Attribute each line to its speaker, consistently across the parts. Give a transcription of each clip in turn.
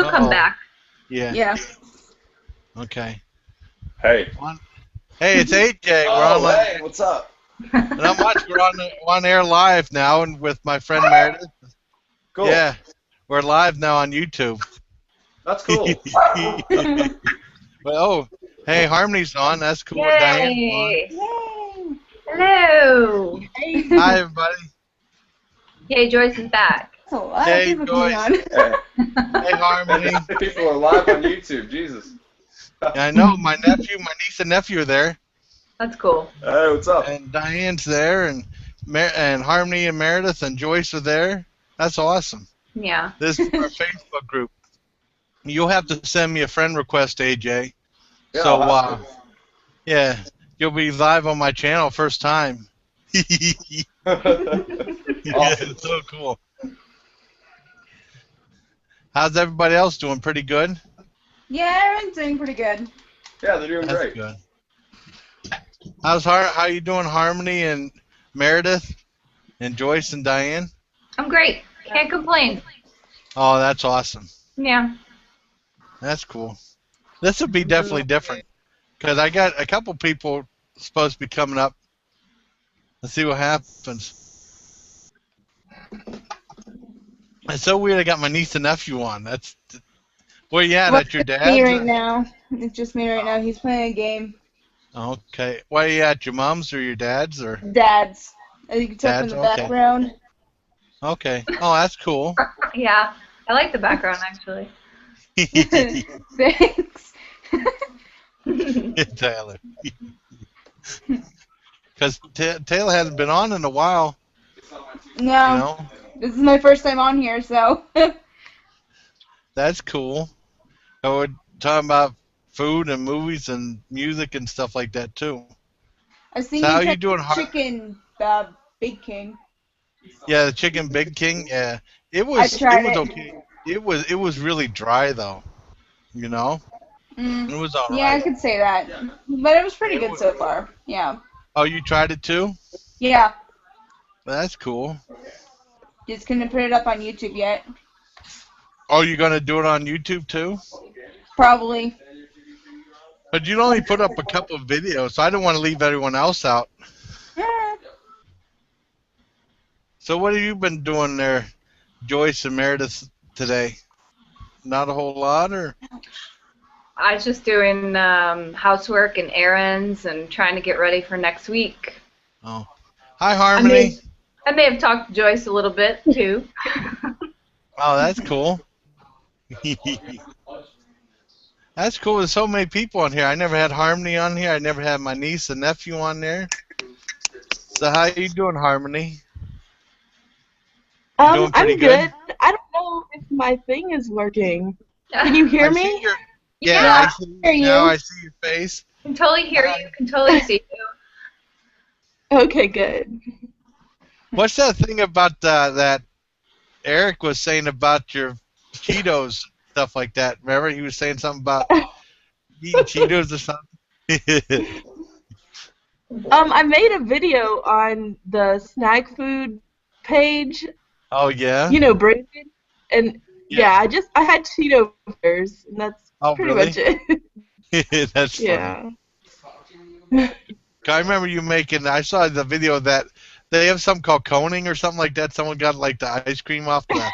Speaker 1: He'll come
Speaker 2: Uh-oh.
Speaker 1: back.
Speaker 2: Yeah.
Speaker 3: Yeah.
Speaker 2: Okay.
Speaker 4: Hey.
Speaker 2: Hey, it's AJ. We're
Speaker 4: Oh,
Speaker 2: on.
Speaker 4: hey, what's up?
Speaker 2: Not much. We're on air live now, and with my friend Meredith.
Speaker 4: Cool.
Speaker 2: Yeah, we're live now on YouTube.
Speaker 4: That's cool.
Speaker 2: Well, oh, hey, Harmony's on. That's cool. Diane's on.
Speaker 1: Yay!
Speaker 3: Yay!
Speaker 1: Hello.
Speaker 2: Hi, everybody.
Speaker 1: Yay, Joyce is back.
Speaker 3: That's a lot
Speaker 2: Hey,
Speaker 3: of people coming on.
Speaker 2: Joyce.
Speaker 4: Hey,
Speaker 2: Hey, Harmony.
Speaker 4: people are live on YouTube. Jesus.
Speaker 2: I know my niece and nephew are there,
Speaker 1: That's cool.
Speaker 4: Hey, what's up?
Speaker 2: and Diane's there, and Harmony and Meredith and Joyce are there. That's awesome.
Speaker 1: Yeah.
Speaker 2: This is our Facebook group. You'll have to send me a friend request, AJ.
Speaker 4: Yeah,
Speaker 2: So,
Speaker 4: I'll have
Speaker 2: yeah, you'll be live on my channel first time.
Speaker 4: to.
Speaker 2: Yeah, it's so cool. How's everybody else doing? Pretty good?
Speaker 3: Yeah, everyone's doing pretty good.
Speaker 4: Yeah, they're doing
Speaker 2: That's
Speaker 4: great.
Speaker 2: good. How you doing, Harmony and Meredith and Joyce and Diane?
Speaker 1: I'm great. Can't complain.
Speaker 2: Oh, that's awesome.
Speaker 1: Yeah.
Speaker 2: That's cool. This will be definitely different because I got a couple people supposed to be coming up. Let's see what happens. It's so weird. I got my niece and nephew on. That's where you at?
Speaker 3: Well,
Speaker 2: At your
Speaker 3: it's just me right
Speaker 2: dad's?
Speaker 3: now. It's just me right now. He's playing a game.
Speaker 2: Okay. Where you at? Your mom's or your dad's or?
Speaker 3: Dad's. As you can tell from
Speaker 2: Dad's,
Speaker 3: the
Speaker 2: okay.
Speaker 3: background.
Speaker 2: Okay. Oh, that's cool.
Speaker 1: Yeah. I like the background, actually.
Speaker 3: Thanks.
Speaker 2: Taylor. Because Taylor hasn't been on in a while,
Speaker 3: No,
Speaker 2: you know.
Speaker 3: this is my first time on here, so.
Speaker 2: That's cool. And we're talking about food and movies and music and stuff like that too.
Speaker 3: I've seen
Speaker 2: So how
Speaker 3: you
Speaker 2: you doing,
Speaker 3: chicken, Big King.
Speaker 2: Yeah, the Chicken Big King. Yeah, it
Speaker 3: I
Speaker 2: was
Speaker 3: tried it.
Speaker 2: okay. It was really dry though. You know, it was all
Speaker 3: Yeah, I
Speaker 2: right.
Speaker 3: could say that. But it was pretty
Speaker 2: It
Speaker 3: good
Speaker 2: was-
Speaker 3: so far. Yeah.
Speaker 2: Oh, you tried it too?
Speaker 3: Yeah.
Speaker 2: That's cool.
Speaker 3: Just couldn't put it up on YouTube yet.
Speaker 2: Oh, you gonna do it on YouTube too?
Speaker 3: Probably.
Speaker 2: But you'd only put up a couple of videos, so I don't want to leave everyone else out.
Speaker 3: Eh,
Speaker 2: So what have you been doing there, Joyce and Meredith, today? Not a whole lot, or?
Speaker 1: I was just doing housework and errands and trying to get ready for next week.
Speaker 2: Oh, hi Harmony.
Speaker 1: I may have talked to Joyce a little bit, too.
Speaker 2: Oh, that's cool. That's cool. There's so many people on here. I never had Harmony on here. I never had my niece and nephew on there. So how you doing, Harmony? You doing pretty
Speaker 5: I'm good. I don't know if my thing is working. Can you hear
Speaker 2: I see
Speaker 5: me?
Speaker 2: your,
Speaker 1: Yeah,
Speaker 2: yeah, I see
Speaker 3: hear you.
Speaker 2: now. I see your face.
Speaker 1: can totally hear you, can totally see you.
Speaker 5: Okay, good.
Speaker 2: What's that thing about that Eric was saying about your Cheetos, stuff like that? Remember, he was saying something about eating Cheetos or something.
Speaker 5: I made a video on the snack food page,
Speaker 2: Oh yeah.
Speaker 5: you know, Brandon, and
Speaker 2: Yeah.
Speaker 5: yeah, I had Cheeto fingers, and that's
Speaker 2: Oh,
Speaker 5: pretty
Speaker 2: really?
Speaker 5: much it.
Speaker 2: That's funny.
Speaker 5: Yeah.
Speaker 2: I remember you making. I saw the video that they have something called coning or something like that. Someone got like the ice cream off the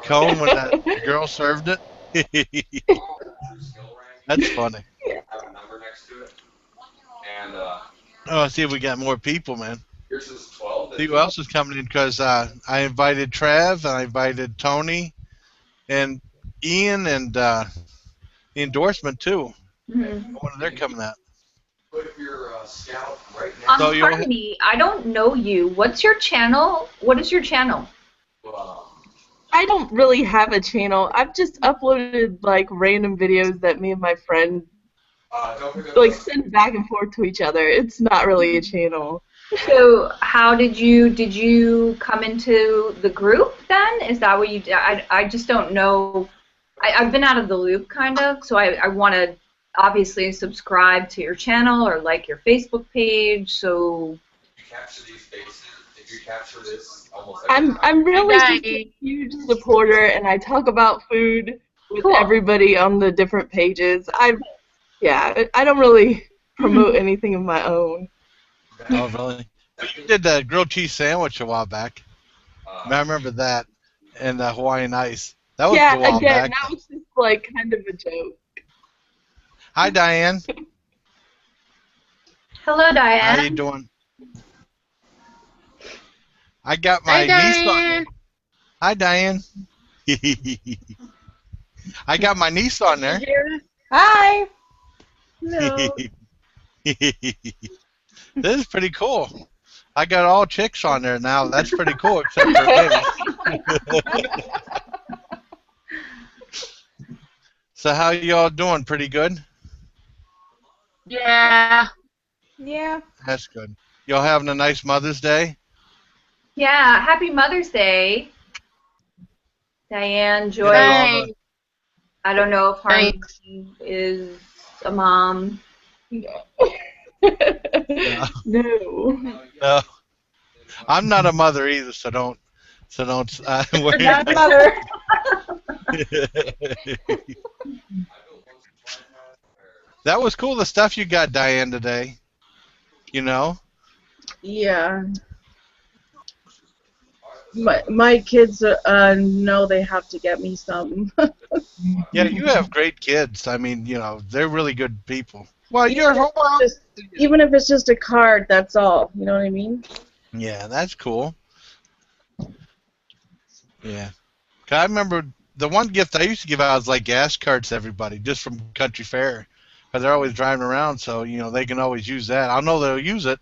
Speaker 2: cone when that girl served it. That's funny.
Speaker 4: Have a number next to it. And
Speaker 2: Oh, let's see if we got more people, man.
Speaker 4: yours is 12.
Speaker 2: See who else is coming in because I invited Trav and I invited Tony and Ian and the endorsement too.
Speaker 1: Mhm.
Speaker 2: When they're coming out.
Speaker 4: Put your scout right now.
Speaker 2: So you'll-
Speaker 1: Harmony, I don't know you. What's your channel? What is your channel?
Speaker 5: I don't really have a channel. I've just uploaded like random videos that me and my friend
Speaker 4: Don't forget
Speaker 5: like send back and forth to each other. It's not really a channel.
Speaker 1: So how did you come into the group then? Is that what you did? I just don't know. I've been out of the loop kind of, so I want to obviously subscribe to your channel or like your Facebook page. So
Speaker 4: you capture these faces. If you capture this almost
Speaker 5: I'm really just a huge supporter, and I talk about food with
Speaker 1: Cool.
Speaker 5: everybody on the different pages. I don't really promote anything of my own.
Speaker 2: Oh, really? You did the grilled cheese sandwich a while back. I remember that. And the Hawaiian ice. That was
Speaker 5: Yeah,
Speaker 2: a while
Speaker 5: again,
Speaker 2: back.
Speaker 5: that was just like kind of a joke.
Speaker 2: Hi, Diane.
Speaker 1: Hello,
Speaker 2: How
Speaker 1: Diane.
Speaker 2: you doing? I got my niece on there. Hi, Diane. I got my niece on there.
Speaker 3: Hi.
Speaker 5: No.
Speaker 2: This is pretty cool. I got all chicks on there now. That's pretty cool, except for me. So how y'all doing? Pretty good?
Speaker 5: Yeah.
Speaker 3: Yeah.
Speaker 2: That's good. Y'all having a nice Mother's Day?
Speaker 1: Yeah, happy Mother's Day, Diane, Joy.
Speaker 2: Yeah,
Speaker 1: I don't know if Harmony is a mom.
Speaker 2: No.
Speaker 5: No.
Speaker 2: I'm not a mother either, so don't worry
Speaker 3: Not
Speaker 2: about
Speaker 3: mother.
Speaker 2: it. That was cool, the stuff you got, Diane, today. You know?
Speaker 5: Yeah. My kids know they have to get me something.
Speaker 2: Yeah, you have great kids. I mean, you know, they're really good people. Well,
Speaker 5: Even if it's just a card, that's all. You know what I mean?
Speaker 2: yeah, that's cool. Yeah. 'Cause I remember the one gift I used to give out was like gas cards to everybody, just from Country Fair. Because they're always driving around, so, you know, they can always use that. I know they'll use it,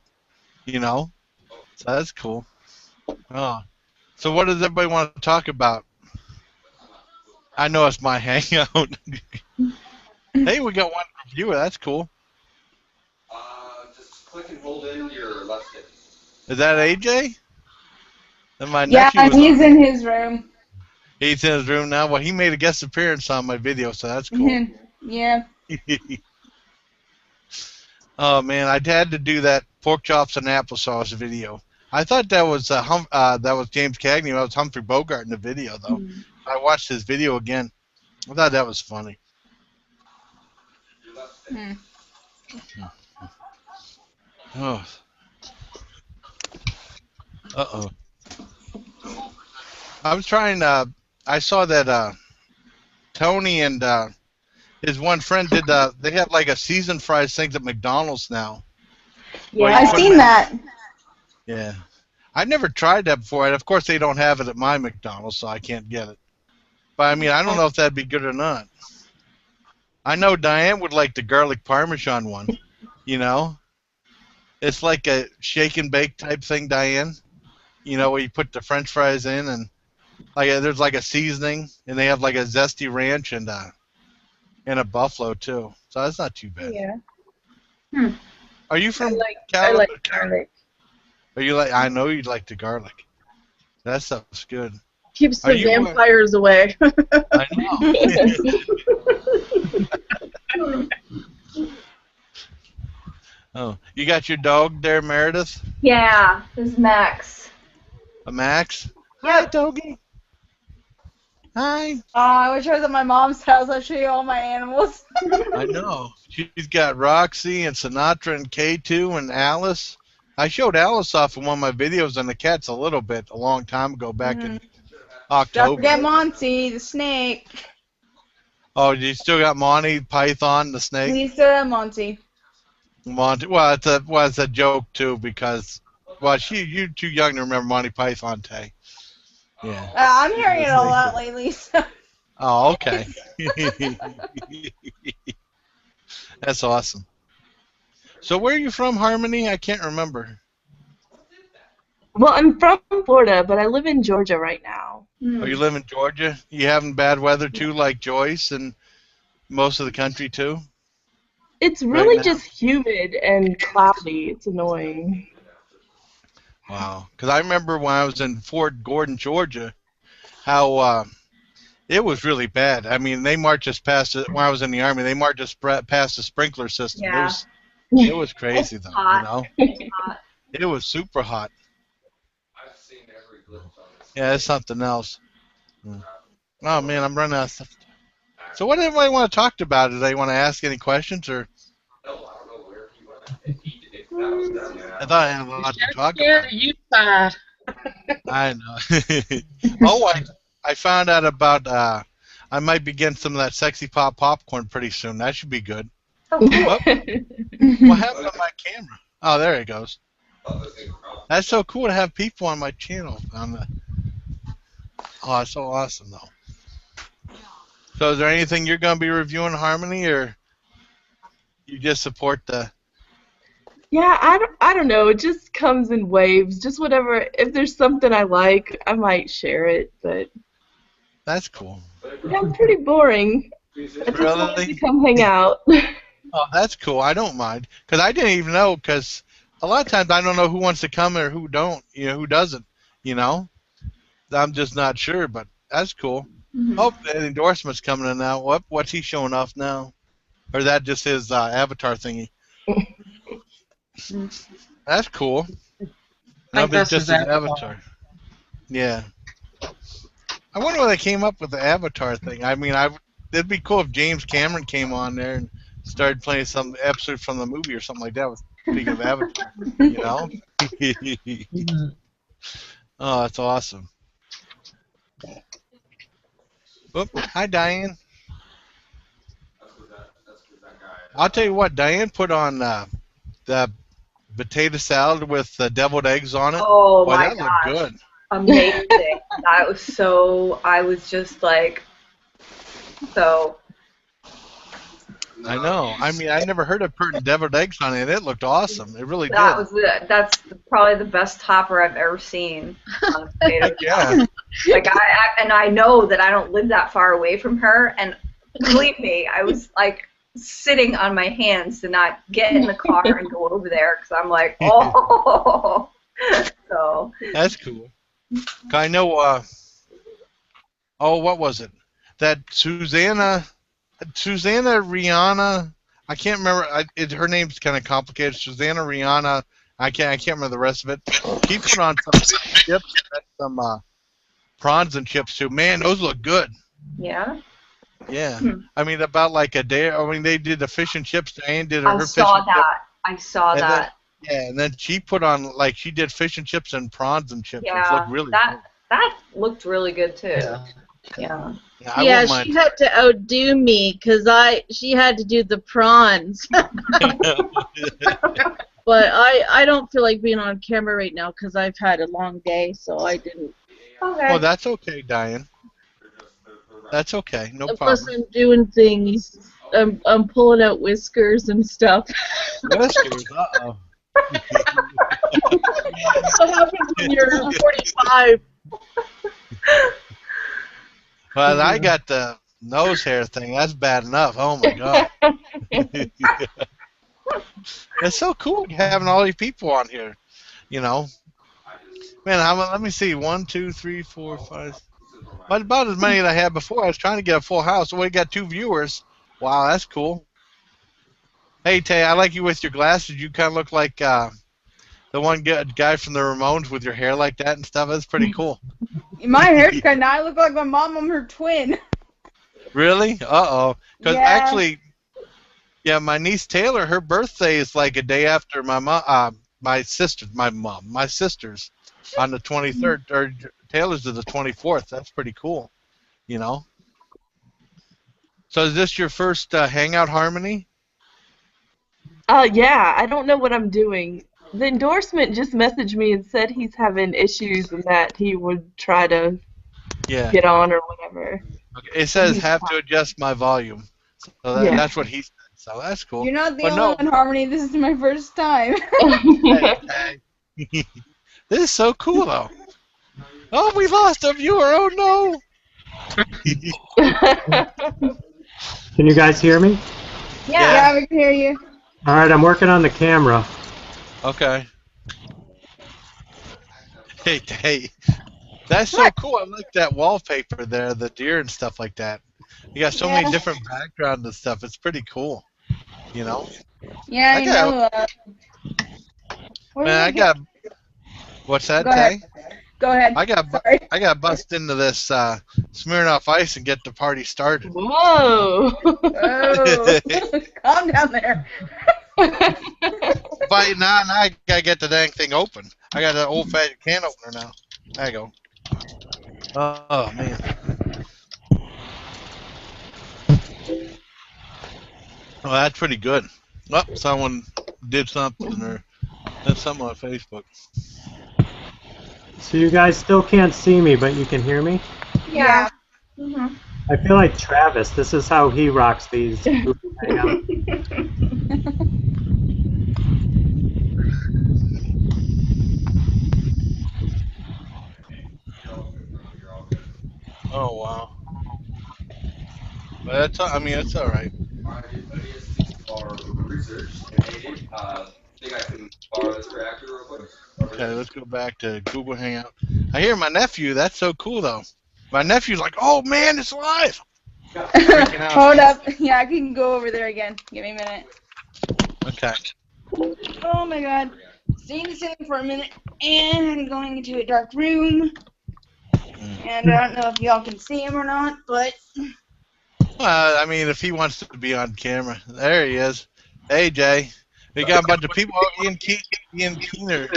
Speaker 2: you know. So that's cool. Oh. So what does everybody want to talk about? I know it's my hangout. Hey, we got one viewer. That's cool.
Speaker 4: Just click and hold in your left stick.
Speaker 2: Is that AJ? And my
Speaker 3: Yeah,
Speaker 2: nephew was
Speaker 3: he's in his room.
Speaker 2: He's in his room now. Well, he made a guest appearance on my video, so that's cool.
Speaker 3: Yeah.
Speaker 2: Oh man, I had to do that pork chops and applesauce video. I thought that was that was James Cagney. That was Humphrey Bogart in the video, though. I watched his video again. I thought that was funny.
Speaker 3: Hmm.
Speaker 2: Oh. Uh-oh. I was trying. I saw that Tony and his one friend did. They have like a seasoned fries things at McDonald's now. Where
Speaker 3: Yeah,
Speaker 2: you
Speaker 3: I've
Speaker 2: put
Speaker 3: seen
Speaker 2: them in-
Speaker 3: that.
Speaker 2: Yeah. I never tried that before, and of course they don't have it at my McDonald's, so I can't get it. But I mean, I don't know if that'd be good or not. I know Diane would like the garlic parmesan one. You know, it's like a shake and bake type thing, Diane. You know, where you put the French fries in, and like there's like a seasoning, and they have like a zesty ranch and a buffalo too. So that's not too bad.
Speaker 5: Yeah.
Speaker 2: Are you from
Speaker 5: I like garlic.
Speaker 2: Are you like? I know you'd like the garlic. That stuff's good.
Speaker 5: Keeps
Speaker 2: Are
Speaker 5: the
Speaker 2: you,
Speaker 5: vampires away.
Speaker 2: I know. Oh, you got your dog there, Meredith?
Speaker 1: Yeah, this is Max.
Speaker 2: A Max? Hi, doggy. Hi.
Speaker 3: Oh, I wish I was at my mom's house. I'll show you all my animals.
Speaker 2: I know. She's got Roxy and Sinatra and K2 and Alice. I showed Alice off in one of my videos on the cats a little bit a long time ago, back in
Speaker 3: Don't
Speaker 2: October.
Speaker 3: forget Monty, the snake.
Speaker 2: Oh, you still got Monty Python, the snake?
Speaker 3: We still have Monty.
Speaker 2: Monty. Well, it's a joke too because, well, you're too young to remember Monty Python, Tay. Yeah.
Speaker 3: I'm hearing it a lot lately. So.
Speaker 2: Oh, okay. That's awesome. So where are you from, Harmony? I can't remember.
Speaker 5: Well, I'm from Florida, but I live in Georgia right now.
Speaker 2: Oh, you live in Georgia? You having bad weather too, like Joyce and most of the country too?
Speaker 5: It's really
Speaker 2: now?
Speaker 5: just humid and cloudy. It's annoying.
Speaker 2: Wow. Because I remember when I was in Fort Gordon, Georgia, how it was really bad. I mean, they marched us past it when I was in the Army. They marched us past the sprinkler system.
Speaker 1: Yeah.
Speaker 2: It was crazy though.
Speaker 1: Hot.
Speaker 2: You know, it was super hot.
Speaker 4: I've seen every glimpse on this.
Speaker 2: Yeah, it's something else. Oh man, I'm running out of stuff. So what do everybody want to talk about? Do they want to ask any questions or?
Speaker 4: No, I don't know where he went. If that was done,
Speaker 2: I thought I had a lot to talk
Speaker 6: Share
Speaker 2: about.
Speaker 6: the youth side.
Speaker 2: I know. Oh, I found out about I might be getting some of that sexy pop popcorn pretty soon. That should be good.
Speaker 1: Oh, cool.
Speaker 2: What happened to my camera? Oh, there it goes.
Speaker 4: other things around.
Speaker 2: That's so cool to have people on my channel. Oh, that's so awesome though. So is there anything you're going to be reviewing, Harmony, or you just support the?
Speaker 5: Yeah, I don't know. It just comes in waves. Just whatever. If there's something I like, I might share it. But
Speaker 2: That's cool.
Speaker 5: yeah, I'm pretty boring. I just wanted to
Speaker 2: Really?
Speaker 5: come hang out.
Speaker 2: Oh, that's cool. I don't mind because I didn't even know because a lot of times I don't know who wants to come or who don't. You know, who doesn't. You know, I'm just not sure. But that's cool. Oh, an endorsement's coming in now. What's he showing off now? Or is that just his avatar thingy? That's cool. No,
Speaker 6: think
Speaker 2: it's
Speaker 6: that's
Speaker 2: just
Speaker 6: his
Speaker 2: his avatar. Yeah. I wonder why they came up with the avatar thing. I mean, it'd be cool if James Cameron came on there and started playing some episode from the movie or something like that. Speaking of avatar, you know. Oh, that's awesome. Oop, hi, Diane.
Speaker 4: That's what that guy.
Speaker 2: I'll tell you what, Diane put on the potato salad with the deviled eggs on it.
Speaker 1: Oh
Speaker 2: Boy,
Speaker 1: my
Speaker 2: that
Speaker 1: gosh.
Speaker 2: looked good.
Speaker 1: Amazing. That was so, I was just like, so.
Speaker 2: I know. I mean, I never heard of putting deviled eggs on it. It looked awesome. It really
Speaker 1: That
Speaker 2: did.
Speaker 1: that's probably the best topper I've ever seen on a potato
Speaker 2: Yeah.
Speaker 1: salad. Like I know that I don't live that far away from her, and believe me, I was like sitting on my hands to not get in the car and go over there because I'm like, oh. So.
Speaker 2: That's cool. I know. Oh, what was it? That Susanna Rihanna. I can't remember. Her name's kind of complicated. Susanna Rihanna. I can't remember the rest of it. She put on some chips, some prawns and chips too. Man, those look good.
Speaker 1: Yeah.
Speaker 2: Yeah. I mean, about like a day. I mean, they did the fish and chips. Diane did
Speaker 1: I
Speaker 2: her fish
Speaker 1: saw
Speaker 2: and chips.
Speaker 1: that. I saw
Speaker 2: And
Speaker 1: that.
Speaker 2: Yeah, and then she put on like she did fish and chips and prawns and chips. Which
Speaker 1: Yeah.
Speaker 2: looked really good.
Speaker 1: That looked really good too.
Speaker 6: Yeah.
Speaker 1: Yeah.
Speaker 2: Yeah, I
Speaker 7: Yeah,
Speaker 2: wouldn't
Speaker 7: she had to outdo me because she had to do the prawns.
Speaker 2: mind.
Speaker 7: But I don't feel like being on camera right now because I've had a long day, so I didn't.
Speaker 1: Okay.
Speaker 2: Well, that's okay, Diane. That's okay. No
Speaker 7: Plus,
Speaker 2: problem.
Speaker 7: I'm doing things. I'm pulling out whiskers and stuff.
Speaker 2: Whiskers. Uh-oh.
Speaker 7: What happens when you're 45?
Speaker 2: Well, I got the nose hair thing. That's bad enough. Oh my god. It's so cool having all these people on here. You know. Man, let me see. 1, 2, 3, 4, 5. But about as many as I had before. I was trying to get a full house. We got 2 viewers. Wow, that's cool. Hey, Tay, I like you with your glasses. You kind of look like the one guy from the Ramones with your hair like that and stuff. That's pretty cool.
Speaker 3: My haircut now, I look like my mom. I'm her twin.
Speaker 2: Really? Uh-oh. Because
Speaker 3: Yeah.
Speaker 2: actually, yeah, my niece Taylor, her birthday is like a day after my sister's on the 23rd, or Taylor's is the 24th. That's pretty cool, you know. So is this your first Hangout, Harmony?
Speaker 5: Yeah, I don't know what I'm doing. The endorsement just messaged me and said he's having issues and that he would try to
Speaker 2: Yeah.
Speaker 5: get on or whatever.
Speaker 2: Okay. It says have to adjust my volume. So
Speaker 5: Yeah.
Speaker 2: that's what he said. So that's cool.
Speaker 3: You're not the
Speaker 2: But
Speaker 3: only
Speaker 2: no.
Speaker 3: one, Harmony. This is my first time.
Speaker 2: Hey. This is so cool, though. Oh, we lost a viewer. Oh, no.
Speaker 8: Can you guys hear me?
Speaker 1: Yeah.
Speaker 3: Yeah, we can hear you.
Speaker 8: All right, I'm working on the camera.
Speaker 2: Okay. Hey. That's so cool. I like that wallpaper there, the deer and stuff like that. You got so many
Speaker 3: Yeah.
Speaker 2: different backgrounds and stuff. It's pretty cool. You know?
Speaker 3: Yeah, I
Speaker 2: got-
Speaker 3: know. Where
Speaker 2: Man,
Speaker 3: did
Speaker 2: I
Speaker 3: it
Speaker 2: got... What's that,
Speaker 3: Go ahead.
Speaker 2: Tay?
Speaker 3: Go ahead.
Speaker 2: I got
Speaker 3: Sorry.
Speaker 2: bust into this Smirnoff Ice and get the party started.
Speaker 5: Whoa.
Speaker 3: Oh, calm down there.
Speaker 2: But now I gotta get the dang thing open. I got an old-fashioned can opener now. There you go. Oh man. Well, that's pretty good. Well, someone did something or did something on Facebook.
Speaker 8: So you guys still can't see me, but you can hear me?
Speaker 1: Yeah. Mhm.
Speaker 8: I feel like Travis. This is how he rocks these Google Hangouts.
Speaker 2: Oh wow. But that's I mean it's all right.
Speaker 4: Alright, I guess our research, and Aiden, think I can borrow this reactor real quick?
Speaker 2: Okay, let's go back to Google Hangout. I hear my nephew. That's so cool though. My nephew's like, "Oh man, it's live!" Freaking out.
Speaker 3: Hold up. Yeah, I can go over there again. Give me a minute.
Speaker 2: Okay.
Speaker 3: Oh my god. Staying the same for a minute, and I'm going into a dark room. And I don't know if y'all can see him or not, but
Speaker 2: I mean, if he wants to be on camera, there he is. Hey Jay, we got a bunch of people. Oh, Ian Keener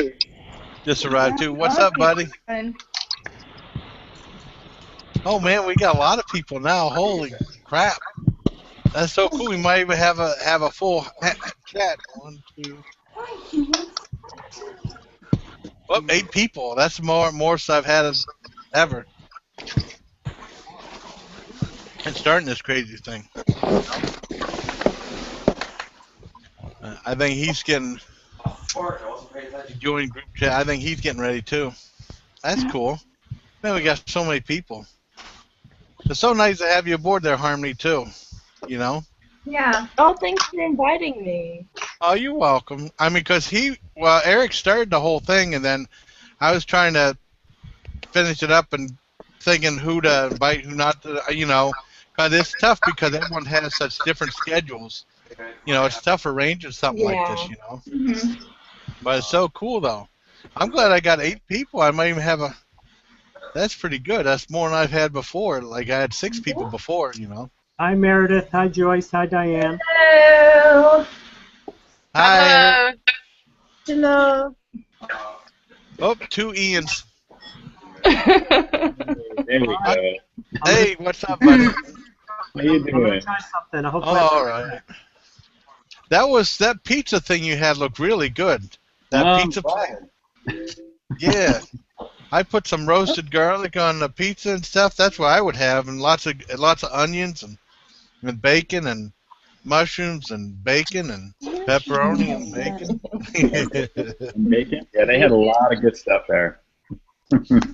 Speaker 2: just arrived too. What's up, buddy? Oh man, we got a lot of people now. Holy crap! That's so cool. We might even have a full chat. 1, 2. Oh, 8 people. That's more than I've had as ever. And starting this crazy thing. I think he's getting join group chat. I think he's getting ready too. That's cool. Man, we got so many people. It's so nice to have you aboard there, Harmony, too. You know?
Speaker 1: Yeah.
Speaker 5: Oh, thanks for inviting me.
Speaker 2: Oh, you're welcome. I mean, because Eric started the whole thing, and then I was trying to finish it up and thinking who to invite, who not to, you know. But it's tough because everyone has such different schedules. You know, it's tough arranging something like this, you know.
Speaker 1: Mhm.
Speaker 2: But it's so cool, though. I'm glad I got 8 people. I might even have a... That's pretty good. That's more than I've had before. Like, I had 6 people before, you know.
Speaker 8: Hi, Meredith. Hi, Joyce. Hi, Diane.
Speaker 1: Hello.
Speaker 2: Hi.
Speaker 7: Hello.
Speaker 2: Oh, 2 Ians.
Speaker 6: There we go.
Speaker 2: Hey, what's up, buddy?
Speaker 6: How you
Speaker 8: I'm gonna
Speaker 6: doing?
Speaker 8: try something. I hope
Speaker 2: Oh, all right. That pizza thing you had looked really good. That pizza thing. Yeah. I put some roasted garlic on the pizza and stuff. That's what I would have, and lots of onions and bacon and mushrooms and bacon and pepperoni and bacon.
Speaker 6: Bacon? Yeah, they had a lot of good stuff there.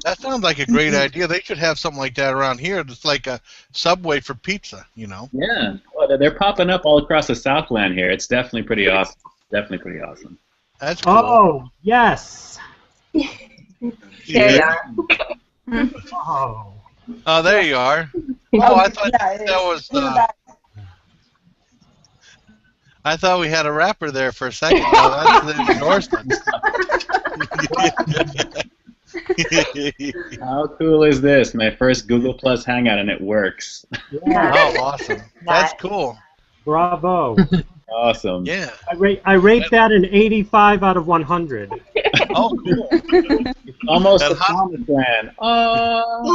Speaker 2: That sounds like a great idea. They should have something like that around here. It's like a Subway for pizza, you know.
Speaker 6: Yeah, well, they're popping up all across the Southland here. It's definitely pretty awesome. Definitely pretty awesome.
Speaker 2: That's cool.
Speaker 8: Oh, yes.
Speaker 1: There you are.
Speaker 8: Oh.
Speaker 2: Oh, there you are. Oh, I thought that was. I thought we had a rapper there for a second. Oh, that's the endorsement.
Speaker 6: How cool is this? My first Google Plus Hangout, and it works.
Speaker 8: Yeah.
Speaker 2: Oh, awesome. That's cool.
Speaker 8: Bravo.
Speaker 6: Awesome.
Speaker 2: Yeah.
Speaker 8: I rate that an 85 out of 100.
Speaker 2: Oh, cool.
Speaker 6: Almost
Speaker 2: And
Speaker 6: a promised land. Oh.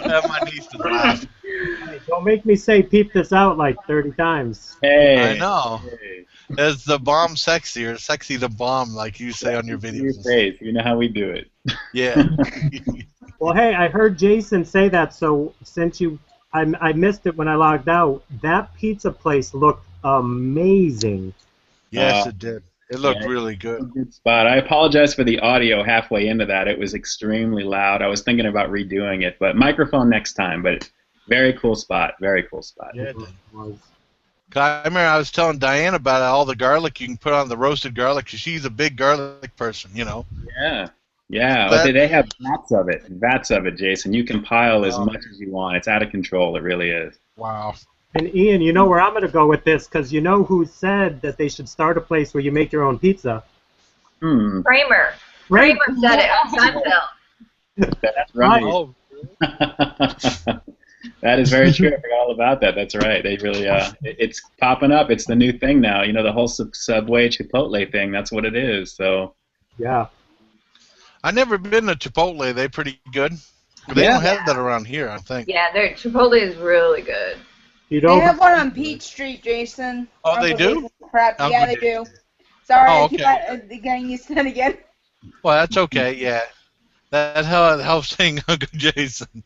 Speaker 2: Have my niece to laugh.
Speaker 8: Hey, don't make me say peep this out like 30 times.
Speaker 6: Hey.
Speaker 2: I know.
Speaker 6: Hey.
Speaker 2: It's the bomb sexy, or sexy the bomb, like you say on your
Speaker 6: Your
Speaker 2: videos.
Speaker 6: face. You know how we do it.
Speaker 2: Yeah.
Speaker 8: Well, hey, I heard Jason say that, so since I missed it when I logged out, that pizza place looked amazing.
Speaker 2: Yes, it did. It looked
Speaker 6: Yeah.
Speaker 2: really good.
Speaker 6: Good spot. I apologize for the audio halfway into that. It was extremely loud. I was thinking about redoing it, but microphone next time. But very cool spot. Very cool spot.
Speaker 2: Yeah, it did.
Speaker 8: Was.
Speaker 2: I remember I was telling Diane about all the garlic you can put on the roasted garlic, 'cause she's a big garlic person, you know.
Speaker 6: Yeah. Yeah.
Speaker 2: That-
Speaker 6: They have vats of it. Vats of it, Jason. You can pile as
Speaker 2: Oh.
Speaker 6: much as you want. It's out of control. It really is.
Speaker 2: Wow.
Speaker 8: And Ian, you know where I'm going to go with this, because you know who said that they should start a place where you make your own pizza?
Speaker 1: Kramer.
Speaker 8: Right?
Speaker 1: Kramer said it on Seinfeld.
Speaker 6: That's right.
Speaker 2: Oh,
Speaker 6: That is very true. I forgot all about that. That's right. They really, it's popping up. It's the new thing now. You know, the whole Subway Chipotle thing. That's what it is. So.
Speaker 8: Yeah.
Speaker 2: I never been to Chipotle. They pretty good. They don't have that around here, I think.
Speaker 1: Yeah, Chipotle is really good.
Speaker 8: You
Speaker 3: They
Speaker 8: don't.
Speaker 3: have one on Peach Street, Jason.
Speaker 2: Oh, they do?
Speaker 3: Crap.
Speaker 2: Uncle
Speaker 3: Yeah, they
Speaker 2: Jason.
Speaker 3: do. Sorry,
Speaker 2: Oh,
Speaker 3: I keep getting used to that again.
Speaker 2: Well, that's okay. Yeah, that's how it helps saying Uncle Jason.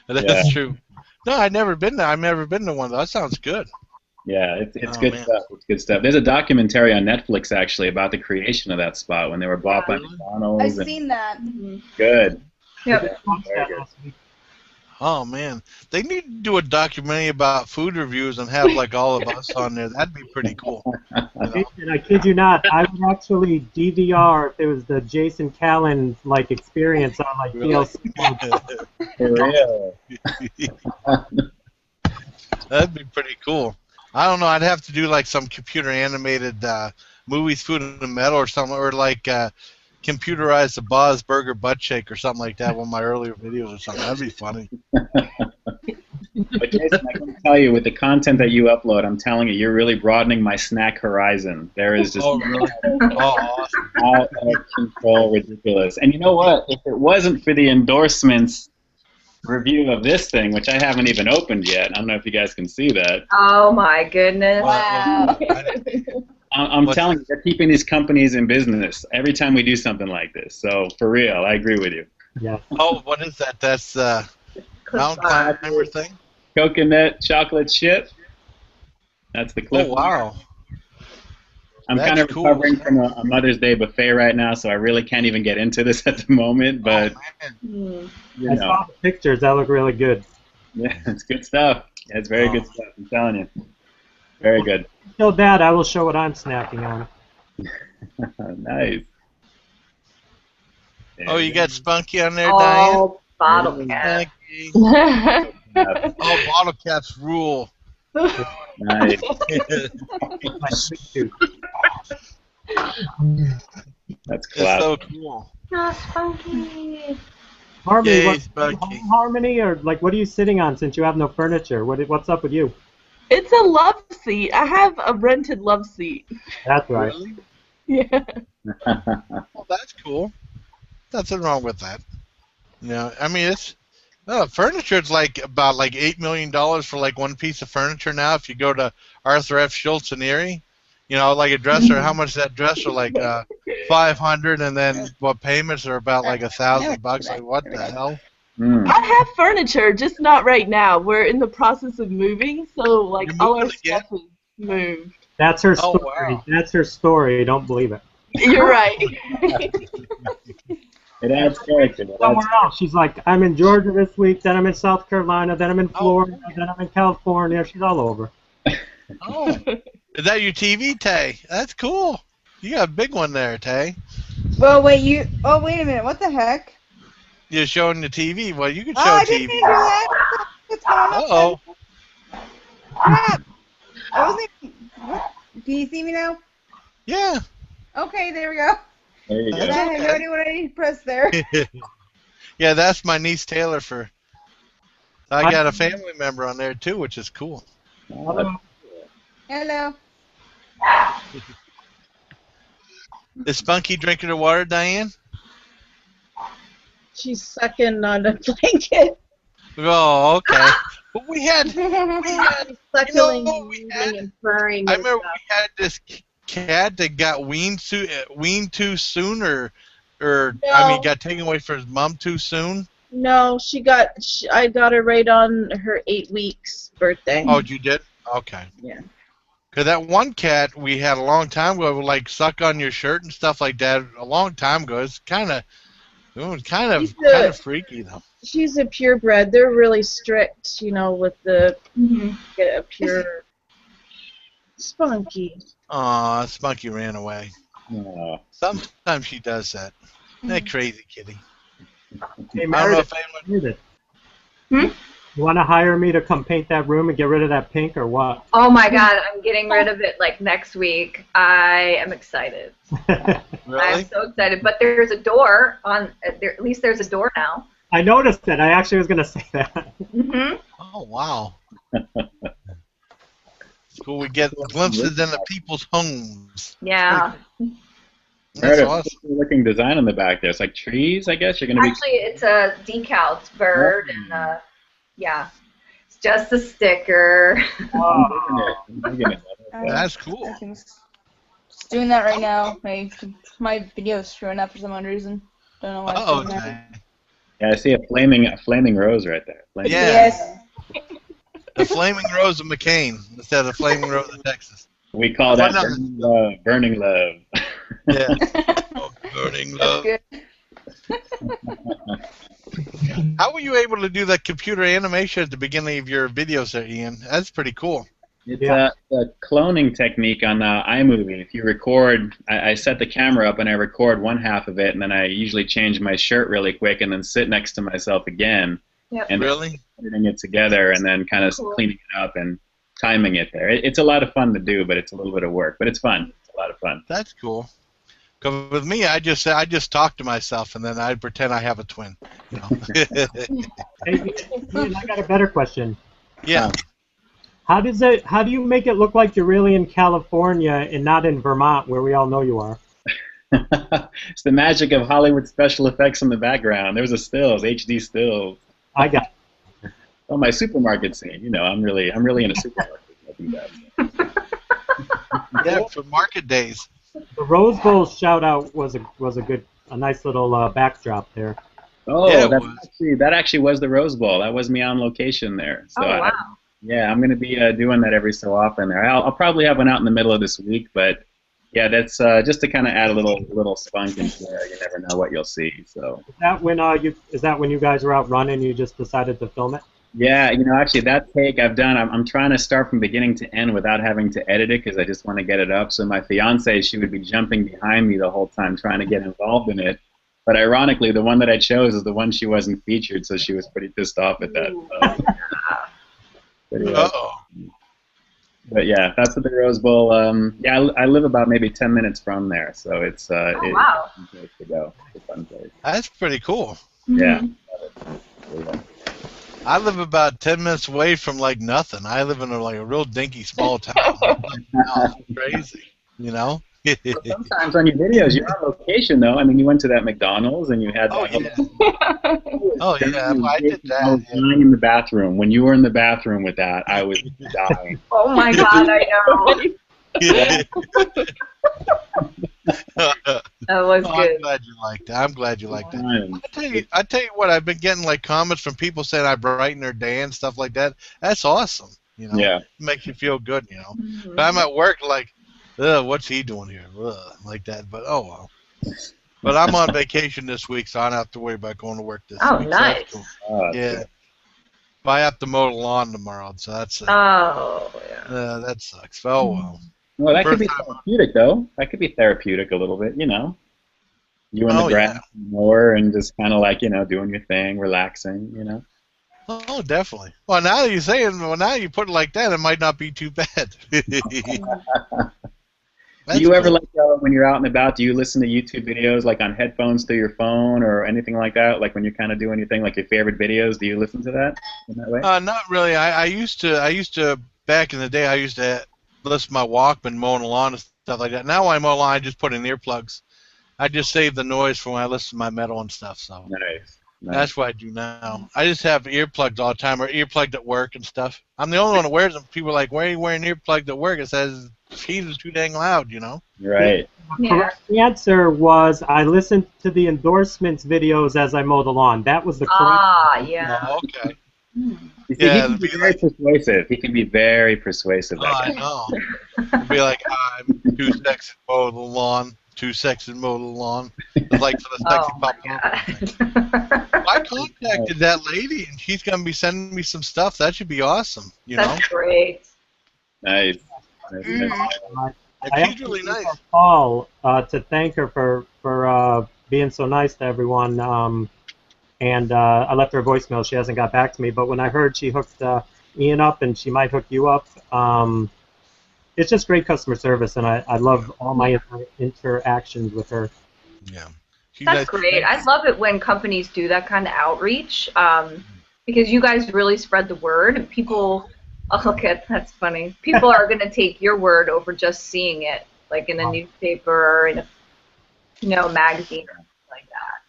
Speaker 2: That's true. No, I've never been there. I've never been to one. That sounds good.
Speaker 6: Yeah, it's
Speaker 2: Oh,
Speaker 6: good
Speaker 2: man.
Speaker 6: stuff. It's good stuff. There's a documentary on Netflix actually about the creation of that spot when they were bought by
Speaker 2: Really?
Speaker 6: McDonald's.
Speaker 3: I've
Speaker 6: and
Speaker 3: seen that.
Speaker 6: Good.
Speaker 1: Yep.
Speaker 6: Very good.
Speaker 2: Oh man, they need to do a documentary about food reviews and have like all of us on there. That'd be pretty cool.
Speaker 8: And I kid you not, I would actually DVR if it was the Jason Callan like experience on like DLC.
Speaker 6: For real.
Speaker 2: That'd be pretty cool. I don't know. I'd have to do like some computer animated movies, Food and Metal, or something, or like computerize the Bob's Burger butt shake or something like that. One of my earlier videos or something. That'd be funny.
Speaker 6: But Jason, I can tell you, with the content that you upload, I'm telling you, you're really broadening my snack horizon. There is just
Speaker 2: Oh really? Oh, awesome.
Speaker 6: out of control, ridiculous. And you know what? If it wasn't for the endorsements review of this thing, which I haven't even opened yet, I don't know if you guys can see that.
Speaker 1: Oh my goodness.
Speaker 3: Wow.
Speaker 6: I'm telling you, they're keeping these companies in business every time we do something like this. So for real, I agree with you.
Speaker 8: Yeah.
Speaker 2: Oh, what is that? That's Mountain Climber thing?
Speaker 6: Coconut chocolate chip. That's the clip.
Speaker 2: Oh, wow.
Speaker 6: I'm
Speaker 2: That's
Speaker 6: kind of
Speaker 2: cool.
Speaker 6: recovering from a Mother's Day buffet right now, so I really can't even get into this at the moment. But you
Speaker 8: I
Speaker 6: know,
Speaker 8: saw the pictures. That look really good.
Speaker 6: yeah, it's good stuff. Yeah, it's very good stuff. I'm telling you, very good.
Speaker 8: Show that. I will show what I'm snacking on.
Speaker 6: Nice.
Speaker 2: Oh, you got Spunky on there, Diane?
Speaker 1: Oh, bottle cap.
Speaker 2: Spunky.
Speaker 6: Nice.
Speaker 2: Oh, bottle caps rule.
Speaker 6: Nice.
Speaker 8: My sweet tooth.
Speaker 6: That's
Speaker 2: It's
Speaker 6: class.
Speaker 2: so cool.
Speaker 1: Oh, Spunky.
Speaker 8: Harmony,
Speaker 2: Yay,
Speaker 8: what,
Speaker 2: Spunky.
Speaker 8: Harmony, or like, what are you sitting on since you have no furniture? What's up with you?
Speaker 5: It's a love seat. I have a rented love seat.
Speaker 8: That's right.
Speaker 2: Really?
Speaker 5: Yeah.
Speaker 2: Well, that's cool. Nothing wrong with that. You know, I mean, furniture is like about like $8 million for like one piece of furniture now. If you go to Arthur F. Schultz in Erie, you know, like a dresser. How much is that dresser? Like $500, and then what payments are about like $1,000. Like what the hell?
Speaker 6: Mm.
Speaker 5: I have furniture, just not right now. We're in the process of moving, so like
Speaker 2: You're
Speaker 5: all our
Speaker 2: moving again?
Speaker 5: stuff is moved.
Speaker 8: That's her
Speaker 2: Oh,
Speaker 8: story.
Speaker 2: wow.
Speaker 8: That's her story. Don't believe it.
Speaker 5: You're right.
Speaker 6: It adds character. It adds
Speaker 8: Somewhere else. She's like, I'm in Georgia this week, then I'm in South Carolina, then I'm in Florida, then I'm in California. She's all over.
Speaker 2: Oh, is that your TV, Tay? That's cool. You got a big one there, Tay.
Speaker 3: Well, wait, oh, wait a minute. What the heck?
Speaker 2: You're showing the TV. Well, you can show
Speaker 3: Oh, I
Speaker 2: TV.
Speaker 3: didn't mean to do that. What's going on?
Speaker 2: Uh-oh.
Speaker 3: Crap. I wasn't even, what? Can you see me now?
Speaker 2: Yeah.
Speaker 3: Okay, there we go.
Speaker 6: There you go.
Speaker 2: That's
Speaker 3: I have no
Speaker 2: okay.
Speaker 3: idea what I need to press there.
Speaker 2: Yeah, that's my niece Taylor for. I got a family member on there too, which is cool.
Speaker 3: Hello.
Speaker 2: Is Spunky drinking her water, Diane?
Speaker 7: She's sucking on a blanket.
Speaker 2: Oh, okay. But we had,
Speaker 7: She's suckling,
Speaker 2: we
Speaker 7: and
Speaker 2: had-
Speaker 7: and purring.
Speaker 2: I
Speaker 7: and
Speaker 2: remember
Speaker 7: stuff.
Speaker 2: we had this cat that got weaned too soon, or I mean,
Speaker 7: No.
Speaker 2: got taken away from his mom too soon.
Speaker 7: No, I got her right on her 8 weeks birthday.
Speaker 2: Oh, you did? Okay.
Speaker 7: Yeah.
Speaker 2: Cause that one cat we had a long time ago would like suck on your shirt and stuff like that. A long time ago. It's kind of freaky though.
Speaker 7: She's a purebred. They're really strict, with the get a pure Spunky.
Speaker 2: Aw, Spunky ran away.
Speaker 6: Oh.
Speaker 2: Sometimes she does that. That crazy kitty.
Speaker 8: Hey,
Speaker 2: I don't know if
Speaker 8: Meredith,
Speaker 2: anyone.
Speaker 8: Meredith. You want to hire me to come paint that room and get rid of that pink, or what?
Speaker 1: Oh my God, I'm getting rid of it like next week. I am excited. I'm
Speaker 2: Really?
Speaker 1: so excited. But there's a door on. There, at least there's a door now.
Speaker 8: I noticed it. I actually was going to say that.
Speaker 1: Mhm.
Speaker 2: Oh, wow. So we get glimpses into people's homes.
Speaker 1: Yeah.
Speaker 2: That's
Speaker 6: Heard a
Speaker 2: awesome.
Speaker 6: looking design on the back there. It's like trees, I guess. You're gonna be.
Speaker 1: Actually, it's a decal. It's bird and yeah. It's just a sticker.
Speaker 6: I'm digging it.
Speaker 2: That's cool.
Speaker 3: Just doing that right now. My video's screwing up for some odd reason. Don't know why. it's
Speaker 2: Uh-oh,
Speaker 3: doing that.
Speaker 2: Jay.
Speaker 6: Yeah, I see a flaming rose right there. Flaming
Speaker 2: Yeah.
Speaker 3: Yes.
Speaker 2: The Flaming Rose of McCain instead of the Flaming Rose of Texas.
Speaker 6: We call that
Speaker 2: Oh, no.
Speaker 6: burning love.
Speaker 2: Yeah. Oh, burning
Speaker 3: That's
Speaker 2: love.
Speaker 3: good.
Speaker 2: How were you able to do that computer animation at the beginning of your videos there, Ian? That's pretty cool.
Speaker 6: It's
Speaker 8: Yeah.
Speaker 6: a cloning technique on iMovie. If you record, I set the camera up and I record one half of it, and then I usually change my shirt really quick and then sit next to myself again.
Speaker 1: Yep.
Speaker 6: And
Speaker 2: Really?
Speaker 6: putting it together and then kind of
Speaker 1: Cool.
Speaker 6: cleaning it up and timing it there. It's a lot of fun to do, but it's a little bit of work. But it's fun. It's a lot of fun.
Speaker 2: That's cool. 'Cause with me, I just talk to myself and then I pretend I have a twin. You know?
Speaker 8: Hey, Ian, I got a better question.
Speaker 2: Yeah.
Speaker 8: How do you make it look like you're really in California and not in Vermont, where we all know you are?
Speaker 6: It's the magic of Hollywood special effects in the background. There's a stills, HD stills.
Speaker 8: I got
Speaker 6: Oh, my supermarket scene. You know, I'm really in a supermarket. I do that.
Speaker 2: Yeah, for market days.
Speaker 8: the Rose Bowl shout out was a nice little backdrop there.
Speaker 6: Oh,
Speaker 2: Yeah, it was.
Speaker 6: that actually was the Rose Bowl. That was me on location there. So
Speaker 1: Oh wow.
Speaker 6: yeah, I'm going to be doing that every so often there. I'll probably have one out in the middle of this week, but yeah, that's just to kind of add a little spunk into there. You never know what you'll see. So
Speaker 8: Is that when you guys were out running? You just decided to film it?
Speaker 6: yeah, you know, actually that take I've done. I'm trying to start from beginning to end without having to edit it because I just want to get it up. So my fiance, she would be jumping behind me the whole time trying to get involved in it. But ironically, the one that I chose is the one she wasn't featured, so she was pretty pissed off at that. So. But, yeah.
Speaker 2: Uh-oh.
Speaker 6: But yeah, that's at the Rose Bowl. Yeah, I live about maybe 10 minutes from there, so it's
Speaker 1: Wow.
Speaker 6: it's a place to go. It's a fun place.
Speaker 2: That's pretty cool.
Speaker 6: Yeah.
Speaker 2: I live about 10 minutes away from like nothing. I live in a real dinky small town. It's crazy, you know?
Speaker 6: Sometimes on your videos, you're on location though. I mean, you went to that McDonald's and you had.
Speaker 2: Oh,
Speaker 6: that
Speaker 2: yeah. Oh, yeah, I did that.
Speaker 6: I was dying in the bathroom. When you were in the bathroom with that, I was dying.
Speaker 1: Oh my God, I know.
Speaker 2: Yeah.
Speaker 1: That was
Speaker 2: Oh,
Speaker 1: good.
Speaker 2: I'm glad you liked that. I'm glad you liked that.
Speaker 6: Dying.
Speaker 2: I tell you what, I've been getting like comments from people saying I brighten their day and stuff like that. That's awesome. You know,
Speaker 6: Yeah.
Speaker 2: it makes you feel good. You know,
Speaker 1: Mhm.
Speaker 2: but I'm at work like, ugh, what's he doing here? Ugh, like that. But oh well. But I'm on vacation this week, so I don't have to worry about going to work this
Speaker 1: Oh,
Speaker 2: week. So that's
Speaker 1: nice.
Speaker 2: cool.
Speaker 6: Oh,
Speaker 2: Yeah. But I have to mow the lawn tomorrow, so that's
Speaker 1: Oh yeah.
Speaker 2: that sucks. Oh well.
Speaker 6: Well, that could be
Speaker 2: First time.
Speaker 6: therapeutic though. That could be therapeutic a little bit, you know. You in the
Speaker 2: Oh,
Speaker 6: grass more and just kind of like, you know, doing your thing, relaxing, you know.
Speaker 2: Oh, definitely. Well, now that you're saying, now you put it like that, it might not be too bad.
Speaker 6: Do you ever like when you're out and about? Do you listen to YouTube videos like on headphones through your phone or anything like that? Like when you're kind of doing your thing, like your favorite videos, do you listen to that in that way?
Speaker 2: Not really. I used to back in the day. I used to listen to my Walkman mowing the lawn and stuff like that. Now when I mow the lawn, I just put in earplugs. I just save the noise for when I listen to my metal and stuff. So
Speaker 6: Nice.
Speaker 2: that's what I do now. I just have earplugs all the time, or earplugged at work and stuff. I'm the only one that wears them. People are like, "Why are you wearing earplugged at work?" It says heat is too dang loud, you know.
Speaker 6: Right.
Speaker 1: Yeah.
Speaker 8: Correct answer was I listened to the endorsements videos as I mow the lawn. That was the correct.
Speaker 1: Ah, yeah.
Speaker 2: Oh, okay.
Speaker 6: You see,
Speaker 2: Yeah,
Speaker 6: he can
Speaker 2: it'd
Speaker 6: be
Speaker 2: be
Speaker 6: very
Speaker 2: like-
Speaker 6: persuasive. He can be very persuasive.
Speaker 2: Oh,
Speaker 6: That
Speaker 2: I
Speaker 6: guy.
Speaker 2: know. It'd be like, I'm too sexy to mow the lawn. Too sexy to mow the lawn. It's like for the sexy
Speaker 1: Oh my
Speaker 2: pop.
Speaker 1: God.
Speaker 2: I contacted that lady, and she's gonna be sending me some stuff. That should be awesome. You know,
Speaker 1: That's great.
Speaker 6: Nice. Nice.
Speaker 3: Mm.
Speaker 2: and
Speaker 8: I
Speaker 2: she's really nice.
Speaker 8: Call to thank her for being so nice to everyone. and I left her a voicemail. She hasn't got back to me. But when I heard she hooked Ian up and she might hook you up, it's just great customer service, and I love all my interactions with her.
Speaker 2: Yeah.
Speaker 1: That's great. I love it when companies do that kind of outreach, because you guys really spread the word, and people. Oh, okay, that's funny. People are going to take your word over just seeing it, like in a newspaper or in a magazine or something like that.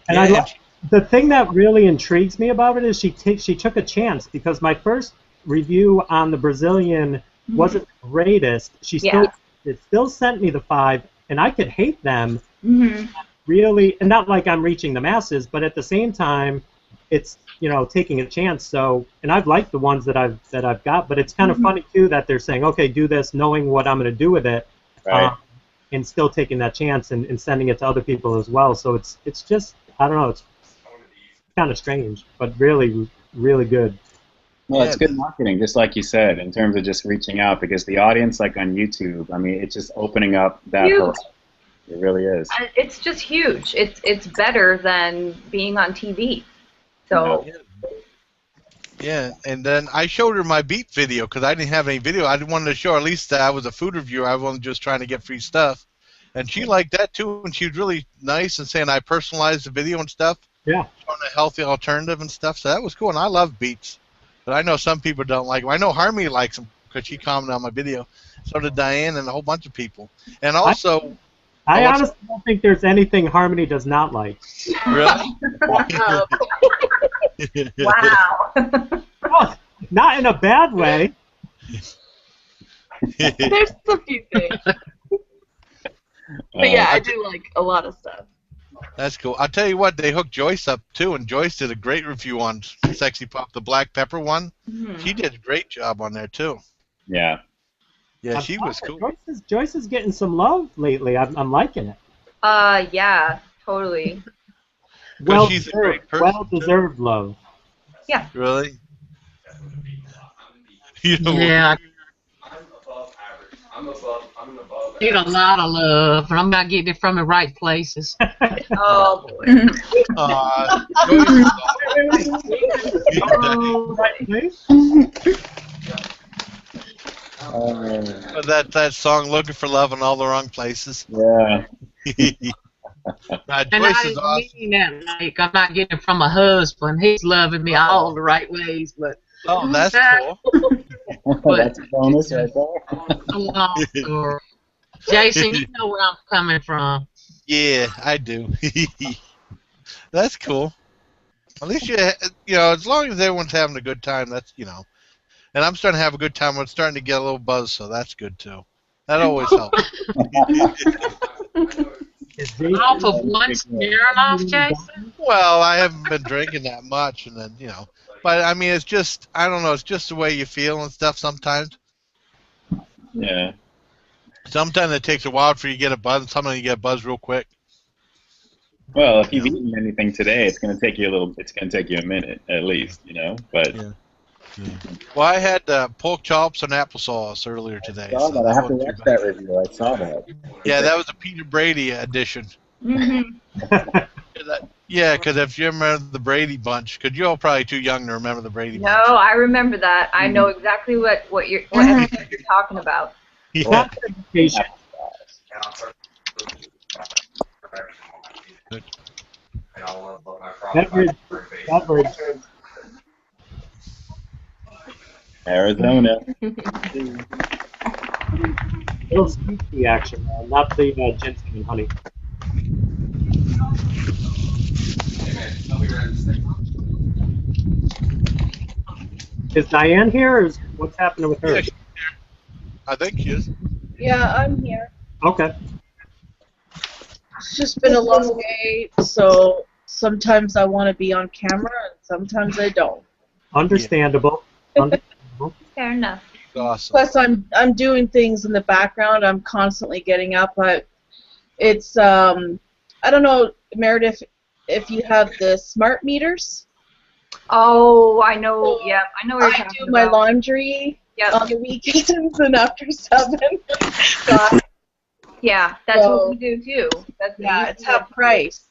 Speaker 8: And I love, the thing that really intrigues me about it is she took a chance, because my first review on the Brazilian wasn't the greatest. It still sent me the 5, and I could hate them. Really, and not like I'm reaching the masses, but at the same time, it's taking a chance. So, and I've liked the ones that I've got, but it's kind of funny too that they're saying, okay, do this, knowing what I'm going to do with it,
Speaker 6: Right.
Speaker 8: and still taking that chance and sending it to other people as well. So it's just, I don't know, it's kind of strange, but really, really good.
Speaker 6: Well, it's good marketing, just like you said, in terms of just reaching out, because the audience, like on YouTube, I mean, it's just opening up that horizon. It really is.
Speaker 1: It's just huge. It's better than being on TV. So.
Speaker 2: Yeah, and then I showed her my Beat video because I didn't have any video. I wanted to show her at least that I was a food reviewer. I wasn't just trying to get free stuff. And she liked that too, and she was really nice and saying I personalized the video and stuff.
Speaker 8: Yeah.
Speaker 2: Showing a healthy alternative and stuff. So that was cool, and I love Beats. But I know some people don't like them. I know Harmony likes them because she commented on my video. So did Diane and a whole bunch of people. And also...
Speaker 8: I honestly don't think there's anything Harmony does not like.
Speaker 2: Really?
Speaker 1: Wow.
Speaker 8: Oh, not in a bad way.
Speaker 5: There's a few things. But yeah, I do like a lot of stuff.
Speaker 2: That's cool. I'll tell you what, they hooked Joyce up too, and Joyce did a great review on Sexy Pop, the black pepper one. She did a great job on there too.
Speaker 6: Yeah.
Speaker 2: Yeah, she was cool.
Speaker 8: Joyce is getting some love lately. I'm liking it.
Speaker 1: Yeah, totally.
Speaker 8: Well
Speaker 2: she's a great
Speaker 8: deserved,
Speaker 2: person,
Speaker 8: well-deserved love.
Speaker 1: Yeah.
Speaker 2: Really? You know,
Speaker 9: Yeah,
Speaker 4: I'm above average. I'm above
Speaker 9: I get a lot of love, and I'm not getting it from the right places.
Speaker 1: Oh boy.
Speaker 2: that song, "Looking for Love in All the Wrong Places."
Speaker 6: Yeah.
Speaker 9: And
Speaker 2: Joyce
Speaker 9: I
Speaker 2: is
Speaker 9: didn't
Speaker 2: awesome.
Speaker 9: mean that, like, I'm not getting it from my husband. He's loving me all the right ways, but
Speaker 2: Oh, that's cool.
Speaker 6: That's a bonus right there.
Speaker 9: a long story. Jason, you know where I'm coming from.
Speaker 2: Yeah, I do. That's cool. At least as long as everyone's having a good time, that's And I'm starting to have a good time. I'm starting to get a little buzz, so that's good too. That always helps.
Speaker 9: Off of one Smirnoff, Jason?
Speaker 2: Well, I haven't been drinking that much, and then but I mean, it's just I don't know. It's just the way you feel and stuff sometimes.
Speaker 6: Yeah.
Speaker 2: Sometimes it takes a while for you to get a buzz. Sometimes you get a buzz real quick.
Speaker 6: Well, if you've eaten anything today, it's going to take you a minute at least, But
Speaker 2: Yeah. Well, I had pork chops and applesauce earlier today.
Speaker 6: I saw that. I have to watch that review. I saw that.
Speaker 2: Yeah, that was a Peter Brady edition. Yeah, because if you remember the Brady Bunch, because you're all probably too young to remember the Brady Bunch.
Speaker 1: No, I remember that. I know exactly what you're talking about.
Speaker 2: Yeah.
Speaker 8: Beverage.
Speaker 6: Arizona.
Speaker 8: Little squeaky action, man. Not the ginseng and honey. Is Diane here, or what's happening with her?
Speaker 2: Yeah, she's here. I think she is.
Speaker 7: Yeah, I'm here.
Speaker 8: Okay.
Speaker 7: It's just been a long day, so sometimes I want to be on camera and sometimes I don't.
Speaker 8: Understandable. Understandable.
Speaker 1: Fair enough.
Speaker 2: Awesome.
Speaker 7: Plus, I'm doing things in the background. I'm constantly getting up. It's I don't know, Meredith, if you have the smart meters.
Speaker 1: Oh, I know. Yeah, I know what you're
Speaker 7: I
Speaker 1: talking
Speaker 7: do my
Speaker 1: about.
Speaker 7: laundry on the weekends and after 7.
Speaker 1: Yeah, that's what we do too. That's
Speaker 7: it's half price.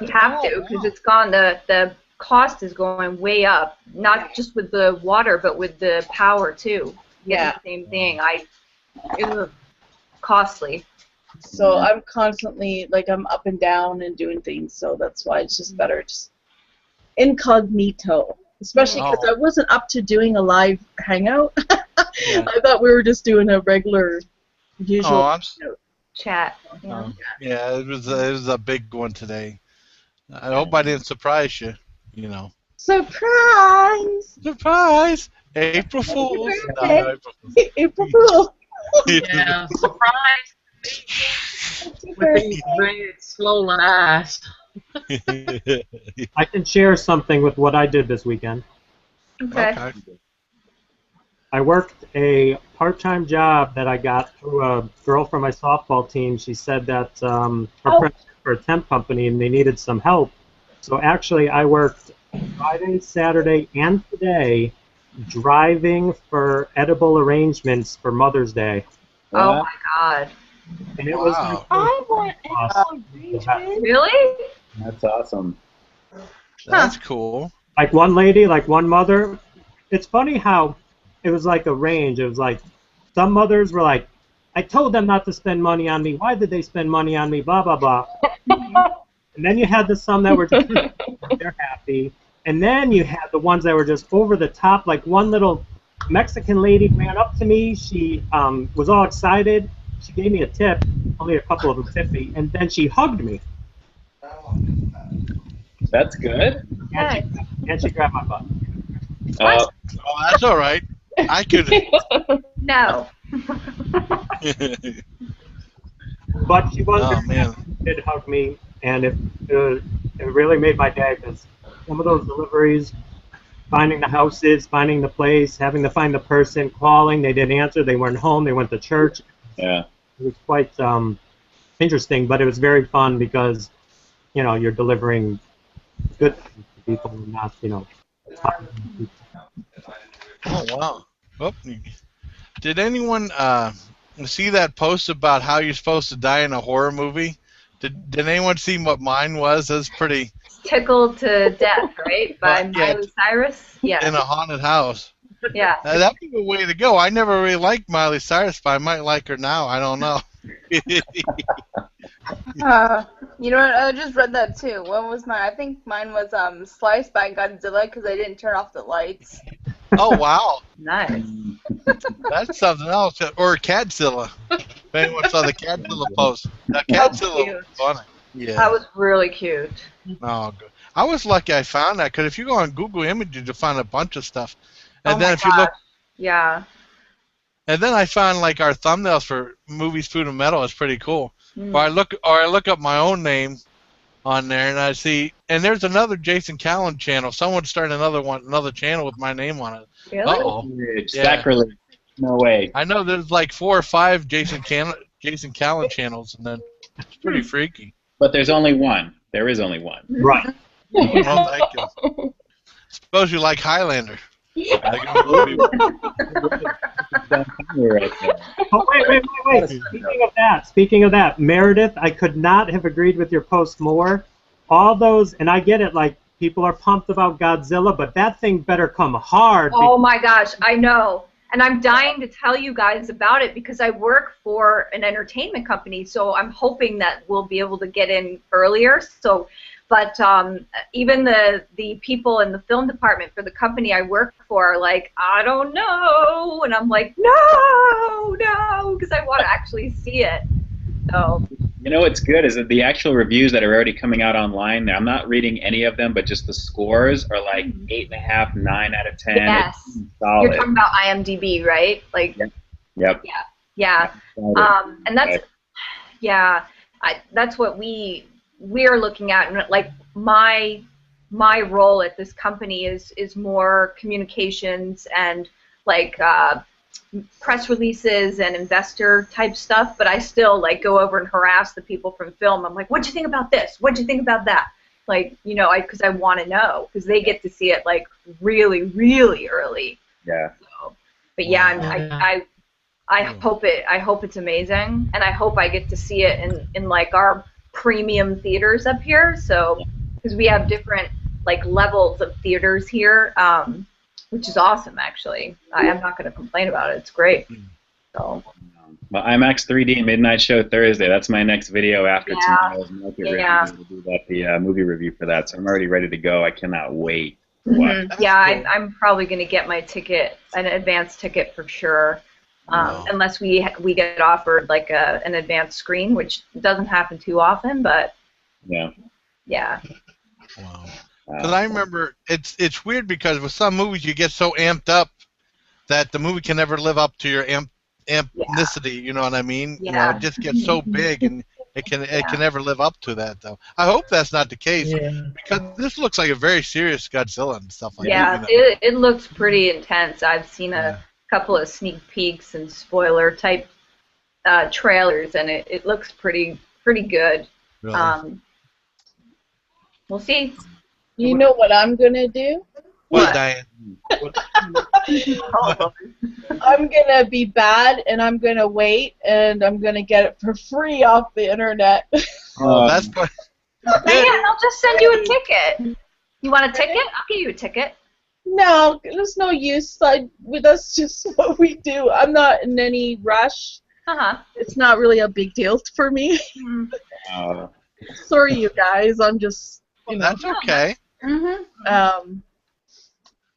Speaker 1: You have to, because it's gone. The cost is going way up, not just with the water, but with the power too.
Speaker 7: Yeah.
Speaker 1: The same thing. It's costly.
Speaker 7: So I'm constantly, like, I'm up and down and doing things, so that's why it's just better just incognito. Especially because I wasn't up to doing a live hangout.
Speaker 2: Yeah.
Speaker 7: I thought we were just doing a regular usual
Speaker 1: chat.
Speaker 2: Yeah, it was a big one today. I hope I didn't surprise you. You know.
Speaker 7: Surprise!
Speaker 2: Surprise! April Fools. No,
Speaker 7: April Fool.
Speaker 9: Yeah, surprise. With these red, swollen eyes.
Speaker 8: I can share something with what I did this weekend.
Speaker 1: Okay.
Speaker 8: I worked a part-time job that I got through a girl from my softball team. She said that her friend for a temp company and they needed some help. So actually, I worked Friday, Saturday, and today driving for edible arrangements for Mother's Day.
Speaker 1: Oh my God.
Speaker 8: And it was
Speaker 7: I want edible arrangements.
Speaker 1: Really?
Speaker 6: That's awesome.
Speaker 2: That's cool.
Speaker 8: Like one lady, like one mother. It's funny how it was like a range. It was like some mothers were like, I told them not to spend money on me. Why did they spend money on me? Blah, blah, blah. And then you had the some that were just, they're happy. And then you had the ones that were just over the top. Like one little Mexican lady ran up to me. She was all excited. She gave me a tip. Only a couple of them tipped me. And then she hugged me.
Speaker 6: That's good.
Speaker 8: And she grabbed my butt.
Speaker 2: Oh, that's all right. I could.
Speaker 1: No.
Speaker 8: But she was
Speaker 2: Oh man.
Speaker 8: She did hug me, and it really made my day because some of those deliveries, finding the houses, finding the place, having to find the person, calling, they didn't answer, they weren't home, they went to church.
Speaker 6: Yeah.
Speaker 8: It was quite interesting, but it was very fun because, you know, you're delivering good things to people, and not, you know.
Speaker 2: Oh wow. Oh, did anyone see that post about how you're supposed to die in a horror movie? Did anyone see what mine was? That's pretty.
Speaker 1: Tickled to Death, right? By Miley Cyrus? Yeah.
Speaker 2: In a haunted house.
Speaker 1: Yeah.
Speaker 2: That'd be the way to go. I never really liked Miley Cyrus, but I might like her now. I don't know.
Speaker 3: You know what? I just read that too. What was mine? I think mine was Sliced by Godzilla because I didn't turn off the lights.
Speaker 2: Oh wow.
Speaker 1: Nice.
Speaker 2: That's something else. Or Catzilla. If anyone saw the Catzilla post. The Catzilla was funny. Yeah.
Speaker 1: That was really cute.
Speaker 2: Oh, good. I was lucky I found that because if you go on Google Images, you'll find a bunch of stuff. And then if you look,
Speaker 1: yeah.
Speaker 2: and then I found like our thumbnails for movies, food, and metal is pretty cool. Or I look up my own name on there, and I see, and there's another Jason Callan channel. Someone started another channel with my name on it.
Speaker 1: Really?
Speaker 2: Uh-oh.
Speaker 6: Sacrilege. No way.
Speaker 2: I know there's like 4 or 5 Jason Callan channels, and then it's pretty freaky.
Speaker 6: But there's only one. There is only one.
Speaker 8: Right.
Speaker 2: Well, thank you. Suppose you like Highlander.
Speaker 8: Oh, wait. Speaking of that, Meredith, I could not have agreed with your post more. All those, and I get it, like, people are pumped about Godzilla, but that thing better come hard.
Speaker 1: Oh my gosh, I know. And I'm dying to tell you guys about it because I work for an entertainment company, so I'm hoping that we'll be able to get in earlier. So, but even the people in the film department for the company I work for are like, I don't know, and I'm like, no, because I want to actually see it. So.
Speaker 6: You know what's good is that the actual reviews that are already coming out online, I'm not reading any of them, but just the scores are like 8.5, 9 out of 10.
Speaker 1: Yes.
Speaker 6: Solid.
Speaker 1: You're talking about IMDb, right? Like.
Speaker 6: Yep.
Speaker 1: Yeah. And that's, that's what we are looking at, and like my role at this company is more communications and like press releases and investor type stuff, but I still like go over and harass the people from film. I'm like, what'd you think about this? What'd you think about that? Like, you know, because I want to know, because they get to see it like really, really early.
Speaker 6: Yeah.
Speaker 1: So, but yeah, I hope it's amazing, and I hope I get to see it in like our premium theaters up here. So because we have different like levels of theaters here, which is awesome actually. I'm not going to complain about it. It's great. So.
Speaker 6: Well, IMAX 3D Midnight Show Thursday. That's my next video after tomorrow's market review. To do the movie review for that. So I'm already ready to go. I cannot wait.
Speaker 1: Yeah, cool. I'm probably going to get my ticket, an advance ticket for sure, unless we get offered like an advanced screen, which doesn't happen too often. But
Speaker 6: yeah.
Speaker 2: Wow. Because I remember it's weird because with some movies you get so amped up that the movie can never live up to your ampnicity. You know what I mean?
Speaker 1: Yeah.
Speaker 2: You know, it just gets so big and it can never live up to that though. I hope that's not the case because this looks like a very serious Godzilla and stuff like that.
Speaker 1: Yeah, it looks pretty intense. I've seen a couple of sneak peeks and spoiler type trailers, and it looks pretty good.
Speaker 2: Really?
Speaker 1: We'll see.
Speaker 7: You know what I'm gonna do?
Speaker 2: What, Diane?
Speaker 7: I'm gonna be bad, and I'm gonna wait, and I'm gonna get it for free off the internet.
Speaker 2: Oh, that's good.
Speaker 1: Diane, I'll just send you a ticket. You want a ticket? I'll give you a ticket.
Speaker 7: No, there's no use. That's just what we do. I'm not in any rush. It's not really a big deal for me. Sorry, you guys. I'm just.
Speaker 2: That's okay.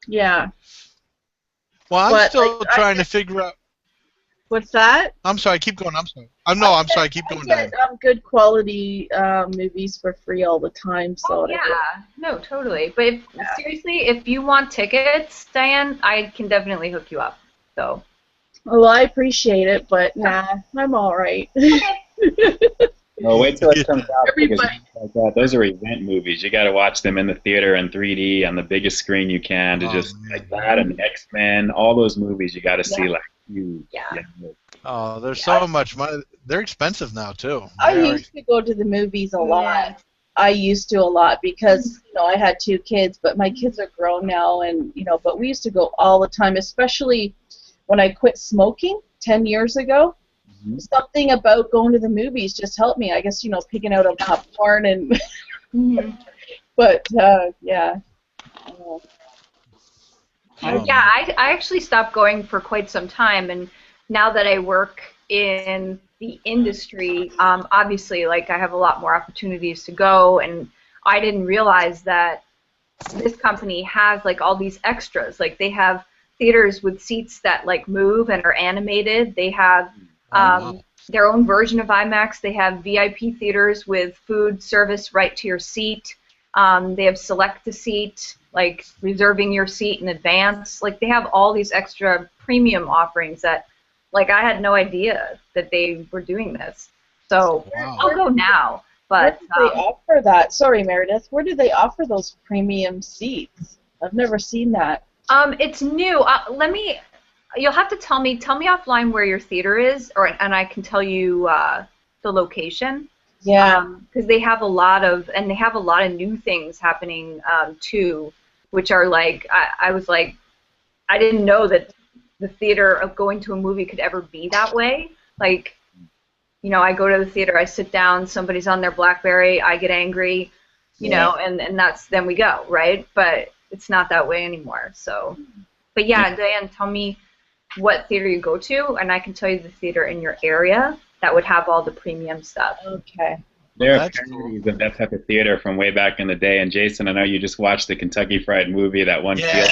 Speaker 7: Yeah.
Speaker 2: Well, I'm still trying to figure out.
Speaker 7: What's that?
Speaker 2: I'm sorry. Keep going. I'm sorry. I'm sorry. Keep going, Diane.
Speaker 7: I get good quality movies for free all the time. So.
Speaker 1: No, totally. But seriously, if you want tickets, Diane, I can definitely hook you up. So.
Speaker 7: Well, I appreciate it, but nah, I'm all right.
Speaker 6: Well, wait till it comes out. Because like that, those are event movies. You got to watch them in the theater in 3D on the biggest screen you can. To just like that and X-Men, all those movies you got to see like huge.
Speaker 2: Oh, there's so much money. They're expensive now too.
Speaker 7: I used to go to the movies a lot. I used to a lot because I had 2 kids, but my kids are grown now, and but we used to go all the time, especially when I quit smoking 10 years ago. Something about going to the movies just helped me. I guess picking out a popcorn and. But yeah.
Speaker 1: I actually stopped going for quite some time, and now that I work in the industry, obviously, like I have a lot more opportunities to go, and I didn't realize that this company has like all these extras. Like they have theaters with seats that like move and are animated. They have their own version of IMAX. They have VIP theaters with food service right to your seat. They have select a seat, like reserving your seat in advance. Like they have all these extra premium offerings that, like, I had no idea that they were doing this. So I'll go now. But
Speaker 7: where do they offer that? Sorry, Meredith. Where do they offer those premium seats? I've never seen that.
Speaker 1: It's new. You'll have to tell me offline where your theater is, and I can tell you the location.
Speaker 7: Yeah.
Speaker 1: Because they have a lot of new things happening too, which are like I was like, I didn't know that the theater of going to a movie could ever be that way. Like, I go to the theater, I sit down, somebody's on their BlackBerry, I get angry, and then we go, right? But it's not that way anymore. So, but yeah, Diane, tell me what theater you go to, and I can tell you the theater in your area that would have all the premium stuff.
Speaker 7: Okay.
Speaker 6: There are parodies of that type of theater from way back in the day. And Jason, I know you just watched the Kentucky Fried Movie, that one field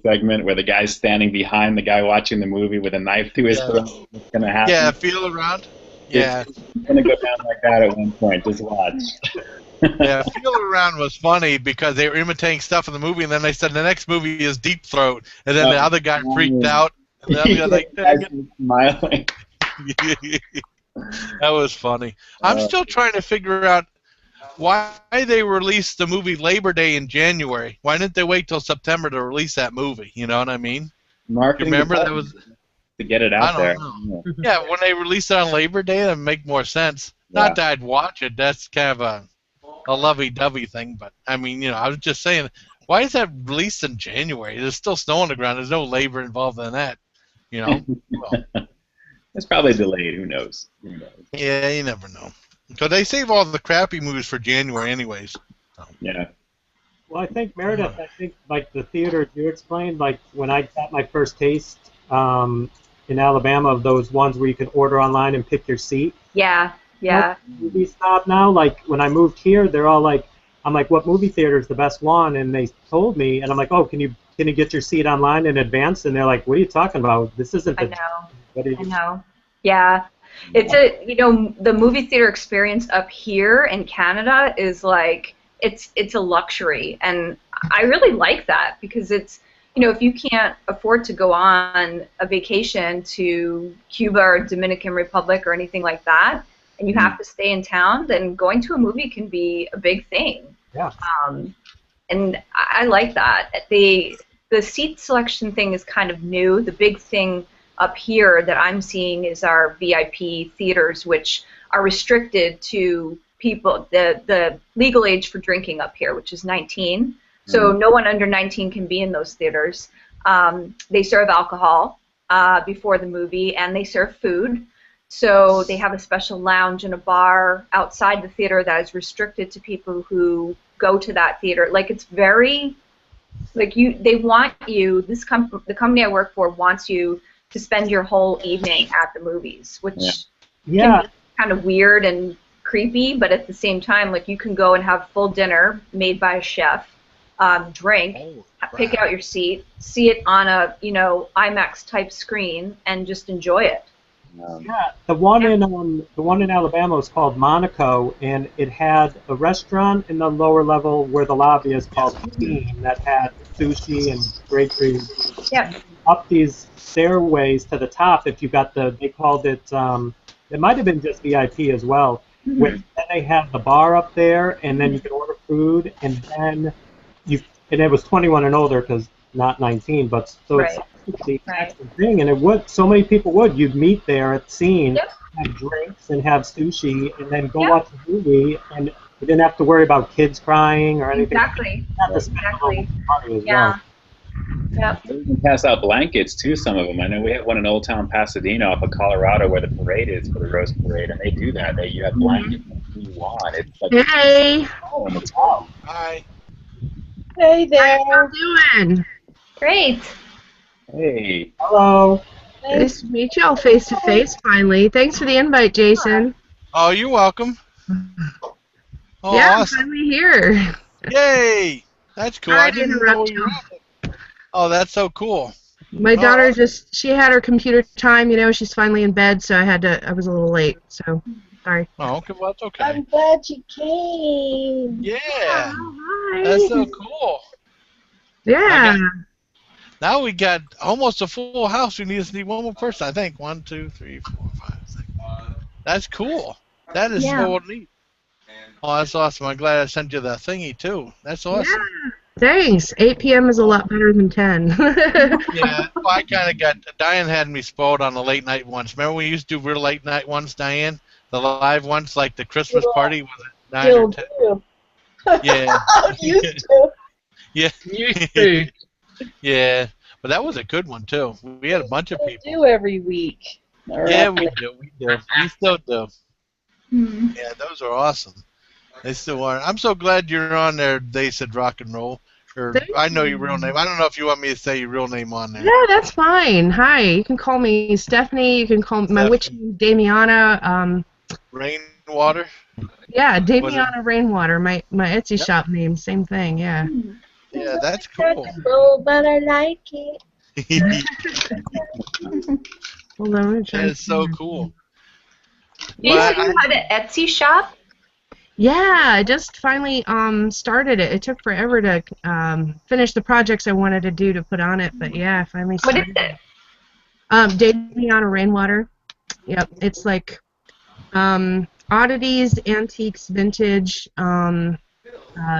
Speaker 6: segment where the guy's standing behind the guy watching the movie with a knife to his throat. What's going to happen?
Speaker 2: Yeah, feel around. Yeah.
Speaker 6: It's going to go down like that at one point. Just watch.
Speaker 2: Yeah, Feel Around was funny because they were imitating stuff in the movie, and then they said the next movie is Deep Throat, and then the other guy freaked out. And the other guy like,
Speaker 6: smiling.
Speaker 2: That was funny. I'm still trying to figure out why they released the movie Labor Day in January. Why didn't they wait till September to release that movie? You know what I mean?
Speaker 6: Marketing.
Speaker 2: Remember that was
Speaker 6: to get it out there.
Speaker 2: Yeah, when they released it on Labor Day, that would make more sense. Not that I'd watch it. That's kind of a lovey-dovey thing. But I mean, I was just saying, why is that released in January? There's still snow on the ground. There's no labor involved in that. Well,
Speaker 6: it's probably delayed. Who knows?
Speaker 2: Yeah, you never know. Because they save all the crappy movies for January anyways.
Speaker 6: Yeah.
Speaker 8: Well, I think Meredith, I think like the theater you explained, like when I got my first taste in Alabama of those ones where you can order online and pick your seat.
Speaker 1: Yeah, yeah.
Speaker 8: Movie stop now. Like when I moved here, they're all like, I'm like, what movie theater is the best one? And they told me, and I'm like, oh, can you get your seat online in advance? And they're like, what are you talking about? This isn't.
Speaker 1: I know. Yeah. It's the movie theater experience up here in Canada is like, it's a luxury, and I really like that because it's, if you can't afford to go on a vacation to Cuba or Dominican Republic or anything like that, and you have to stay in town, then going to a movie can be a big thing.
Speaker 8: Yeah.
Speaker 1: And I like that. The seat selection thing is kind of new. The big thing up here that I'm seeing is our VIP theaters, which are restricted to people, the legal age for drinking up here, which is 19. So no one under 19 can be in those theaters. They serve alcohol before the movie, and they serve food. So they have a special lounge and a bar outside the theater that is restricted to people who go to that theater. Like, it's very, like, they want you, the company I work for wants you to spend your whole evening at the movies, which can be kind of weird and creepy, but at the same time, like, you can go and have full dinner made by a chef, drink, pick out your seat, see it on a IMAX type screen, and just enjoy it.
Speaker 8: Yeah, the one in Alabama was called Monaco, and it had a restaurant in the lower level where the lobby is called Bean that had sushi and grapefruit.
Speaker 1: Yeah.
Speaker 8: Up these stairways to the top, if you got they called it, it might have been just VIP as well.
Speaker 1: Mm-hmm.
Speaker 8: Then they had the bar up there, and then you could order food, and then and it was 21 and older because not 19, but so it's the exact thing, and so many people you'd meet there at the scene, have drinks and have sushi, and then go watch the movie, and you didn't have to worry about kids crying or anything.
Speaker 1: Exactly.
Speaker 8: Money as
Speaker 1: yeah.
Speaker 8: well.
Speaker 1: Yep.
Speaker 6: We can pass out blankets too. Some of them. I know we have one in Old Town Pasadena, off of Colorado, where the parade is for the Rose Parade, and they do that. You have blankets you want. It's like
Speaker 10: hey.
Speaker 6: Oh, it's awesome.
Speaker 2: Hi.
Speaker 7: Hey there.
Speaker 10: How you doing?
Speaker 1: Great.
Speaker 6: Hey.
Speaker 8: Hello.
Speaker 10: Nice to meet y'all face to face finally. Thanks for the invite, Jason.
Speaker 2: Oh, you're welcome. Oh,
Speaker 10: yeah,
Speaker 2: awesome.
Speaker 10: I'm finally here.
Speaker 2: Yay! That's cool.
Speaker 10: Sorry
Speaker 2: I
Speaker 10: to
Speaker 2: didn't
Speaker 10: interrupt
Speaker 2: know
Speaker 10: you.
Speaker 2: Oh, that's so cool.
Speaker 10: My daughter she had her computer time, she's finally in bed, so I was a little late, so sorry.
Speaker 2: Oh, okay, well, that's okay.
Speaker 7: I'm glad you came.
Speaker 2: Yeah.
Speaker 10: Oh, hi.
Speaker 2: That's so cool.
Speaker 10: Yeah.
Speaker 2: Now we got almost a full house. We just need one more person, I think. 1, 2, 3, 4, 5, 6. That's cool. That is so neat. Oh, that's awesome. I'm glad I sent you the thingy, too. That's awesome.
Speaker 10: Yeah. Thanks. 8 p.m. is a lot better than 10.
Speaker 2: Yeah, well, I kind of Diane had me spoiled on the late night ones. Remember we used to do real late night ones, Diane? The live ones, like the Christmas party was at 9 or 10. Yeah.
Speaker 7: Used to.
Speaker 2: Yeah.
Speaker 10: Used to.
Speaker 2: Yeah, but that was a good one, too. We had a bunch of people.
Speaker 7: Do every week.
Speaker 2: Yeah, we do. We still do.
Speaker 1: Mm-hmm.
Speaker 2: Yeah, those are awesome. They still are. I'm so glad you're on there. They said rock and roll. Or I know your real name. I don't know if you want me to say your real name on there.
Speaker 10: Yeah, that's fine. Hi, you can call me Stephanie. You can call me my witch name Damiana.
Speaker 2: Rainwater.
Speaker 10: Yeah, Damiana Rainwater. My Etsy shop name, same thing. Yeah.
Speaker 2: Yeah, that's cool.
Speaker 7: But I like it.
Speaker 10: Hold on,
Speaker 2: That's so cool.
Speaker 1: You said you had an Etsy shop?
Speaker 10: Yeah, I just finally started it. It took forever to finish the projects I wanted to do to put on it, but yeah, I finally started.
Speaker 1: What is it?
Speaker 10: Damiana Rainwater. Yep, it's like oddities, antiques, vintage,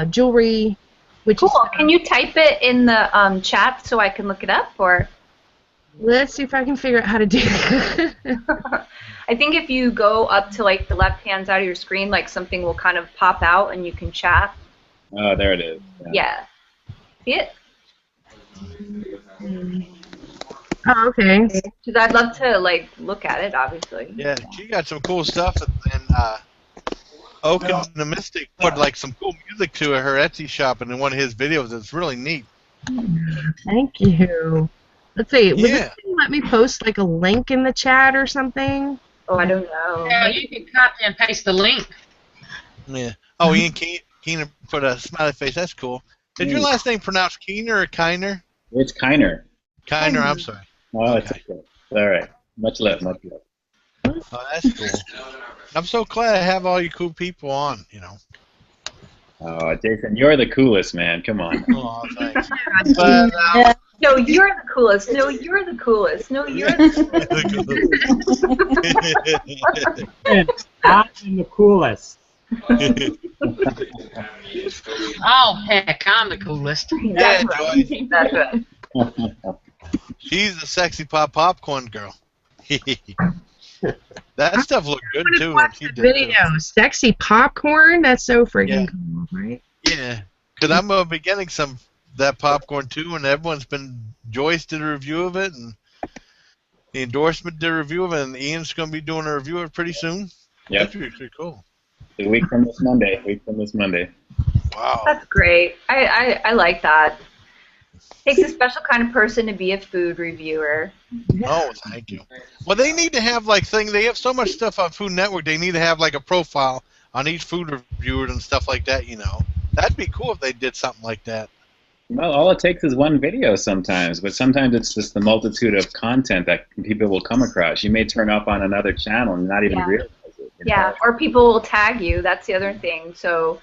Speaker 10: jewelry. Which
Speaker 1: cool.
Speaker 10: Is,
Speaker 1: can you type it in the chat so I can look it up, or?
Speaker 10: Let's see if I can figure out how to do it.
Speaker 1: I think if you go up to like the left hand side of your screen, like something will kind of pop out and you can chat.
Speaker 6: Oh, there it is.
Speaker 1: Yeah. See it?
Speaker 10: Oh, okay.
Speaker 1: Because I'd love to like look at it, obviously.
Speaker 2: Yeah, she got some cool stuff, and Oak and the Mystic put like some cool music to her Etsy shop and in one of his videos. It's really neat.
Speaker 10: Thank you. Let's see. Would
Speaker 2: Yeah.
Speaker 10: you let me post like a link in the chat or something?
Speaker 1: Oh, I don't know.
Speaker 9: Yeah, you can copy and paste the link.
Speaker 2: Yeah. Oh, Ian Keener put a smiley face. That's cool. Is your last name pronounced Keener or Kiner?
Speaker 6: It's Kiner.
Speaker 2: Kiner, I'm sorry.
Speaker 6: Oh, it's okay. All right. Much love, much love.
Speaker 2: Oh, that's cool. I'm so glad I have all you cool people on, you know.
Speaker 6: Oh, Jason, you're the coolest, man. Come on.
Speaker 2: Oh, thanks. But,
Speaker 1: No, you're the coolest. No, you're the coolest. No, you're the
Speaker 8: And I am the coolest.
Speaker 9: Oh, heck, I'm the coolest.
Speaker 2: Yeah, Joy.
Speaker 1: That's right.
Speaker 2: She's the sexy popcorn girl. That stuff looked good
Speaker 10: I
Speaker 2: too.
Speaker 10: watch
Speaker 2: She
Speaker 10: the
Speaker 2: did
Speaker 10: video.
Speaker 2: too.
Speaker 10: Sexy popcorn? That's so freaking
Speaker 2: Yeah.
Speaker 10: cool, right?
Speaker 2: Yeah, because I'm gonna be getting some of that popcorn too, and everyone's been. Joyce did a review of it, and the endorsement did a review of it, and Ian's gonna be doing a review of it pretty soon.
Speaker 6: Yep.
Speaker 2: That's pretty cool.
Speaker 6: A week from this Monday.
Speaker 2: Wow.
Speaker 1: That's great. I like that. Takes a special kind of person to be a food reviewer.
Speaker 2: Oh, thank you. Well, they need to have like they have so much stuff on Food Network. They need to have like a profile on each food reviewer and stuff like that. You know, that'd be cool if they did something like that.
Speaker 6: Well, all it takes is one video sometimes, but sometimes it's just the multitude of content that people will come across. You may turn up on another channel and not even realize it. You
Speaker 1: Yeah,
Speaker 6: know?
Speaker 1: or people will tag you. That's the other thing. So,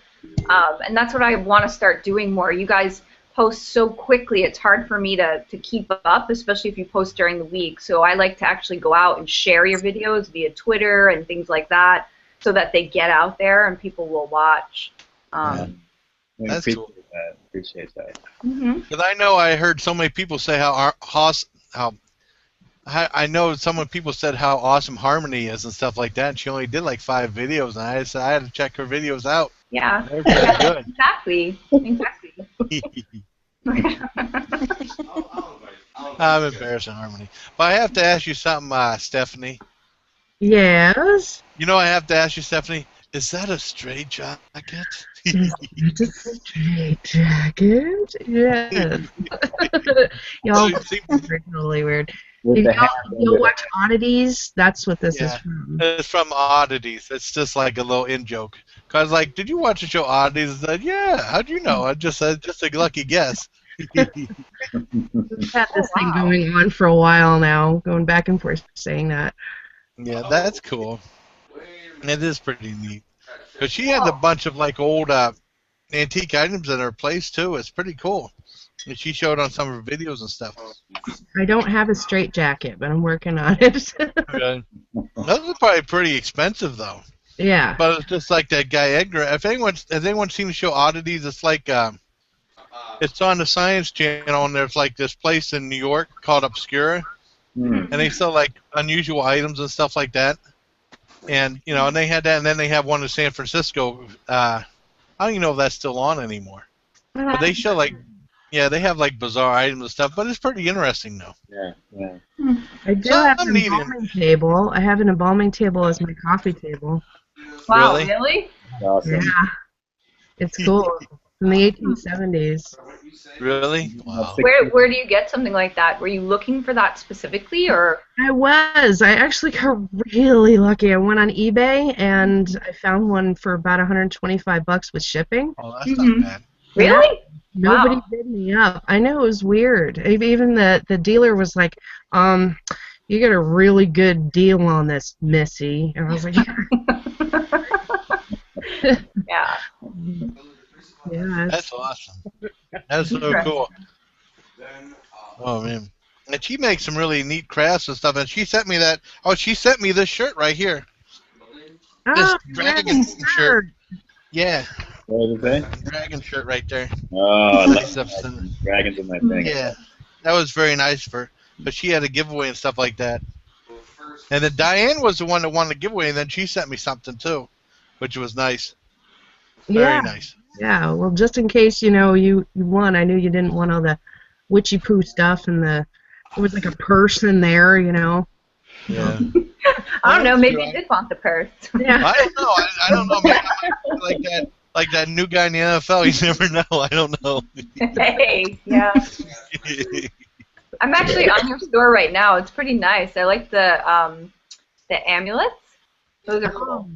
Speaker 1: and that's what I want to start doing more. You guys post so quickly, it's hard for me to keep up, especially if you post during the week. So I like to actually go out and share your videos via Twitter and things like that so that they get out there and people will watch.
Speaker 2: That's cool.
Speaker 6: Appreciate that.
Speaker 2: Because I know I heard so many people say I know some people said how awesome Harmony is and stuff like that, and she only did like 5 videos, and I said I had to check her videos out.
Speaker 1: Yeah.
Speaker 2: They're pretty good.
Speaker 1: Exactly.
Speaker 2: I'm embarrassing Harmony. But I have to ask you something, Stephanie.
Speaker 10: Yes.
Speaker 2: You know I have to ask you, Stephanie, is that a straight jacket?
Speaker 10: It's a straight jacket? Yes. Y'all are totally weird. If you'll watch Oddities, that's what this is from.
Speaker 2: It's from Oddities. It's just like a little in-joke. Because, like, did you watch the show Oddities? I said, yeah. How'd you know? I just said, just a lucky guess.
Speaker 10: We've had this thing going on for a while now, going back and forth saying that.
Speaker 2: Yeah, that's cool. It is pretty neat. Because she had a bunch of, like, old antique items in her place, too. It's pretty cool. And she showed on some of her videos and stuff.
Speaker 10: I don't have a straight jacket, but I'm working on it.
Speaker 2: Okay. Those are probably pretty expensive, though.
Speaker 10: Yeah.
Speaker 2: But it's just like that guy Edgar. Has anyone seen the show Oddities? It's like it's on the Science Channel, and there's like this place in New York called Obscura, and they sell like unusual items and stuff like that. And you know, and they had that, and then they have one in San Francisco. I don't even know if that's still on anymore. But they show like, yeah, they have like bizarre items and stuff. But it's pretty interesting though.
Speaker 6: Yeah.
Speaker 10: I do have an embalming table. I have an embalming table as my coffee table.
Speaker 1: Wow, really?
Speaker 6: Awesome.
Speaker 10: Yeah. It's cool. From the 1870s.
Speaker 2: Really? Wow.
Speaker 1: Where do you get something like that? Were you looking for that specifically, or?
Speaker 10: I was. I actually got really lucky. I went on eBay and I found one for about $125 with shipping.
Speaker 2: Oh, that's not bad.
Speaker 1: Really?
Speaker 10: Nobody bid me up. I know, it was weird. Even the dealer was like, you get a really good deal on this, Missy. And I was like,
Speaker 1: yeah.
Speaker 10: Yeah.
Speaker 2: That's awesome. That's so cool. Oh man. And she makes some really neat crafts and stuff. And she sent me that. Oh, she sent me this shirt right here. This dragon shirt. Yeah.
Speaker 6: What did it say?
Speaker 2: Dragon shirt right there.
Speaker 6: Oh, I like
Speaker 2: dragons
Speaker 6: in my thing.
Speaker 2: Yeah, that was very nice for her. But she had a giveaway and stuff like that. And then Diane was the one that won the giveaway, and then she sent me something too, which was nice. Very nice.
Speaker 10: Yeah, well, just in case, you know, you won, I knew you didn't want all the witchy poo stuff, and there was like a purse in there, you know.
Speaker 2: Yeah.
Speaker 1: I don't know. Maybe
Speaker 2: true.
Speaker 1: he did want the purse.
Speaker 10: Yeah.
Speaker 2: I don't know. I don't know. Maybe I might be like that new guy in the NFL. You never know. I don't know.
Speaker 1: Hey, yeah. I'm actually on your store right now. It's pretty nice. I like the amulets. Those are cool.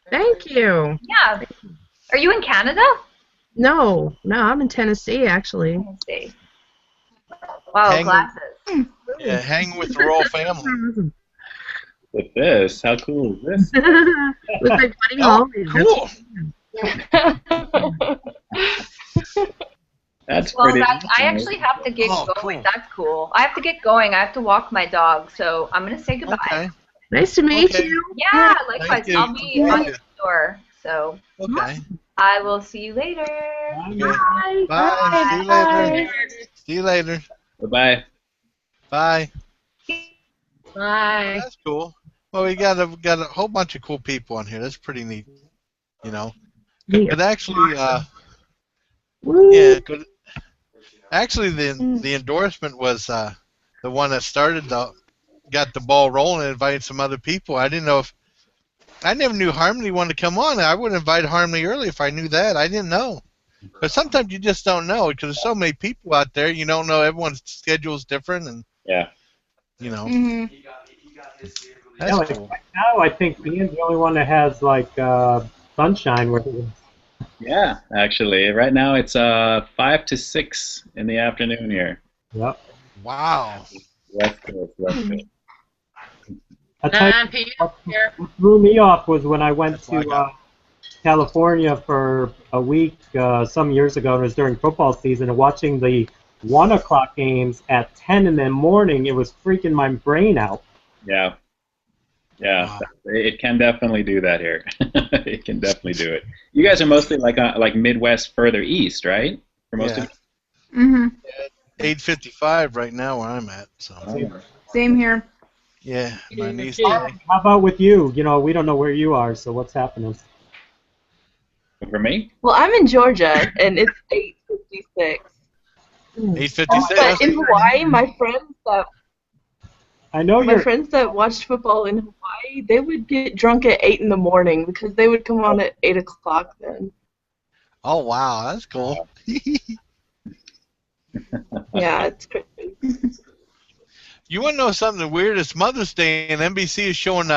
Speaker 10: Thank you.
Speaker 1: Yeah. Are you in Canada?
Speaker 10: No, I'm in Tennessee actually.
Speaker 1: Tennessee. Wow,
Speaker 2: Hang-
Speaker 1: glasses.
Speaker 2: Yeah, hang with the royal family.
Speaker 6: With this, how cool is this?
Speaker 10: With my buddy Holly.
Speaker 2: Cool.
Speaker 6: That's
Speaker 1: Well,
Speaker 6: pretty.
Speaker 1: I
Speaker 6: awesome.
Speaker 1: actually have to get
Speaker 2: Oh,
Speaker 1: going.
Speaker 2: cool.
Speaker 1: That's cool. I have to get going. I have to walk my dog, so I'm gonna say goodbye.
Speaker 2: Okay.
Speaker 10: Nice to meet
Speaker 2: Okay.
Speaker 10: you.
Speaker 1: Yeah, likewise.
Speaker 2: Thank you.
Speaker 1: I'll be on your store, so
Speaker 2: Okay.
Speaker 1: I will see you later.
Speaker 2: Okay.
Speaker 10: Bye.
Speaker 2: Bye. See you later. See you later.
Speaker 6: Bye-bye.
Speaker 2: Bye.
Speaker 10: Bye.
Speaker 2: That's cool. Well, we got a whole bunch of cool people on here. That's pretty neat. You know. But actually, yeah. Good. Actually, the endorsement was the one that got the ball rolling and invited some other people. I didn't know if I never knew Harmony wanted to come on. I would invite Harmony early if I knew that. I didn't know. But sometimes you just don't know because there's so many people out there. You don't know everyone's schedule is different, and
Speaker 6: Yeah.
Speaker 2: you know.
Speaker 3: Mm-hmm.
Speaker 2: That's
Speaker 8: No,
Speaker 2: cool.
Speaker 8: right now I think Ian's the only one that has like sunshine where he lives.
Speaker 6: Yeah, actually. Right now it's 5 to 6 in the afternoon here.
Speaker 8: Yep.
Speaker 2: Wow.
Speaker 6: West Coast, West Coast.
Speaker 8: I tell you,
Speaker 10: 9 p.m. here.
Speaker 8: what threw me off was when I went
Speaker 2: That's what I
Speaker 8: to California for a week some years ago, and it was during football season, and watching the 1 o'clock games at 10 in the morning, it was freaking my brain out.
Speaker 6: Yeah. Yeah,
Speaker 2: Wow.
Speaker 6: it can definitely do that here. It can definitely do it. You guys are mostly like Midwest further east, right? For most
Speaker 2: Yeah.
Speaker 6: of
Speaker 3: Mm-hmm.
Speaker 2: 8:55 right now where I'm at. So
Speaker 6: you.
Speaker 3: Same here.
Speaker 2: yeah, my niece.
Speaker 10: Yeah.
Speaker 8: How about with you? You know, we don't know where you are, so what's happening?
Speaker 6: For me?
Speaker 5: Well, I'm in Georgia, and it's 8:56.
Speaker 2: 8:56.
Speaker 5: But in Hawaii, my friends that watched football in Hawaii, they would get drunk at 8 in the morning because they would come on at 8 o'clock then.
Speaker 2: Oh wow, that's cool.
Speaker 5: Yeah, it's crazy.
Speaker 2: You want to know something weird? It's Mother's Day, and NBC is showing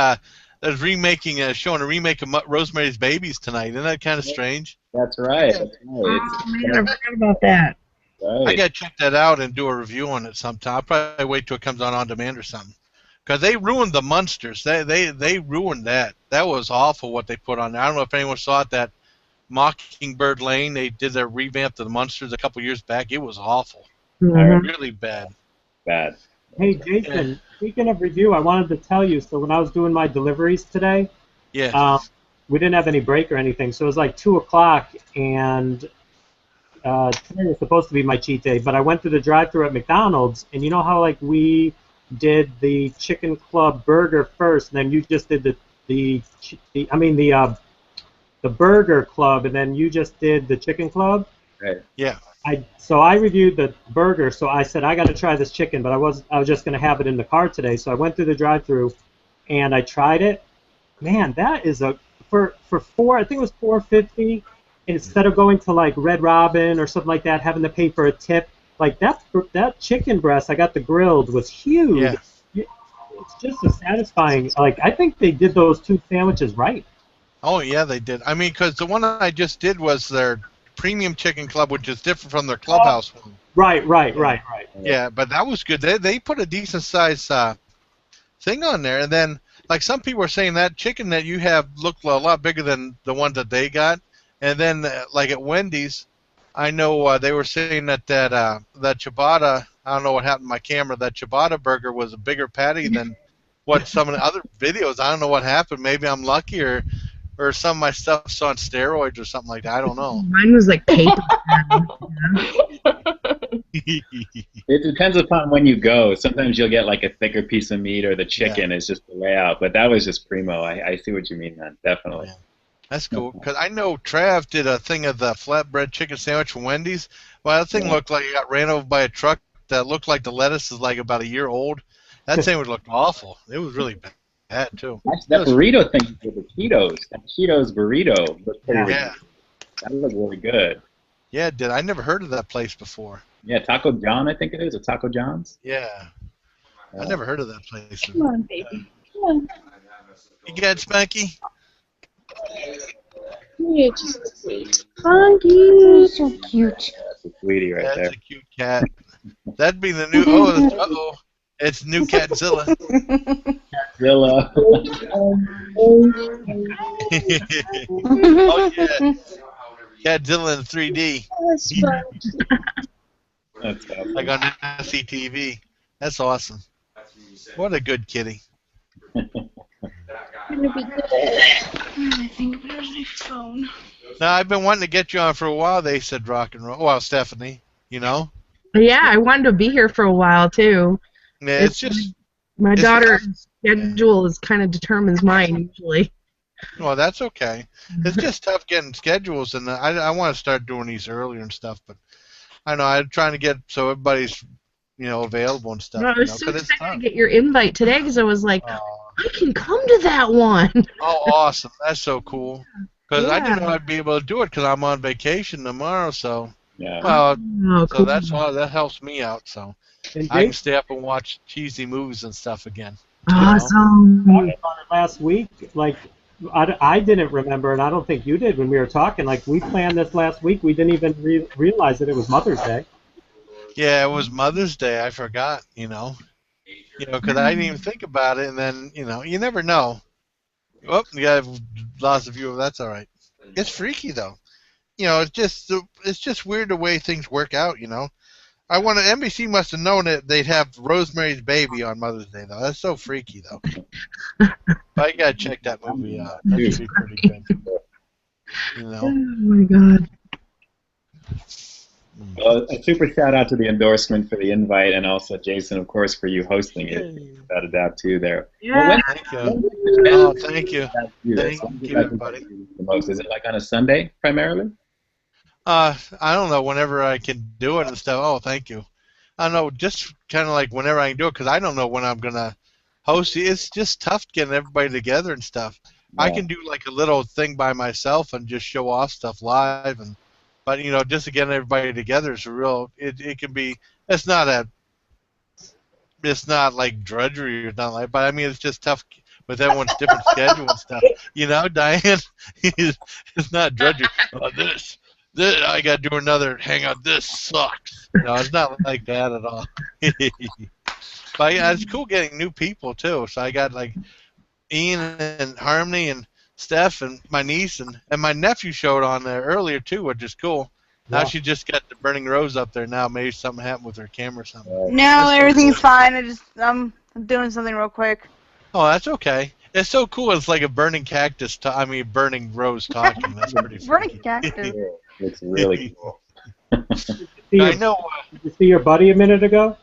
Speaker 2: showing a remake of Rosemary's Babies tonight. Isn't that kind of strange?
Speaker 6: That's right. That's right.
Speaker 10: Oh man, I forgot about that.
Speaker 6: Right.
Speaker 2: I got to check that out and do a review on it sometime. I'll probably wait till it comes on demand or something. Because they ruined the Munsters. They ruined that. That was awful what they put on there. I don't know if anyone saw it, that Mockingbird Lane, they did their revamp of the Munsters a couple years back. It was awful.
Speaker 10: Mhm.
Speaker 2: Really bad.
Speaker 6: Bad.
Speaker 8: Hey, Jason, speaking of review, I wanted to tell you, so when I was doing my deliveries today,
Speaker 2: Yeah.
Speaker 8: we didn't have any break or anything, so it was like 2 o'clock, and today was supposed to be my cheat day, but I went to the drive-thru at McDonald's, and you know how like we did the Chicken Club burger first, and then you just did the Burger Club, and then you just did the Chicken Club?
Speaker 6: Right.
Speaker 2: Yeah.
Speaker 8: So I reviewed the burger, so I said I got to try this chicken, but I was just going to have it in the car today. So I went through the drive-thru, and I tried it. Man, that is for I think it was $4.50. Instead of going to like Red Robin or something like that, having to pay for a tip, like that chicken breast I got the grilled was huge.
Speaker 2: Yeah.
Speaker 8: It's just as satisfying. Like I think they did those two sandwiches right.
Speaker 2: Oh, yeah, they did. I mean, because the one I just did was their Premium Chicken Club, which is different from their Clubhouse one.
Speaker 8: Right.
Speaker 2: Yeah, but that was good. They put a decent size thing on there, and then like some people are saying that chicken that you have looked a lot bigger than the one that they got, and then like at Wendy's, I know they were saying that ciabatta. I don't know what happened to my camera. That ciabatta burger was a bigger patty than what some of the other videos. I don't know what happened. Maybe I'm lucky, or some of my stuff's on steroids or something like that. I don't know.
Speaker 10: Mine was like paper.
Speaker 6: It depends upon when you go. Sometimes you'll get like a thicker piece of meat, or the chicken is just the layout. But that was just primo. I see what you mean, man. Definitely.
Speaker 2: Yeah. That's cool, because I know Trav did a thing of the flatbread chicken sandwich from Wendy's. Well, that thing looked like it got ran over by a truck that looked like the lettuce is like about a year old. That sandwich looked awful. It was really bad too.
Speaker 6: That burrito thing with the Cheetos. That Cheetos burrito looked pretty
Speaker 2: Yeah.
Speaker 6: ridiculous. That looked really good.
Speaker 2: Yeah, it did. I never heard of that place before.
Speaker 6: Yeah, Taco John, I think it is, or Taco John's.
Speaker 2: Yeah. I never heard of that place.
Speaker 7: Come on, baby. Come on.
Speaker 2: You got Spanky?
Speaker 7: You're just sweet.
Speaker 1: Funky, so cute.
Speaker 6: That's a sweetie right
Speaker 2: That's
Speaker 6: there.
Speaker 2: a cute cat. That'd be the new. Oh, uh-oh. It's new Catzilla.
Speaker 6: Zilla.
Speaker 2: Oh, yeah. Catzilla in 3D.
Speaker 7: That's fun.
Speaker 6: That's awesome.
Speaker 2: Like on SCTV. That's awesome. What a good kitty.
Speaker 7: Gonna be good.
Speaker 3: I think where's my phone?
Speaker 2: Now, I've been wanting to get you on for a while, they said rock and roll. Well, Stephanie, you know?
Speaker 10: Yeah, I wanted to be here for a while too.
Speaker 2: Yeah, it's just,
Speaker 10: My
Speaker 2: it's-
Speaker 10: daughter's schedule is kind of determines mine usually.
Speaker 2: well, that's okay. It's just tough getting schedules, and I want to start doing these earlier and stuff, but I know I'm trying to get so everybody's, available and stuff.
Speaker 10: I
Speaker 2: you
Speaker 10: was
Speaker 2: know,
Speaker 10: so
Speaker 2: 'cause it's
Speaker 10: excited to
Speaker 2: tough.
Speaker 10: get your invite today because I was like,
Speaker 2: Oh,
Speaker 10: I can come to that one.
Speaker 2: oh, awesome. That's so cool. Because I didn't
Speaker 10: Yeah.
Speaker 2: know I'd be able to do it because I'm on vacation tomorrow, so.
Speaker 6: Yeah.
Speaker 2: Well,
Speaker 10: Oh,
Speaker 2: so
Speaker 10: cool.
Speaker 2: that's why that helps me out, so
Speaker 8: And
Speaker 2: I can
Speaker 8: Jake
Speaker 2: stay up and watch cheesy movies and stuff again.
Speaker 10: Awesome.
Speaker 8: talked about it last week. Like, I didn't remember, and I don't think you did when we were talking. Like, we planned this last week. We didn't even realize that it was Mother's Day.
Speaker 2: Yeah, it was Mother's Day. I forgot, because I didn't even think about it, and then, you never know. Oh, you got lots of viewers. That's all right. It's freaky though. It's just weird the way things work out. NBC must have known that they'd have Rosemary's Baby on Mother's Day though. That's so freaky though. But I gotta check that movie out. That should be pretty good.
Speaker 10: Oh my god.
Speaker 6: Well, a super shout out to the endorsement for the invite, and also Jason, of course, for you hosting it. Without a doubt, too. There.
Speaker 10: Yeah.
Speaker 2: Thank you. Oh, thank you.
Speaker 6: Thank
Speaker 2: you, buddy.
Speaker 6: The most. Is it like on a Sunday primarily?
Speaker 2: I don't know. Whenever I can do it and stuff. Oh, thank you. I don't know. Just kind of like whenever I can do it, because I don't know when I'm gonna host it. It's just tough getting everybody together and stuff.
Speaker 6: Yeah.
Speaker 2: I can do like a little thing by myself and just show off stuff live, but just to get everybody together is a real. It can be. It's not like drudgery or nothing like. But I mean, it's just tough with everyone's different schedule and stuff. Diane, it's not drudgery. Oh, this I got to do another hangout. This sucks. No, it's not like that at all. But yeah, it's cool getting new people too. So I got like Ian and Harmony and Steph and my niece and my nephew showed on there earlier too, which is cool. Now
Speaker 8: Yeah.
Speaker 2: she just got the Burning Rose up there now. Maybe something happened with her camera or something.
Speaker 3: No,
Speaker 2: That's so
Speaker 3: everything's
Speaker 2: cool.
Speaker 3: fine. I'm doing something real quick.
Speaker 2: Oh, that's okay. It's so cool. It's like a burning cactus. Burning rose talking. That's pretty
Speaker 3: Burning
Speaker 2: freaky.
Speaker 3: cactus.
Speaker 6: Looks really cool.
Speaker 2: I know.
Speaker 8: Did you see your buddy a minute ago?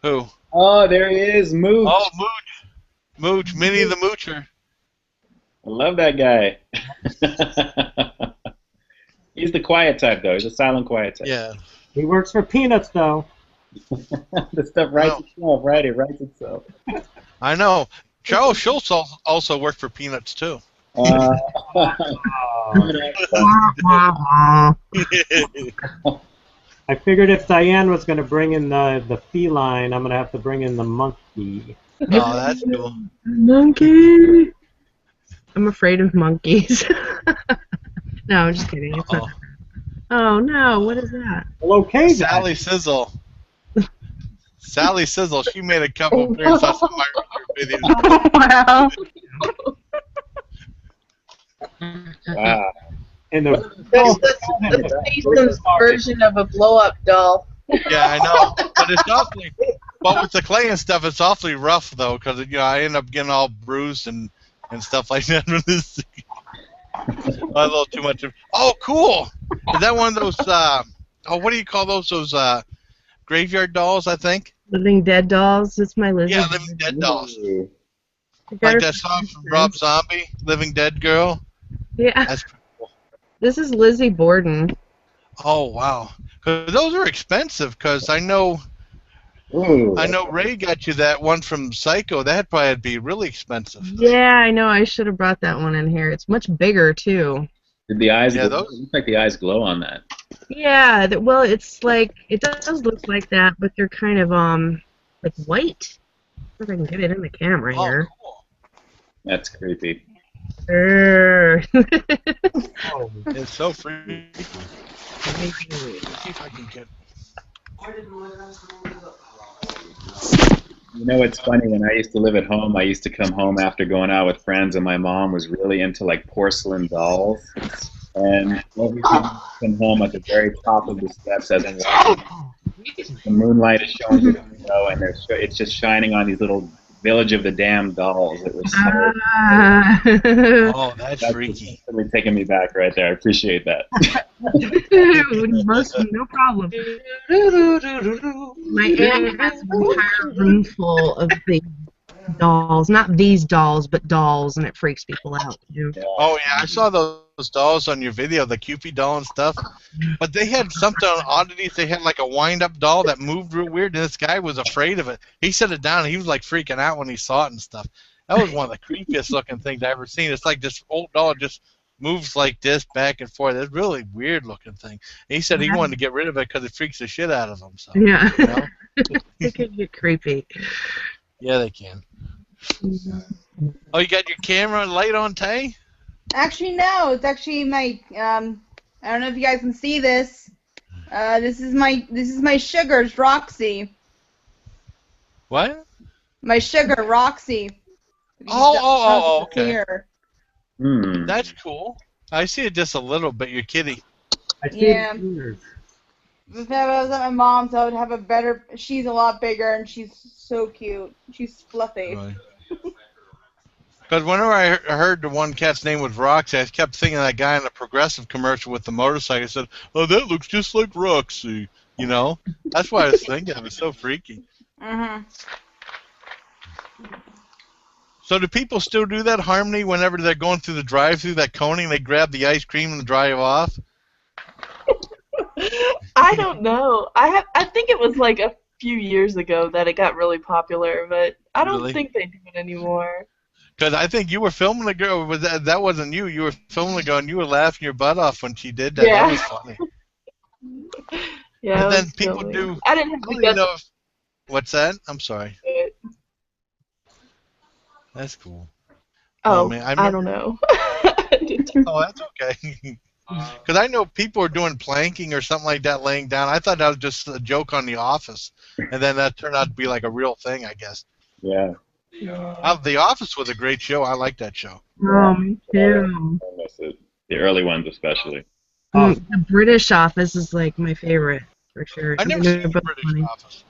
Speaker 2: Who?
Speaker 6: Oh, there he is, Mooch.
Speaker 2: Oh, Mooch, Minnie the Moocher.
Speaker 6: I love that guy. He's the quiet type, though. He's a silent quiet type.
Speaker 2: Yeah.
Speaker 8: He works for Peanuts, though.
Speaker 6: The stuff writes itself, right? It writes itself.
Speaker 2: I know. Charles Schultz also worked for Peanuts too.
Speaker 8: Oh, I figured if Diane was going to bring in the feline, I'm going to have to bring in the monkey.
Speaker 2: Oh, that's cool.
Speaker 10: Monkey. I'm afraid of monkeys. No, I'm just kidding. It's not. Oh no, what is that?
Speaker 8: Well, okay,
Speaker 2: Sally Sizzle. Sally Sizzle. She made a couple appearances on some of my videos.
Speaker 3: Wow.
Speaker 6: Wow.
Speaker 8: And
Speaker 7: That's Jason's version of a blow-up doll.
Speaker 2: Yeah, I know. But it's awfully. But with the clay and stuff, it's awfully rough though, because I end up getting all bruised and stuff like that from this. A little too much. Oh, cool! Is that one of those? What do you call those? Those graveyard dolls, I think.
Speaker 10: Living Dead dolls. It's my Living.
Speaker 2: Yeah, Living Dead dolls.
Speaker 10: I got
Speaker 2: Like
Speaker 10: her
Speaker 2: that song from Rob Zombie, Living Dead Girl.
Speaker 10: Yeah.
Speaker 2: That's
Speaker 10: This is Lizzie Borden.
Speaker 2: Oh wow, 'cause those are expensive. Because I know
Speaker 6: Ooh.
Speaker 2: I know Ray got you that one from Psycho. That probably would be really expensive.
Speaker 10: Yeah, I know. I should have brought that one in here. It's much bigger too.
Speaker 6: Did the eyes?
Speaker 2: Yeah,
Speaker 6: glow? It looks like the eyes glow on that.
Speaker 10: Yeah, well, it's like it does look like that, but they're kind of like white. If I can get it in the camera here.
Speaker 2: Cool.
Speaker 6: That's creepy.
Speaker 2: Oh, it's so freaky. Let me see if I can get.
Speaker 6: You know, it's funny, when I used to live at home, I used to come home after going out with friends, and my mom was really into, like, porcelain dolls. And every time I come home at the very top of the steps as I'm walking, the moonlight is showing through the window, and it's just shining on these little Village of the Damned dolls. It was so...
Speaker 2: Oh, that's freaky.
Speaker 6: Really taking me back right there. I appreciate that.
Speaker 10: No problem. My aunt has an entire room full of these dolls. Not these dolls, but dolls, and it freaks people out, too.
Speaker 2: Oh, yeah, I saw those dolls on your video, the Cupid doll and stuff. But they had something on oddities. They had like a wind-up doll that moved real weird, and this guy was afraid of it. He set it down, and he was like freaking out when he saw it and stuff. That was one of the creepiest looking things I've ever seen. It's like this old doll just moves like this back and forth. It's a really weird looking thing. And he said he wanted to get rid of it because it freaks the shit out of him. So,
Speaker 10: yeah.
Speaker 2: You know?
Speaker 10: It can get creepy.
Speaker 2: Yeah, they can. Oh, you got your camera and light on, Tay?
Speaker 3: Actually, no. It's actually my. I don't know if you guys can see this. This is my sugar, it's Roxy.
Speaker 2: What?
Speaker 3: My sugar, Roxy.
Speaker 2: Oh, okay.
Speaker 3: Here.
Speaker 2: That's cool. I see it just a little bit. Your kitty.
Speaker 8: I see
Speaker 3: Yeah.
Speaker 8: it.
Speaker 3: If I was at my mom's, I would have a better. She's a lot bigger and she's so cute. She's fluffy.
Speaker 2: Right. Because whenever I heard the one cat's name was Roxy, I kept thinking of that guy in the Progressive commercial with the motorcycle. I said, "Oh, that looks just like Roxy." You know? That's what I was thinking. It was so freaky. So do people still do that, Harmony, whenever they're going through the drive-through, that coning, they grab the ice cream and drive off?
Speaker 5: I don't know. I think it was like a few years ago that it got really popular, but I don't
Speaker 2: Really?
Speaker 5: think they do it anymore.
Speaker 2: Because I think you were filming the girl. That wasn't you. You were filming the girl, and you were laughing your butt off when she did that.
Speaker 5: Yeah.
Speaker 2: That was funny.
Speaker 5: Yeah.
Speaker 2: And
Speaker 5: it
Speaker 2: then
Speaker 5: was
Speaker 2: people
Speaker 5: silly.
Speaker 2: do.
Speaker 5: I didn't have
Speaker 2: I don't
Speaker 5: the
Speaker 2: even know
Speaker 5: guts
Speaker 2: what's that? I'm sorry.
Speaker 5: to do it.
Speaker 2: That's cool.
Speaker 5: Oh,
Speaker 2: man,
Speaker 5: I don't know.
Speaker 2: Oh, that's okay. Because I know people are doing planking or something like that, laying down. I thought that was just a joke on The Office, and then that turned out to be like a real thing, I guess.
Speaker 6: Yeah.
Speaker 2: The Office was a great show. I like that show.
Speaker 10: Me too.
Speaker 6: I miss it. The early ones especially.
Speaker 10: The British Office is like my favorite, for sure.
Speaker 2: I never
Speaker 10: They're
Speaker 2: seen the
Speaker 10: both
Speaker 2: British
Speaker 10: funny.
Speaker 2: Office.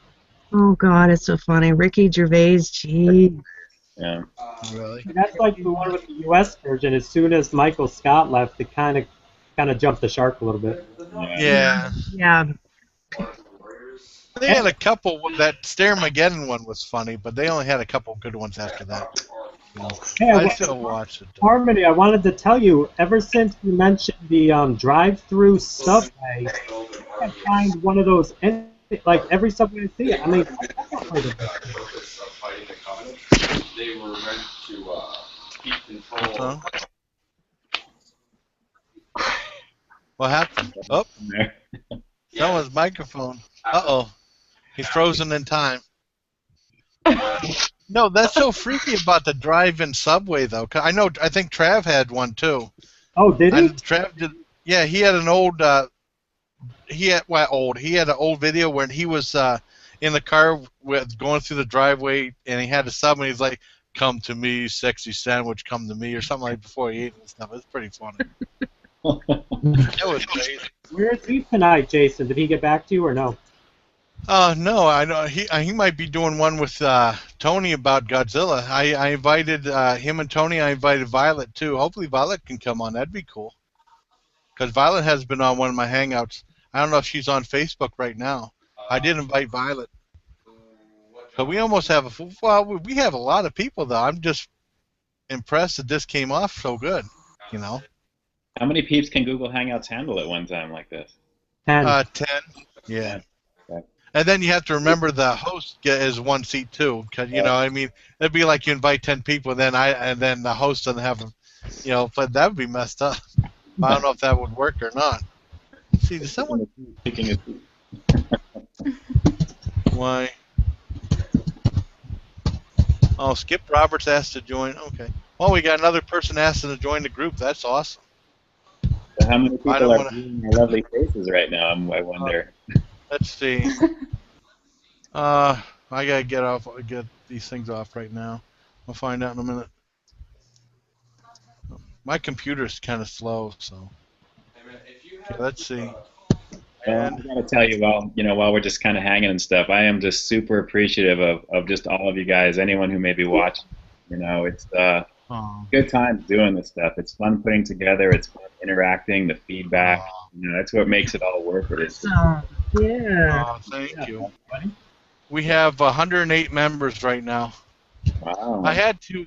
Speaker 10: Oh, God, it's so funny. Ricky Gervais, gee.
Speaker 6: Yeah.
Speaker 2: Really?
Speaker 8: That's like the one with the U.S. version. As soon as Michael Scott left, it kind of jumped the shark a little bit.
Speaker 2: Yeah.
Speaker 10: Yeah.
Speaker 2: They had a couple. That Stairmageddon one was funny, but they only had a couple good ones after that. You know,
Speaker 8: Hey,
Speaker 2: I still watch it.
Speaker 8: Harmony, I wanted to tell you, ever since you mentioned the drive-through Subway, I find one of those, like every Subway I see it. I mean,
Speaker 4: They were meant to keep control.
Speaker 2: What happened? Oh, someone's microphone. Uh-oh. He's frozen in time. No, that's so freaky about the drive-in Subway, though. 'Cause I think Trav had one, too.
Speaker 8: Oh, did he?
Speaker 2: Trav did. Yeah, he had an old. He had an old video where he was in the car going through the driveway, and he had a Subway. He's like, "Come to me, sexy sandwich, come to me," or something like before he ate and stuff. It's pretty funny. That was crazy.
Speaker 8: Where is he tonight, Jason? Did he get back to you or no?
Speaker 2: No, I know he might be doing one with Tony about Godzilla. I invited him and Tony. I invited Violet too. Hopefully Violet can come on. That'd be cool. Because Violet has been on one of my hangouts. I don't know if she's on Facebook right now. I did invite Violet. So we almost have we have a lot of people though. I'm just impressed that this came off so good. You know.
Speaker 6: How many peeps can Google Hangouts handle at one time like this?
Speaker 8: 10.
Speaker 2: 10. Yeah.
Speaker 6: Okay.
Speaker 2: And then you have to remember the host is 1 seat too, because you know, I mean, it'd be like you invite 10 people, and then the host doesn't have them, you know, but that would be messed up. I don't know if that would work or not. Let's see, does someone
Speaker 6: picking a seat?
Speaker 2: Why? Oh, Skip Roberts asked to join. Okay. Well, we got another person asking to join the group. That's awesome.
Speaker 6: So how many people are viewing our lovely faces right now? I wonder.
Speaker 2: Let's see. I gotta get these things off right now. I'll find out in a minute. My computer's kind of slow, so. Okay, let's see.
Speaker 6: And I gotta tell you, while we're just kind of hanging and stuff, I am just super appreciative of just all of you guys. Anyone who may be watching, you know, it's good times doing this stuff. It's fun putting together. It's fun interacting. The feedback, you know, that's what makes it all worth it.
Speaker 10: Yeah.
Speaker 2: Oh, thank you. We have 108 members right now.
Speaker 6: Wow.
Speaker 2: I had to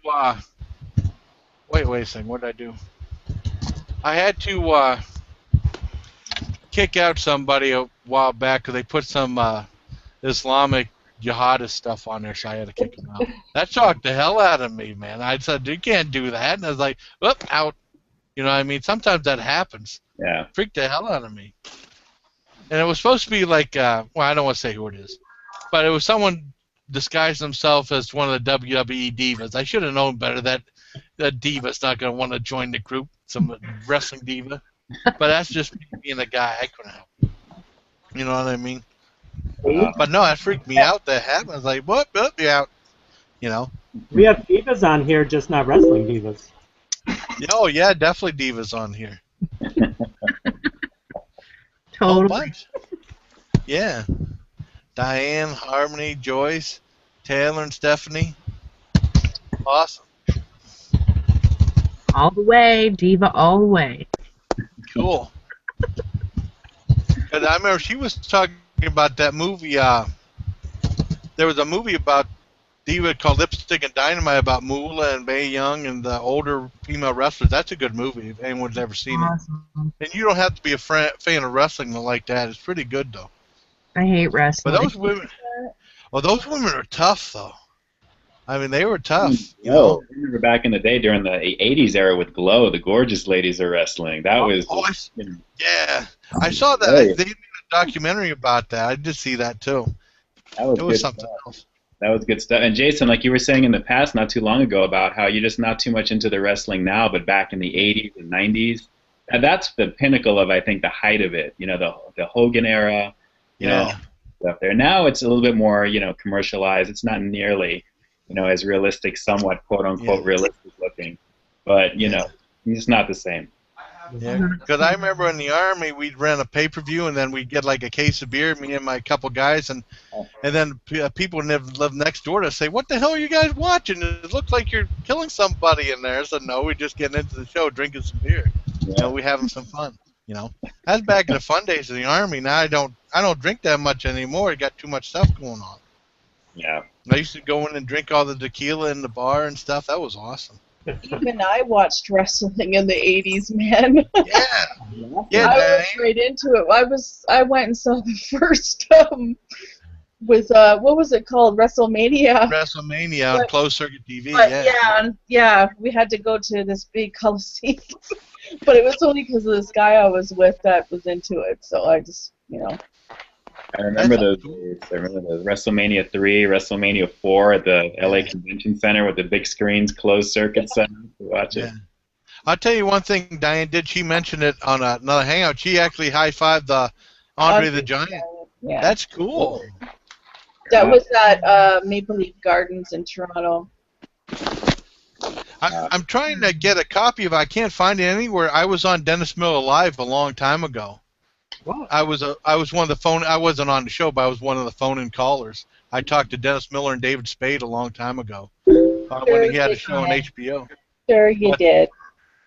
Speaker 2: wait a second. What did I do? I had to kick out somebody a while back because they put some Islamic jihadist stuff on there, so I had to kick them out. That shocked the hell out of me, man. I said, you can't do that. And I was like, whoop, out. You know what I mean? Sometimes that happens.
Speaker 6: Yeah.
Speaker 2: Freaked the hell out of me. And it was supposed to be like, well, I don't want to say who it is, but it was someone disguised himself as one of the WWE divas. I should have known better that diva's not going to want to join the group, some wrestling diva. But that's just me being a guy. I couldn't help it. You know what I mean? But no, that freaked me out. That happened. I was like, what? You out. You know?
Speaker 8: We have divas on here, just not wrestling divas.
Speaker 2: Oh, yeah, definitely divas on here.
Speaker 10: Totally.
Speaker 2: Yeah. Diane, Harmony, Joyce, Taylor, and Stephanie. Awesome.
Speaker 10: All the way, diva, all the way.
Speaker 2: Cool. Because I remember she was talking about that movie. There was a movie about diva called Lipstick and Dynamite about Moolah and Mae Young and the older female wrestlers. That's a good movie if anyone's ever seen
Speaker 10: Awesome.
Speaker 2: it. And you don't have to be a fan of wrestling to like that. It's pretty good though.
Speaker 10: I hate wrestling.
Speaker 2: But those women are tough though. I mean, they were tough. You
Speaker 6: I remember back in the day during the 80s era with Glow, the gorgeous ladies are wrestling. That was...
Speaker 2: yeah. I saw that. They did a documentary about that. I did see that too.
Speaker 6: That was,
Speaker 2: it was something else.
Speaker 6: That was good stuff. And Jason, like you were saying in the past, not too long ago, about how you're just not too much into the wrestling now, but back in the 80s and 90s, and that's the pinnacle of, I think, the height of it. You know, the Hogan era, you know, stuff there. Now it's a little bit more, you know, commercialized. It's not nearly, you know, as realistic, somewhat quote unquote realistic looking, but you know, it's not the same.
Speaker 2: Yeah, because I remember in the Army we'd rent a pay-per-view and then we'd get like a case of beer, me and my couple guys, and then people who live next door to us say, "What the hell are you guys watching? It looks like you're killing somebody in there." So no, we're just getting into the show, drinking some beer. You know, we're having some fun. You know, that's back in the fun days of the Army. Now I don't drink that much anymore. I got too much stuff going on.
Speaker 6: Yeah.
Speaker 2: I used to go in and drink all the tequila in the bar and stuff. That was awesome.
Speaker 7: Even I watched wrestling in the 80s, man.
Speaker 2: Yeah,
Speaker 7: I was right into it. I went and saw the first with what was it called? WrestleMania.
Speaker 2: WrestleMania on closed circuit TV.
Speaker 7: Yeah, we had to go to this big Coliseum, but it was only because of this guy I was with that was into it. So I just, you know.
Speaker 6: I remember those days. I remember those WrestleMania 3, WrestleMania 4 at the LA Convention Center with the big screens, closed circuit center to watch it.
Speaker 2: I'll tell you one thing Diane did. She mentioned it on another hangout. She actually high-fived the Andre the Giant.
Speaker 7: Yeah.
Speaker 2: That's cool.
Speaker 7: That was at Maple Leaf Gardens in Toronto.
Speaker 2: I'm trying to get a copy of it. I can't find it anywhere. I was on Dennis Miller Live a long time ago.
Speaker 8: What?
Speaker 2: I was one of the phone. I wasn't on the show, but I was one of the phone-in callers. I talked to Dennis Miller and David Spade a long time ago when he had a show on HBO.
Speaker 7: Sure, you did.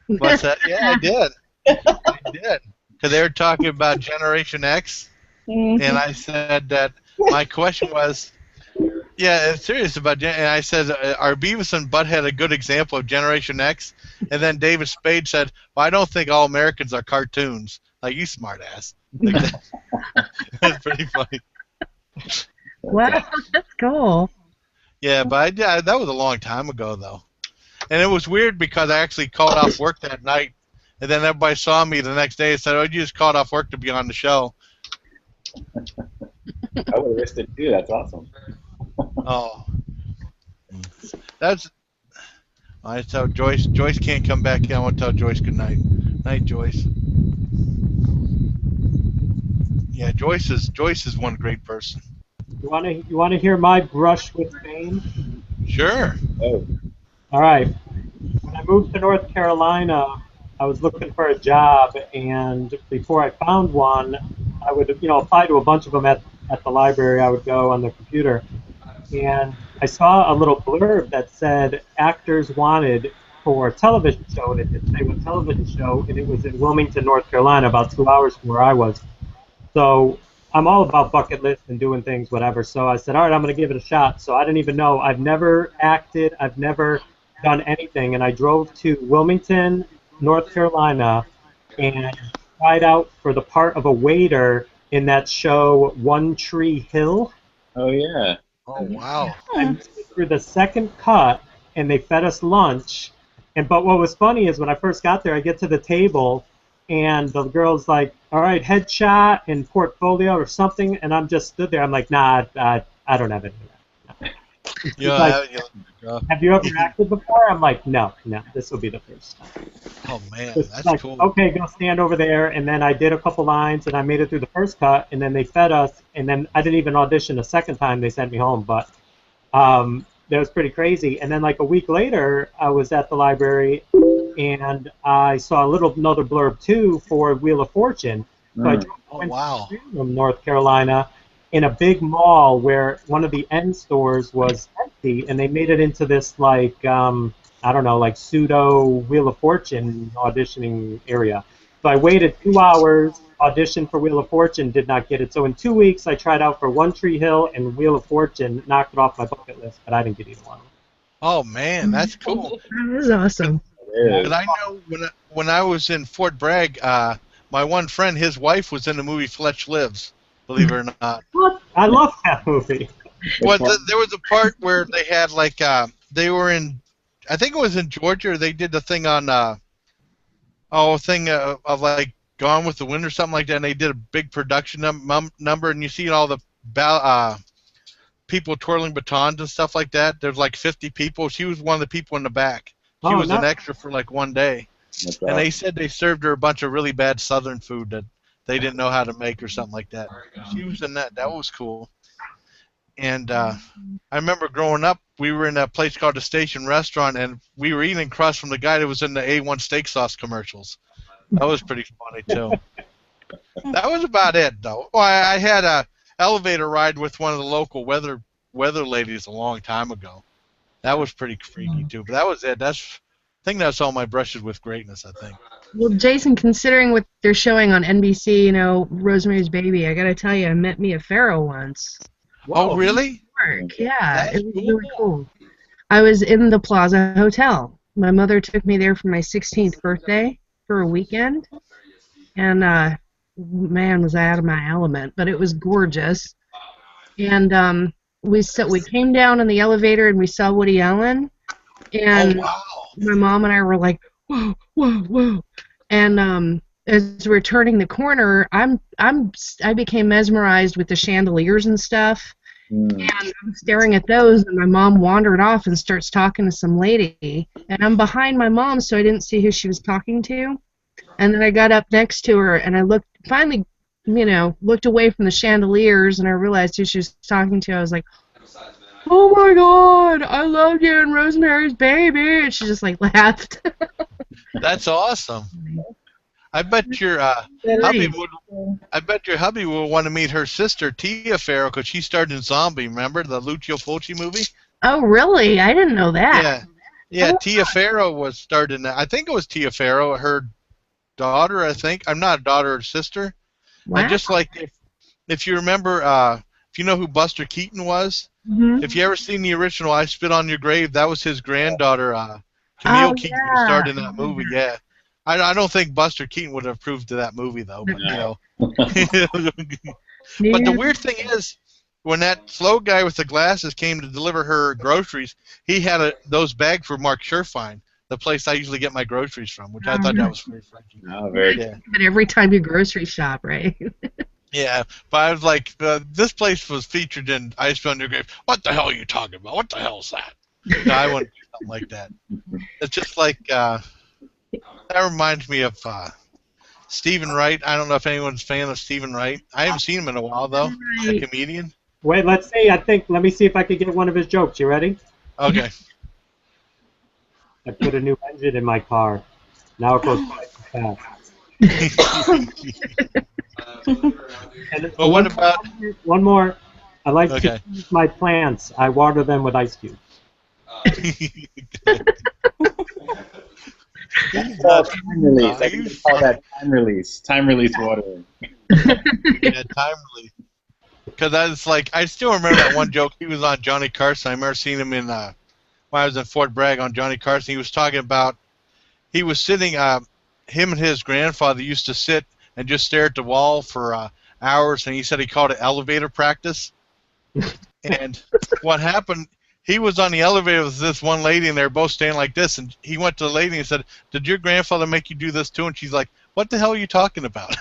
Speaker 2: What's that? Yeah, I did. I did. Because they were talking about Generation X, and I said that my question was, yeah, it's serious about and I said, are Beavis and Butthead a good example of Generation X? And then David Spade said, well, I don't think all Americans are cartoons. Like, you smart ass. That's pretty funny.
Speaker 10: Wow, that's cool.
Speaker 2: Yeah, but that was a long time ago, though. And it was weird because I actually called off work that night, and then everybody saw me the next day and said, "Oh, you just called off work to be on the show."
Speaker 6: I would have missed it too. That's awesome.
Speaker 2: Oh, that's. I tell Joyce. Joyce can't come back in. I want to tell Joyce good night. Night, Joyce. Yeah, Joyce is one great person.
Speaker 8: You want to hear my brush with fame?
Speaker 2: Sure.
Speaker 6: Oh.
Speaker 8: All right. When I moved to North Carolina, I was looking for a job, and before I found one, I would apply to a bunch of them at the library. I would go on the computer, and I saw a little blurb that said actors wanted for a television show, and it didn't say what television show, and it was in Wilmington, North Carolina, about 2 hours from where I was. So I'm all about bucket lists and doing things, whatever. So I said, all right, I'm going to give it a shot. So I didn't even know. I've never acted. I've never done anything. And I drove to Wilmington, North Carolina, and tried out for the part of a waiter in that show One Tree Hill.
Speaker 6: Oh, yeah.
Speaker 2: Oh, wow.
Speaker 8: I made it through the second cut, and they fed us lunch. But what was funny is when I first got there, I get to the table, and the girl's like, all right, headshot and portfolio or something, and I'm just stood there. I'm like, nah, I don't have any of that. No. Have you ever acted before? I'm like, no, this will be the first time.
Speaker 2: Oh, man, that's
Speaker 8: like,
Speaker 2: cool.
Speaker 8: Okay, go stand over there, and then I did a couple lines, and I made it through the first cut, and then they fed us, and then I didn't even audition a second time. They sent me home, but that was pretty crazy. And then like a week later, I was at the library, and I saw another blurb too for Wheel of Fortune. So I went to Salem, North Carolina, in a big mall where one of the end stores was empty, and they made it into this like I don't know, like pseudo Wheel of Fortune auditioning area. So I waited 2 hours, auditioned for Wheel of Fortune, did not get it. So in 2 weeks, I tried out for One Tree Hill and Wheel of Fortune, knocked it off my bucket list, but I didn't get either one.
Speaker 2: Oh man, that's cool.
Speaker 10: That is awesome.
Speaker 2: Because I know when I was in Fort Bragg, my one friend, his wife was in the movie Fletch Lives. Believe it or not.
Speaker 8: What? I love that movie.
Speaker 2: Well, there was a part where they had like they were in, I think it was in Georgia. They did the thing on of like Gone with the Wind or something like that. And they did a big production number, and you see all the people twirling batons and stuff like that. There's like 50 people. She was one of the people in the back. She was an extra for like one day. And they said they served her a bunch of really bad Southern food that they didn't know how to make or something like that. She was in that. That was cool. And I remember growing up, we were in a place called the Station Restaurant, and we were eating across from the guy that was in the A1 steak sauce commercials. That was pretty funny, too. That was about it, though. Well, I had a elevator ride with one of the local weather ladies a long time ago. That was pretty freaky, too. But that was it. I think that's all my brushes with greatness, I think.
Speaker 10: Well, Jason, considering what they're showing on NBC, you know, Rosemary's Baby, I gotta tell you, I met Mia Farrow once.
Speaker 2: Whoa. Oh, really?
Speaker 10: Yeah, it was really cool. I was in the Plaza Hotel. My mother took me there for my 16th birthday for a weekend, and man, was I out of my element. But it was gorgeous. And we came down in the elevator and we saw Woody Allen, and my mom and I were like, whoa, whoa, whoa. And as we're turning the corner, I became mesmerized with the chandeliers and stuff. And I'm staring at those, and my mom wandered off and starts talking to some lady. And I'm behind my mom, so I didn't see who she was talking to. And then I got up next to her, and I finally looked away from the chandeliers, and I realized who she was talking to. I was like, oh my God, I loved you in Rosemary's Baby. And she just like laughed.
Speaker 2: That's awesome. I bet your hubby will want to meet her sister Tia Farrow, because she starred in Zombie. Remember the Lucio Fulci movie?
Speaker 10: Oh, really? I didn't know that.
Speaker 2: Yeah. Tia Farrow was starred in that. I think it was Tia Farrow, her daughter. I think I'm not a daughter or sister.
Speaker 10: Wow.
Speaker 2: And just like if you remember, if you know who Buster Keaton was, if you ever seen the original I Spit on Your Grave, that was his granddaughter, Camille Keaton, who starred in that movie. Yeah. I don't think Buster Keaton would have approved of that movie, though. But, but the weird thing is, when that slow guy with the glasses came to deliver her groceries, he had those bags for Mark Sherfine, the place I usually get my groceries from, which I thought that was very Frenchy.
Speaker 6: Oh, very
Speaker 2: Yeah.
Speaker 10: But every time you grocery shop, right?
Speaker 2: Yeah, but I was like, this place was featured in Ice Beyond Your Grave. What the hell are you talking about? What the hell is that? No, I wouldn't do something like that. It's just like, that reminds me of Stephen Wright. I don't know if anyone's a fan of Stephen Wright. I haven't seen him in a while, though. The comedian.
Speaker 8: Wait, let's see. Let me see if I can get one of his jokes. You ready?
Speaker 2: Okay.
Speaker 8: I put a new engine in my car. Now it goes twice as fast. And
Speaker 2: Well, what about...
Speaker 8: One more. I like
Speaker 2: Okay.
Speaker 8: to use my plants. I water them with ice cubes.
Speaker 6: Time release. I think they call that time release. Time release watering.
Speaker 2: Yeah, time release. Because I was like, I still remember that one joke. He was on Johnny Carson. I remember seeing him in when I was in Fort Bragg on Johnny Carson. He was talking about he was sitting. Him and his grandfather used to sit and just stare at the wall for hours, and he said he called it elevator practice. And what happened? He was on the elevator with this one lady, and they were both standing like this. And he went to the lady and said, "Did your grandfather make you do this too?" And she's like, "What the hell are you talking about?"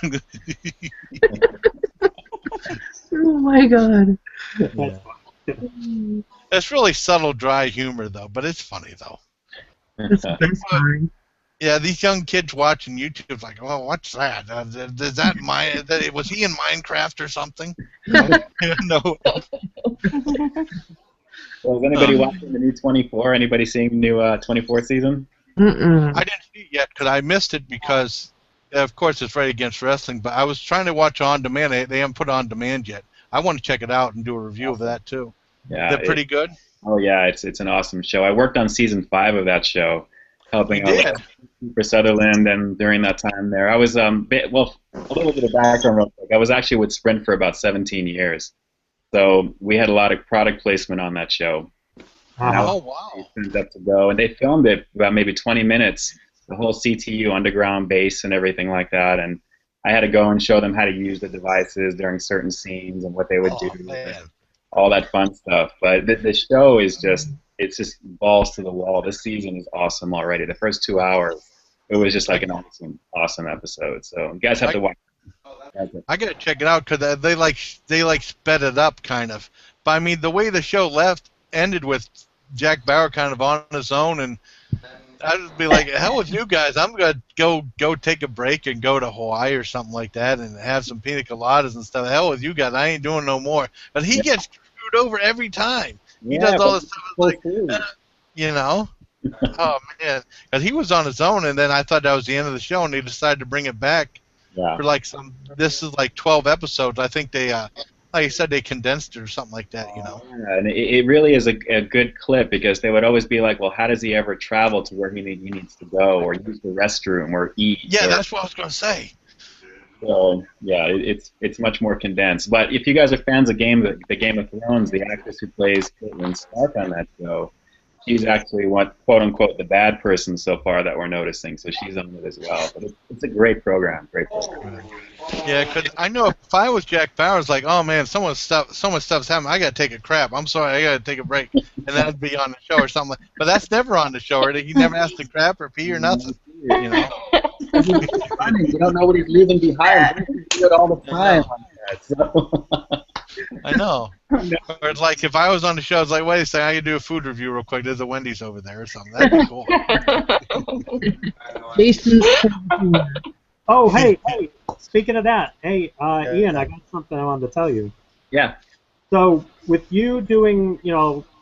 Speaker 10: Oh my god.
Speaker 8: Yeah.
Speaker 2: It's really subtle, dry humor, though, but it's funny, though.
Speaker 10: It's the best time.
Speaker 2: Yeah, these young kids watching YouTube like, "Oh, what's that? Is that was he in Minecraft or something?" No.
Speaker 6: Well, is anybody watching the new 24? Anybody seeing the new 24 season?
Speaker 10: Mm-mm.
Speaker 2: I didn't see it yet because I missed it because, of course, it's right against wrestling. But I was trying to watch on demand. They haven't put it on demand yet. I want to check it out and do a review of that too.
Speaker 6: Yeah,
Speaker 2: They're pretty good.
Speaker 6: Oh yeah, it's an awesome show. I worked on season 5 of that show, helping out for Sutherland, and during that time there, I was a little bit of background real quick. I was actually with Sprint for about 17 years, so we had a lot of product placement on that show.
Speaker 2: Oh wow!
Speaker 6: Turned up to go, and they filmed it about maybe 20 minutes, the whole CTU underground base and everything like that, and I had to go and show them how to use the devices during certain scenes and what they would do.
Speaker 2: Man.
Speaker 6: All that fun stuff. But the show is just balls to the wall. This season is awesome already. The first 2 hours, it was just like an awesome episode. So you guys have to watch it.
Speaker 2: I gotta check it out because they sped it up kind of. But I mean, the way the show ended with Jack Bauer kind of on his own, and I'd be like, hell with you guys. I'm gonna go take a break and go to Hawaii or something like that and have some pina coladas and stuff. Hell with you guys. I ain't doing no more. But he gets screwed over every time. He does all this stuff like, you know. Oh man, because he was on his own, and then I thought that was the end of the show, and they decided to bring it back for like this is like 12 episodes. I think they, like you said, they condensed it or something like that, you know.
Speaker 6: Yeah, and it really is a good clip because they would always be like, well, how does he ever travel to where he needs to go or use the restroom or eat?
Speaker 2: Yeah, that's what I was gonna say.
Speaker 6: So yeah, it's much more condensed. But if you guys are fans of the Game of Thrones, the actress who plays Catelyn Stark on that show, she's actually quote unquote the bad person so far that we're noticing. So she's on it as well. But it's a great program. Great program.
Speaker 2: Yeah, because I know if I was Jack Bauer, it's like, oh man, so much stuff's happening. I gotta take a crap. I'm sorry, I gotta take a break, and that'd be on the show or something. But that's never on the show. Or he never has to crap or pee or nothing. You know.
Speaker 6: You don't know what he's leaving behind. He do it all the time.
Speaker 2: I know. Or it's like if I was on the show, it's like, wait a second, I can do a food review real quick. There's a Wendy's over there or something. That'd be cool.
Speaker 10: Jason.
Speaker 8: Oh, hey, speaking of that, hey, Ian, I got something I wanted to tell you.
Speaker 6: Yeah.
Speaker 8: So with you doing,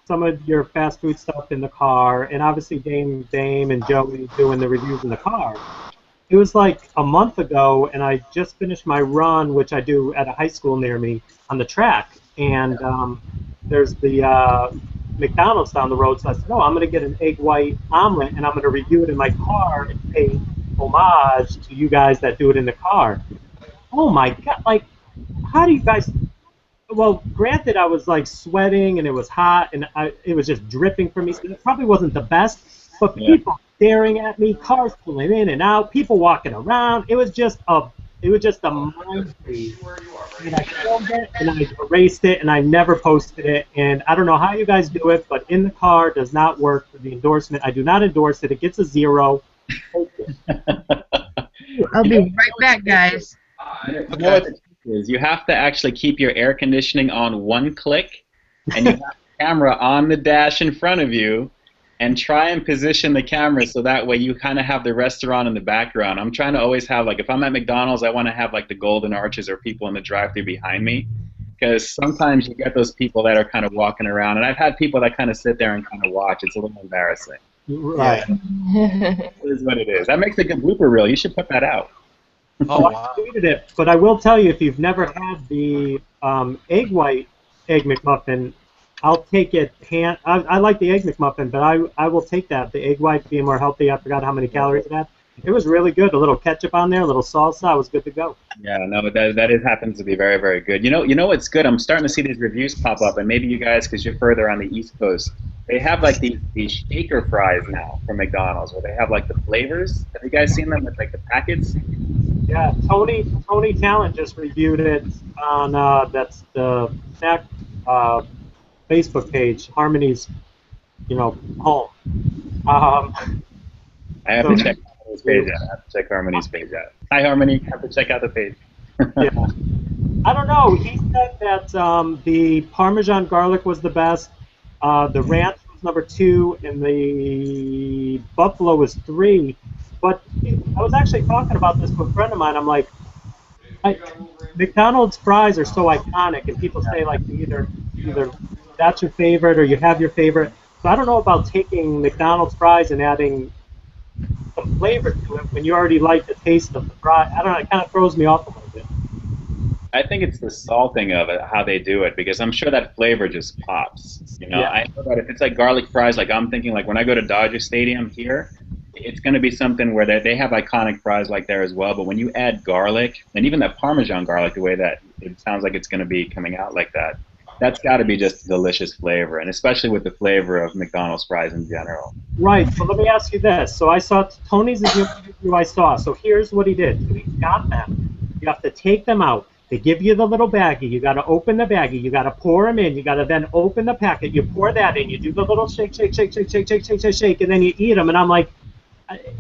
Speaker 8: some of your fast food stuff in the car, and obviously Dame and Joey doing the reviews in the car, it was like a month ago, and I just finished my run, which I do at a high school near me, on the track, and there's the McDonald's down the road, so I said, I'm going to get an egg white omelet, and I'm going to review it in my car and pay homage to you guys that do it in the car. Oh my God, like, how do you guys... Well, granted, I was like sweating and it was hot and it was just dripping from me, so it probably wasn't the best, but people staring at me, cars pulling in and out, people walking around, it was it was just a mind freeze. And I filmed it, and I erased it, and I never posted it. And I don't know how you guys do it, but in the car does not work for the endorsement. I do not endorse it. It gets a 0.
Speaker 10: I'll be right back, guys.
Speaker 6: You know what the trick is? You have to actually keep your air conditioning on one click, and you have the camera on the dash in front of you, and try and position the camera so that way you kind of have the restaurant in the background. I'm trying to always have, like, if I'm at McDonald's, I want to have, like, the golden arches or people in the drive-thru behind me, because sometimes you get those people that are kind of walking around, and I've had people that kind of sit there and kind of watch. It's a little embarrassing.
Speaker 8: Right.
Speaker 6: It is what it is. That makes a good blooper reel. You should put that out.
Speaker 2: Oh, wow.
Speaker 8: I tweeted it, but I will tell you, if you've never had the egg white Egg McMuffin, I'll take it. I like the Egg McMuffin, but I will take that. The egg white being more healthy. I forgot how many calories it had. It was really good. A little ketchup on there, a little salsa. I was good to go.
Speaker 6: Yeah, no, happens to be very, very good. You know what's good? I'm starting to see these reviews pop up, and maybe you guys, because you're further on the East Coast, they have like these shaker fries now from McDonald's, where they have like the flavors. Have you guys seen them with like the packets?
Speaker 8: Yeah, Tony Talent just reviewed it on that's the snack Facebook page, Harmony's, home.
Speaker 6: I have to check Harmony's page out. I have to check Harmony's page out. Hi, Harmony. I have to check out the page.
Speaker 8: Yeah. I don't know. He said that the Parmesan garlic was the best. The ranch was number 2, and the buffalo was 3. But I was actually talking about this with a friend of mine. I'm like, McDonald's fries are so iconic, and people say like either that's your favorite or you have your favorite. So I don't know about taking McDonald's fries and adding some flavor to it when you already like the taste of the fry. I don't know. It kind of throws me off a little bit.
Speaker 6: I think it's the salting of it, how they do it, because I'm sure that flavor just pops.
Speaker 8: Yeah.
Speaker 6: I know that if it's like garlic fries, like I'm thinking like when I go to Dodger Stadium here, it's going to be something where they have iconic fries like there as well, but when you add garlic, and even that Parmesan garlic, the way that it sounds like it's going to be coming out like that, that's got to be just a delicious flavor, and especially with the flavor of McDonald's fries in general.
Speaker 8: Right, so let me ask you this. So I saw Tony's is the only review I saw. So here's what he did. So he got them. You have to take them out. They give you the little baggie. You got to open the baggie. You got to pour them in. You got to then open the packet. You pour that in. You do the little shake, and then you eat them. And I'm like,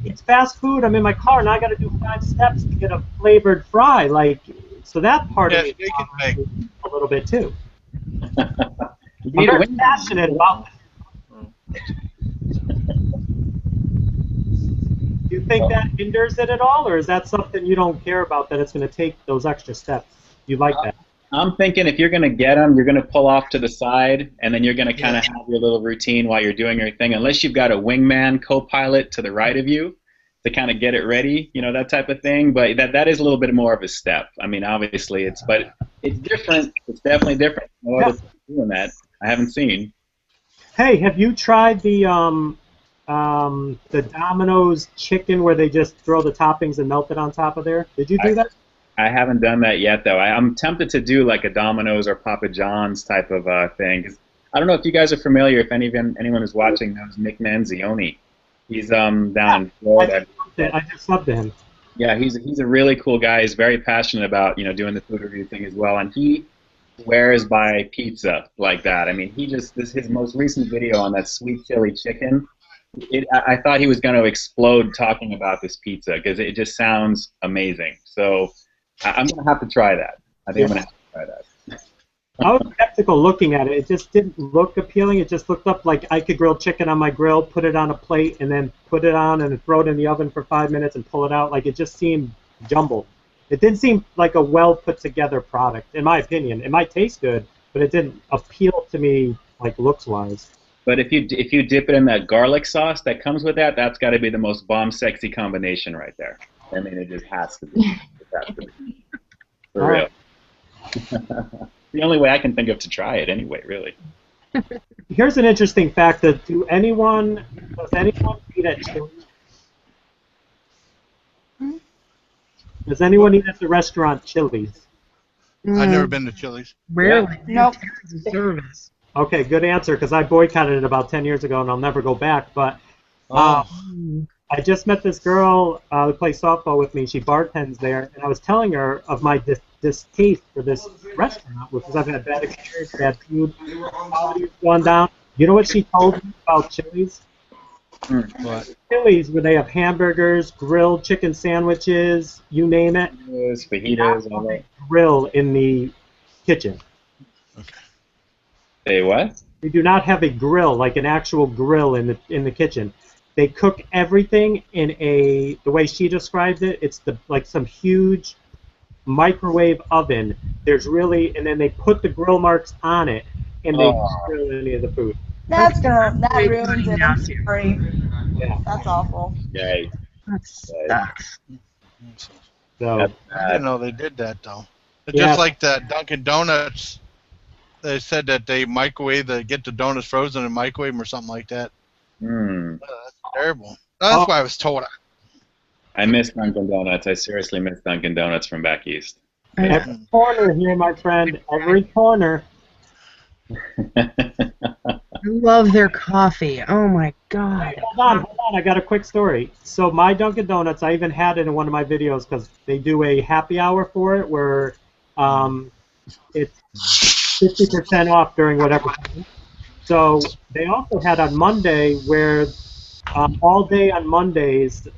Speaker 8: it's fast food. I'm in my car, and I got to do 5 steps to get a flavored fry. Like, so that part of me is a little bit too. I'm very passionate about it. Do you think that hinders it at all, or is that something you don't care about, that it's going to take those extra steps? You like that?
Speaker 6: I'm thinking if you're going to get them, you're going to pull off to the side, and then you're going to kind of have your little routine while you're doing your thing, unless you've got a wingman co-pilot to the right of you to kind of get it ready, that type of thing. But that is a little bit more of a step. I mean, obviously, it's different. It's definitely different. No other people doing that I haven't seen.
Speaker 8: Hey, have you tried the Domino's chicken where they just throw the toppings and melt it on top of there? Did you do that?
Speaker 6: I haven't done that yet, though. I'm tempted to do like a Domino's or Papa John's type of thing. 'Cause I don't know if you guys are familiar, if anyone who's watching knows Nick Manzioni. He's down in Florida.
Speaker 8: I just subbed to him.
Speaker 6: Yeah, he's a really cool guy. He's very passionate about doing the food review thing as well, and he swears by pizza like that. I mean, his most recent video on that sweet chili chicken. I thought he was going to explode talking about this pizza because it just sounds amazing. So I'm going to have to try that. I think I'm going to have to try that.
Speaker 8: I was skeptical looking at it. It just didn't look appealing. It just looked up like I could grill chicken on my grill, put it on a plate, and then put it on and then throw it in the oven for 5 minutes and pull it out. Like, it just seemed jumbled. It didn't seem like a well put together product, in my opinion. It might taste good, but it didn't appeal to me like looks wise.
Speaker 6: But if you dip it in that garlic sauce that comes with that, that's got to be the most bomb sexy combination right there. I mean, it just has to be. It has to be. For real. The only way I can think of to try it anyway, really.
Speaker 8: Here's an interesting fact: that does anyone eat at Chili's? Does anyone eat at the restaurant Chili's?
Speaker 2: I've never been to Chili's.
Speaker 10: Rarely.
Speaker 3: Nope.
Speaker 10: Service.
Speaker 8: Okay, good answer, because I boycotted it about 10 years ago, and I'll never go back. But I just met this girl who plays softball with me. She bartends there, and I was telling her of my distaste for this restaurant because I've had bad experience, bad food, quality's gone down. You know what she told me about Chili's?
Speaker 2: What?
Speaker 8: Chili's, where they have hamburgers, grilled chicken sandwiches, you name it.
Speaker 6: Fajitas, all that.
Speaker 8: Grill in the kitchen.
Speaker 6: Hey, what?
Speaker 8: They do not have a grill, like an actual grill in the kitchen. They cook everything in the way she described it. It's like some huge microwave oven. And then they put the grill marks on it, and they grill any of the food.
Speaker 3: That ruins it. I'm sorry.
Speaker 8: Yeah.
Speaker 3: That's awful.
Speaker 6: Yay.
Speaker 10: That sucks.
Speaker 8: So
Speaker 2: I didn't know they did that though. It's
Speaker 8: Yeah.
Speaker 2: just like the Dunkin' Donuts. They said that they get the donuts frozen and microwave them or something like that. That's terrible. That's why I was told.
Speaker 6: I miss Dunkin' Donuts. I seriously miss Dunkin' Donuts from back east.
Speaker 8: every corner here, my friend, every corner.
Speaker 10: I love their coffee. Oh my god.
Speaker 8: Hold on. I got a quick story. So my Dunkin' Donuts, I even had it in one of my videos because they do a happy hour for it where it's 50% off during whatever time. So they also had on Monday where all day on Mondays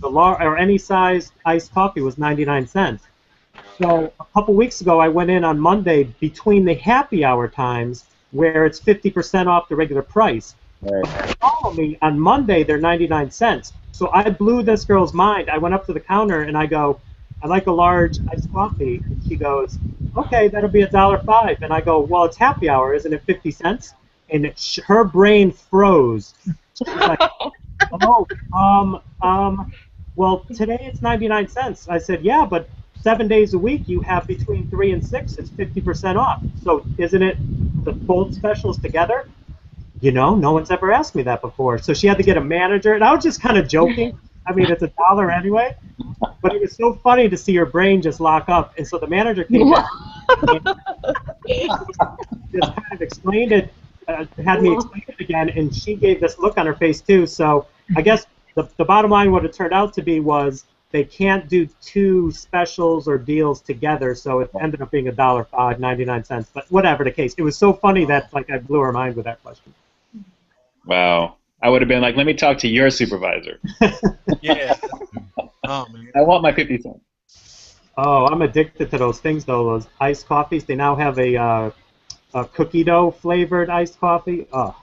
Speaker 8: or any size iced coffee was 99 cents. So a couple weeks ago I went in on Monday between the happy hour times where it's 50% off the regular price.
Speaker 6: Right.
Speaker 8: But follow me, on Monday they're 99 cents. So I blew this girl's mind. I went up to the counter and I go, "I'd like a large iced coffee." And she goes, "Okay, that'll be $1.05." And I go, "Well, it's happy hour, isn't it 50 cents?" And her brain froze. She's like, well, today it's 99 cents. I said, "Yeah, but 7 days a week you have between 3 and 6, it's 50% off. So isn't it the both specials together?" No one's ever asked me that before. So she had to get a manager, and I was just kind of joking. I mean, it's $1 anyway. But it was so funny to see her brain just lock up. And so the manager came back and just kind of explained it, had me explain it again, and she gave this look on her face too. So I guess the bottom line, what it turned out to be was they can't do two specials or deals together, so it ended up being $1.05, 99 cents. But whatever the case, it was so funny that I blew her mind with that question.
Speaker 6: Wow. I would have been like, let me talk to your supervisor.
Speaker 2: Yeah. Oh man.
Speaker 6: I want my 50 cents.
Speaker 8: Oh, I'm addicted to those things though. Those iced coffees. They now have a cookie dough flavored iced coffee. Oh.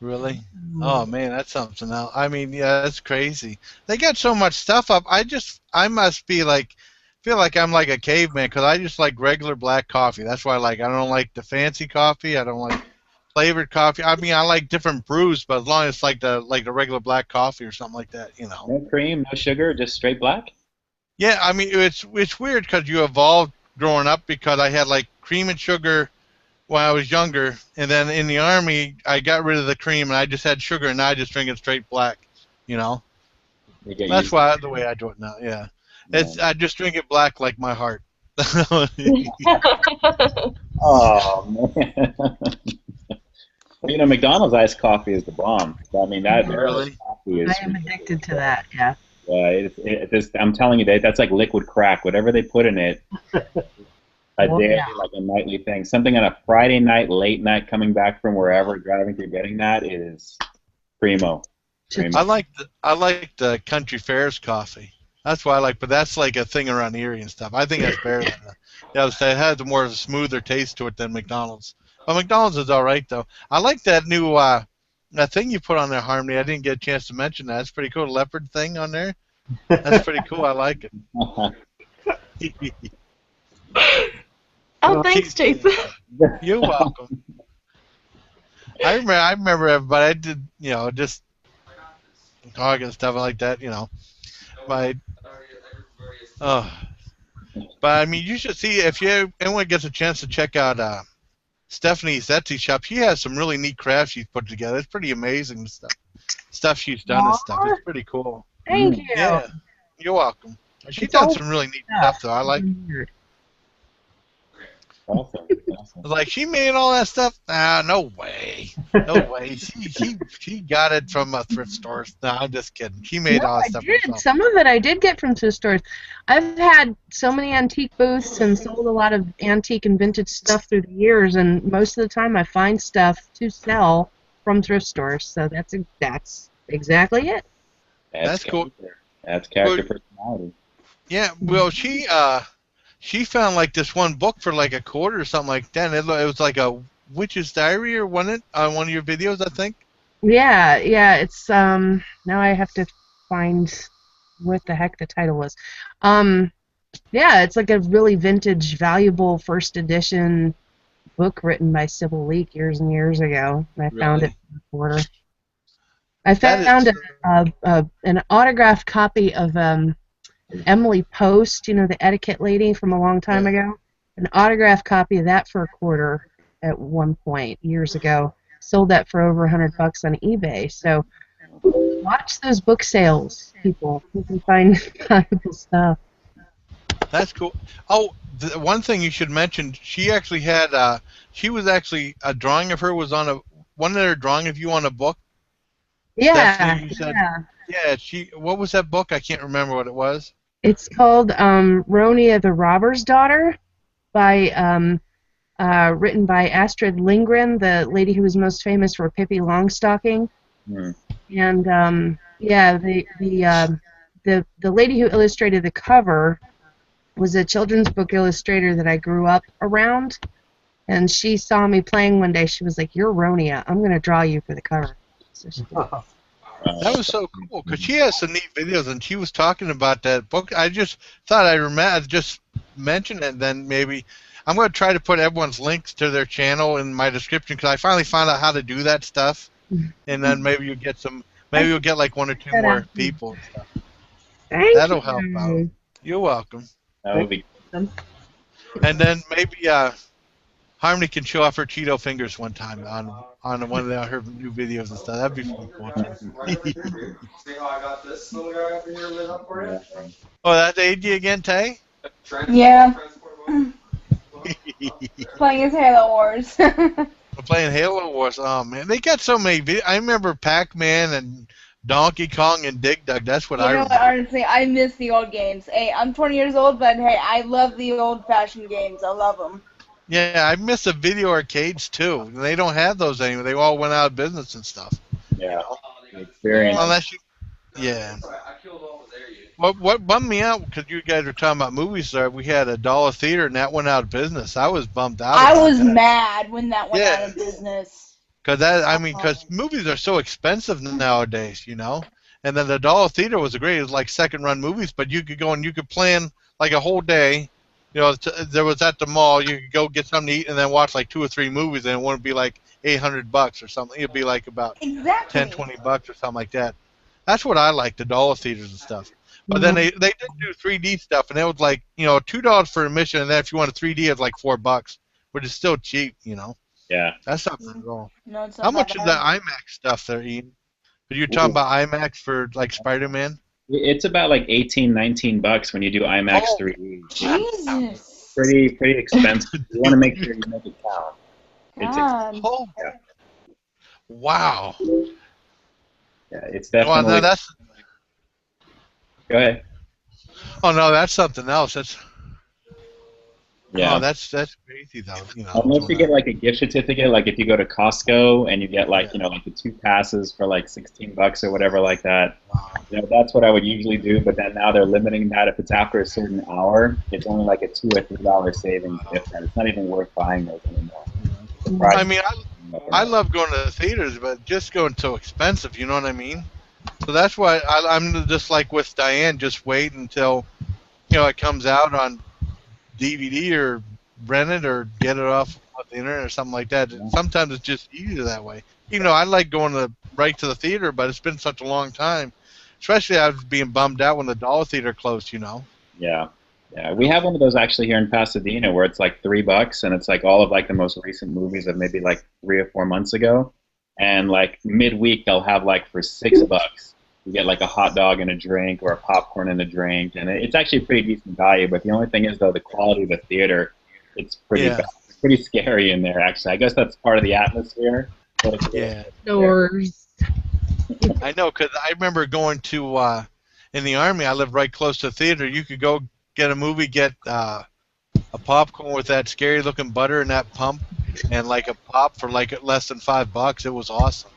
Speaker 2: Really? Oh man, that's something else. I mean, yeah, that's crazy. They got so much stuff up. I must be feel like I'm like a caveman because I just like regular black coffee. That's why I don't like the fancy coffee. I don't like flavored coffee. I mean, I like different brews, but as long as it's like the regular black coffee or something like that,
Speaker 6: No cream, no sugar, just straight black?
Speaker 2: Yeah, I mean, it's weird because you evolved growing up because I had cream and sugar when I was younger, and then in the Army, I got rid of the cream and I just had sugar, and now I just drink it straight black, That's why the way I do it now, yeah. I just drink it black like my heart.
Speaker 6: Oh, man. McDonald's iced coffee is the bomb. I mean,
Speaker 2: really?
Speaker 6: Coffee is.
Speaker 10: I am addicted to that, yeah.
Speaker 6: I'm telling you, that's like liquid crack. Whatever they put in it, a day, like a nightly thing. Something on a Friday night, late night, coming back from wherever, driving through, getting that is primo.
Speaker 2: I like the Country Fairs coffee. That's why I like, but that's like a thing around Erie and stuff. I think that's better than it has more of a smoother taste to it than McDonald's. But McDonald's is all right though. I like that new that thing you put on there, Harmony. I didn't get a chance to mention that. It's pretty cool. The leopard thing on there. That's pretty cool. I like it.
Speaker 5: Oh, thanks, Jason.
Speaker 2: You're welcome. I remember everybody. I did, just talk and stuff like that, But I mean, you should see if anyone gets a chance to check out Stephanie's Etsy shop. She has some really neat crafts she's put together. It's pretty amazing stuff she's done and stuff. It's pretty cool.
Speaker 10: Thank you.
Speaker 2: Yeah, you're welcome. She's done some really neat stuff though. I like.
Speaker 6: Awesome.
Speaker 2: I was like, she made all that stuff? Ah, no way. No way. She got it from a thrift store. No, I'm just kidding. She made
Speaker 10: No,
Speaker 2: all that
Speaker 10: I
Speaker 2: stuff
Speaker 10: did.
Speaker 2: herself.
Speaker 10: Some of it I did get from thrift stores. I've had so many antique booths and sold a lot of antique and vintage stuff through the years, and most of the time I find stuff to sell from thrift stores. So that's exactly it.
Speaker 2: That's cool.
Speaker 6: That's character personality.
Speaker 2: Yeah, well, she found like this one book for like $1 or something like that. And it was like a Witch's Diary, or wasn't it, on one of your videos, I think?
Speaker 10: Yeah, it's now I have to find what the heck the title was. Yeah, it's like a really vintage, valuable first edition book written by Sybil Leek years and years ago. And I found it in the quarter. I found an autographed copy of Emily Post, you know, the etiquette lady from a long time ago. An autographed copy of that for $1 at one point years ago. Sold that for over $100 on eBay. So watch those book sales, people. You can find valuable stuff.
Speaker 2: That's cool. Oh, the one thing you should mention, she actually had, she was actually, a drawing of her was on one of their drawing of you on a book.
Speaker 10: Yeah,
Speaker 2: Stephanie, you said, yeah. What was that book? I can't remember what it was.
Speaker 10: It's called Ronia the Robber's Daughter, written by Astrid Lindgren, the lady who was most famous for Pippi Longstocking. And yeah, the lady who illustrated the cover was a children's book illustrator that I grew up around, and she saw me playing one day. She was like, "You're Ronia. I'm gonna draw you for the cover." So she did.
Speaker 2: That was so cool, because she has some neat videos, and she was talking about that book. I just thought I'd just mention it, and then maybe I'm going to try to put everyone's links to their channel in my description, because I finally found out how to do that stuff, and then maybe you'll get like 1 or 2 more people and stuff. That'll help out. You're welcome.
Speaker 6: That would be
Speaker 2: And then maybe Harmony can show off her Cheeto fingers one time on one of her new videos and stuff. That'd be pretty cool.
Speaker 4: See how I got this little guy over here lit up for you?
Speaker 2: Oh, that's AD again, Tay?
Speaker 3: Yeah. Playing his Halo Wars.
Speaker 2: We're playing Halo Wars. Oh, man. They got so many videos. I remember Pac-Man and Donkey Kong and Dig Dug. That's what I remember.
Speaker 3: Honestly, I miss the old games. Hey, I'm 20 years old, but hey, I love the old-fashioned games. I love them.
Speaker 2: Yeah, I miss the video arcades, too. They don't have those anymore. They all went out of business and stuff.
Speaker 6: Yeah. Experience.
Speaker 2: Unless you... Yeah. What bummed me out, because you guys were talking about movies there, we had a Dollar Theater, and that went out of business. I was bummed out.
Speaker 3: I was mad when that went out of business.
Speaker 2: Because movies are so expensive nowadays, you know? And then the Dollar Theater was great. It was like second-run movies, but you could go and you could plan like a whole day. You know, there was at the mall, you could go get something to eat and then watch like 2 or 3 movies, and it wouldn't be like $800 or something. It'd be like about $10, $20 or something like that. That's what I like, the Dollar Theaters and stuff. But then they did do 3D stuff, and it was like, you know, $2 for admission, and then if you want a 3D, it's like $4, but it's still cheap, you know.
Speaker 6: Yeah.
Speaker 2: That's not bad at all.
Speaker 3: No, it's not
Speaker 2: How much
Speaker 3: that
Speaker 2: is the
Speaker 3: bad.
Speaker 2: IMAX stuff there, Ian? Are you talking about IMAX for like Spider-Man?
Speaker 6: It's about like $18-19 when you do IMAX 3D.
Speaker 3: Jesus.
Speaker 6: Pretty expensive. You want to make sure you make it count.
Speaker 3: God.
Speaker 2: Wow.
Speaker 6: Yeah, it's definitely.
Speaker 2: Well, no, that's.
Speaker 6: Go ahead.
Speaker 2: Oh no, that's something else. That's.
Speaker 6: Yeah.
Speaker 2: Oh, that's crazy though. You know.
Speaker 6: Unless you get like a gift certificate, like if you go to Costco and you get like like the 2 passes for like $16 or whatever like that. You know, that's what I would usually do. But then now they're limiting that. If it's after a certain hour, it's only like a $2 or $3 savings difference. It's not even worth buying those anymore.
Speaker 2: I mean, I love going to the theaters, but just going so expensive. You know what I mean? So that's why I'm just like with Diane. Just wait until it comes out on DVD or rent it or get it off the internet or something like that. Sometimes it's just easier that way. I like going right to the theater, but it's been such a long time. Especially I was being bummed out when the Dollar Theater closed,
Speaker 6: Yeah. Yeah, we have one of those actually here in Pasadena where it's like $3 and it's like all of like the most recent movies of maybe like 3 or 4 months ago. And like midweek they'll have like for $6 you get like a hot dog and a drink or a popcorn and a drink, and it's actually pretty decent value. But the only thing is though, the quality of the theater it's pretty bad. It's pretty scary in there, actually. I guess that's part of the atmosphere. But it's
Speaker 10: Doors.
Speaker 2: I know, because I remember going to, in the Army, I lived right close to the theater. You could go get a movie, get a popcorn with that scary-looking butter and that pump, and like a pop for like less than $5. It was awesome.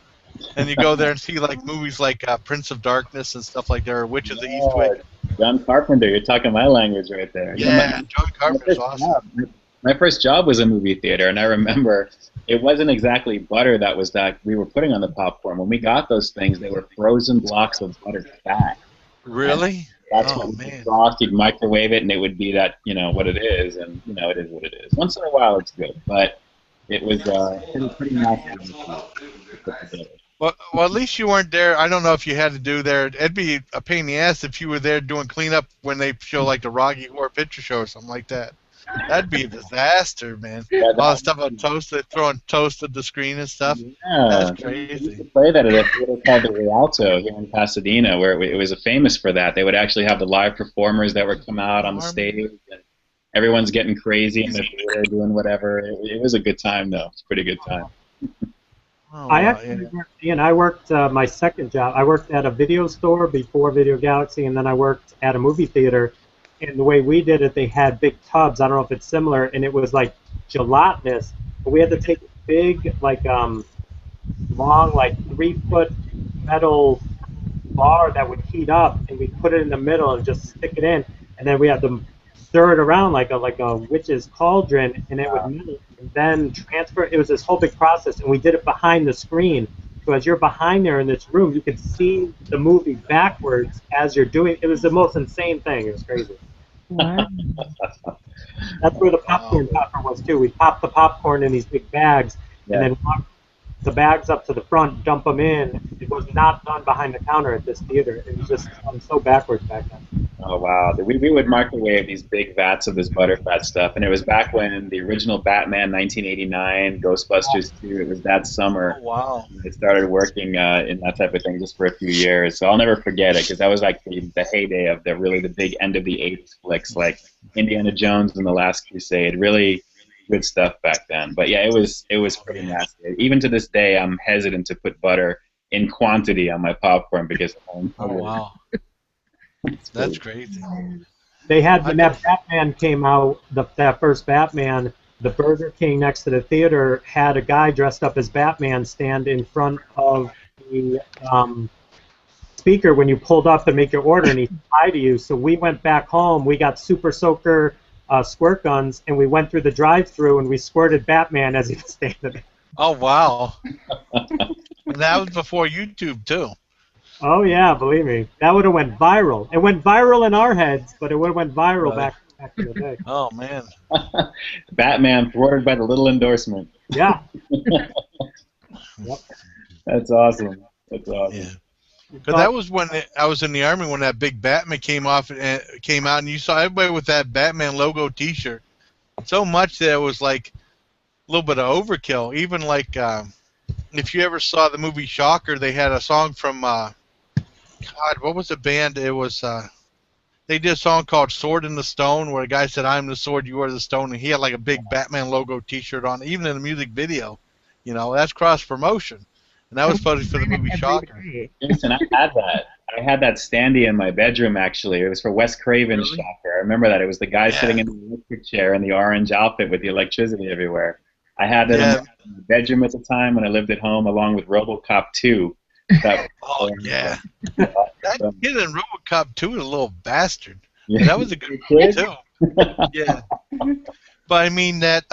Speaker 2: And you go there and see like movies like Prince of Darkness and stuff like that, or Witches of Eastwick.
Speaker 6: John Carpenter, you're talking my language right there.
Speaker 2: Yeah, John Carpenter's awesome.
Speaker 6: My first job was a movie theater, and I remember it wasn't exactly butter that we were putting on the popcorn. When we got those things, they were frozen blocks of buttered fat.
Speaker 2: Really?
Speaker 6: That's what you frost, you'd microwave it, and it would be that, what it is, and, it is what it is. Once in a while, it's good, but it was pretty nasty.
Speaker 2: Well, at least you weren't there. I don't know if you had to do there. It'd be a pain in the ass if you were there doing cleanup when they show like the Rocky Horror Picture Show or something like that. That'd be a disaster, man. All the stuff on toast, they're throwing toast at the screen and stuff.
Speaker 6: Yeah,
Speaker 2: that's crazy.
Speaker 6: We used to play that at a theater called the Rialto here in Pasadena, where it was famous for that. They would actually have the live performers that would come out on the stage, and everyone's getting crazy in the theater doing whatever. It was a good time, though. It's a pretty good time.
Speaker 8: I actually worked my second job. I worked at a video store before Video Galaxy, and then I worked at a movie theater. And the way we did it, they had big tubs. I don't know if it's similar, and it was like gelatinous. But we had to take a big, long, 3-foot metal bar that would heat up, and we put it in the middle and just stick it in, and then we had to stir it around like a witch's cauldron, and it would melt, and then transfer. It was this whole big process, and we did it behind the screen. So as you're behind there in this room, you could see the movie backwards as you're doing. It was the most insane thing. It was crazy.
Speaker 10: Wow.
Speaker 8: That's where the popcorn popper was too. We popped the popcorn in these big bags, and then walked the bags up to the front, dump them in. It was not done behind the counter at this theater. It was just so backwards back then.
Speaker 6: Oh, wow. We would microwave these big vats of this butterfat stuff, and it was back when the original Batman 1989, Ghostbusters 2, it was that summer.
Speaker 2: Oh, wow.
Speaker 6: I started working in that type of thing just for a few years, so I'll never forget it, because that was like the heyday of the big end of the 80s flicks, like Indiana Jones and The Last Crusade. Really good stuff back then. But yeah, it was pretty nasty. Even to this day, I'm hesitant to put butter in quantity on my popcorn because
Speaker 2: oh, wow. That's crazy.
Speaker 8: They had, when that Batman came out, that first Batman, the Burger King next to the theater had a guy dressed up as Batman stand in front of the speaker when you pulled up to make your order, and he said hi to you. So we went back home. We got Super Soaker squirt guns, and we went through the drive-thru, and we squirted Batman as he was standing there.
Speaker 2: Oh, wow. And that was before YouTube, too.
Speaker 8: Oh, yeah, believe me. That would have went viral. It went viral in our heads, but it would have went viral back in the day.
Speaker 2: Oh, man.
Speaker 6: Batman thwarted by the little endorsement.
Speaker 8: Yeah.
Speaker 6: Yep. That's awesome. That's awesome.
Speaker 2: Yeah. But that was when I was in the Army when that big Batman came out, and you saw everybody with that Batman logo T-shirt. So much that it was like a little bit of overkill. Even like if you ever saw the movie Shocker, they had a song from God, what was the band? It was they did a song called "Sword in the Stone," where a guy said, "I'm the sword, you are the stone," and he had like a big Batman logo T-shirt on. Even in the music video, that's cross promotion. And that was supposed for the movie Shocker.
Speaker 6: Listen, I had that. I had that standee in my bedroom, actually. It was for Wes Craven's Shocker. I remember that. It was the guy sitting in the electric chair in the orange outfit with the electricity everywhere. I had that in my bedroom at the time when I lived at home, along with RoboCop 2.
Speaker 2: Oh, yeah. That kid in RoboCop 2 is a little bastard. Yeah. That was a good movie, too. Yeah. But, I mean, that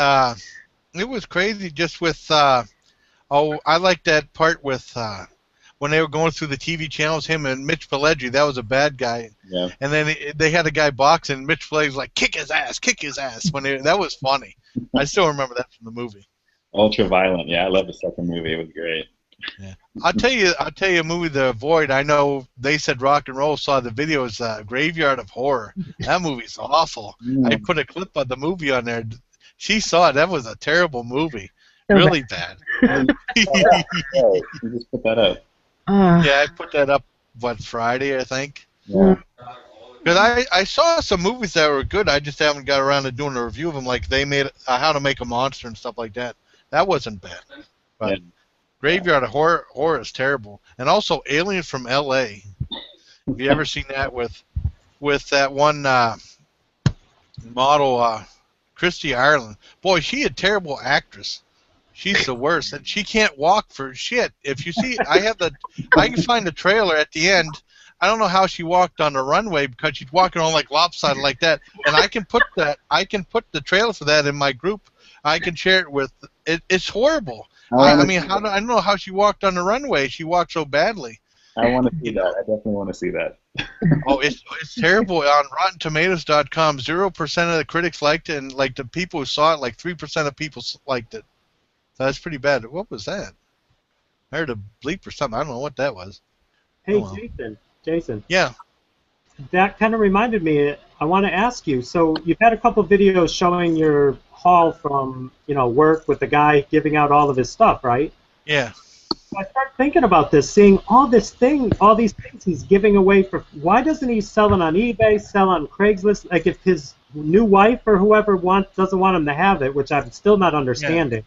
Speaker 2: it was crazy just with... I like that part with when they were going through the TV channels, him and Mitch Pileggi, that was a bad guy.
Speaker 6: Yeah.
Speaker 2: And then they had a guy boxing, and Mitch Pileggi's like, kick his ass. That was funny. I still remember that from the movie.
Speaker 6: Ultra violent, yeah. I love the second movie. It was great.
Speaker 2: Yeah. I'll tell you a movie, The Void. I know they said Rock and Roll saw the video. It's Graveyard of Horror. That movie's awful. I put a clip of the movie on there. She saw it. That was a terrible movie. Really bad.
Speaker 6: You just put that up.
Speaker 2: Yeah, I put that up, Friday, I think?
Speaker 6: Yeah.
Speaker 2: Because I saw some movies that were good. I just haven't got around to doing a review of them. Like they made How to Make a Monster and stuff like that. That wasn't bad. But Graveyard of Horror is terrible. And also Alien from L.A. Have you ever seen that with that one model, Christy Ireland? Boy, she a terrible actress. She's the worst, and she can't walk for shit. If you see, I can find the trailer at the end. I don't know how she walked on the runway because she's walking on like lopsided like that. And I can put the trailer for that in my group. I can share it with. It's horrible. I mean, I don't know how she walked on the runway. She walked so badly.
Speaker 6: I want to see that. I definitely want to see that.
Speaker 2: Oh, it's terrible. On RottenTomatoes.com, 0% of the critics liked it, and like the people who saw it, like 3% of people liked it. So that's pretty bad. What was that? I heard a bleep or something. I don't know what that was.
Speaker 8: Hey,
Speaker 2: oh, well.
Speaker 8: Jason.
Speaker 2: Yeah.
Speaker 8: That kind of reminded me. I want to ask you. So you've had a couple videos showing your haul from work with the guy giving out all of his stuff, right?
Speaker 2: Yeah.
Speaker 8: So I start thinking about this, seeing all these things he's giving away for. Why doesn't he sell it on eBay, sell on Craigslist? Like if his new wife or whoever doesn't want him to have it, which I'm still not understanding.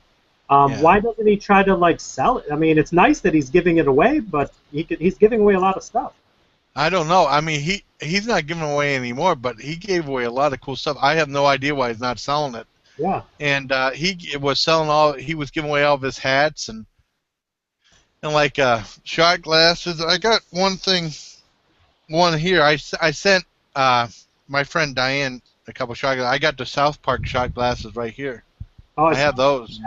Speaker 8: Yeah. Why doesn't he try to sell it? I mean, it's nice that he's giving it away, but he's giving away a lot of stuff.
Speaker 2: I don't know. I mean, he's not giving away anymore, but he gave away a lot of cool stuff. I have no idea why he's not selling it.
Speaker 8: Yeah.
Speaker 2: And he was selling he was giving away all of his hats and like shot glasses. I got one here. I sent my friend Diane a couple shot glasses. I got the South Park shot glasses right here.
Speaker 8: Oh,
Speaker 2: I have those.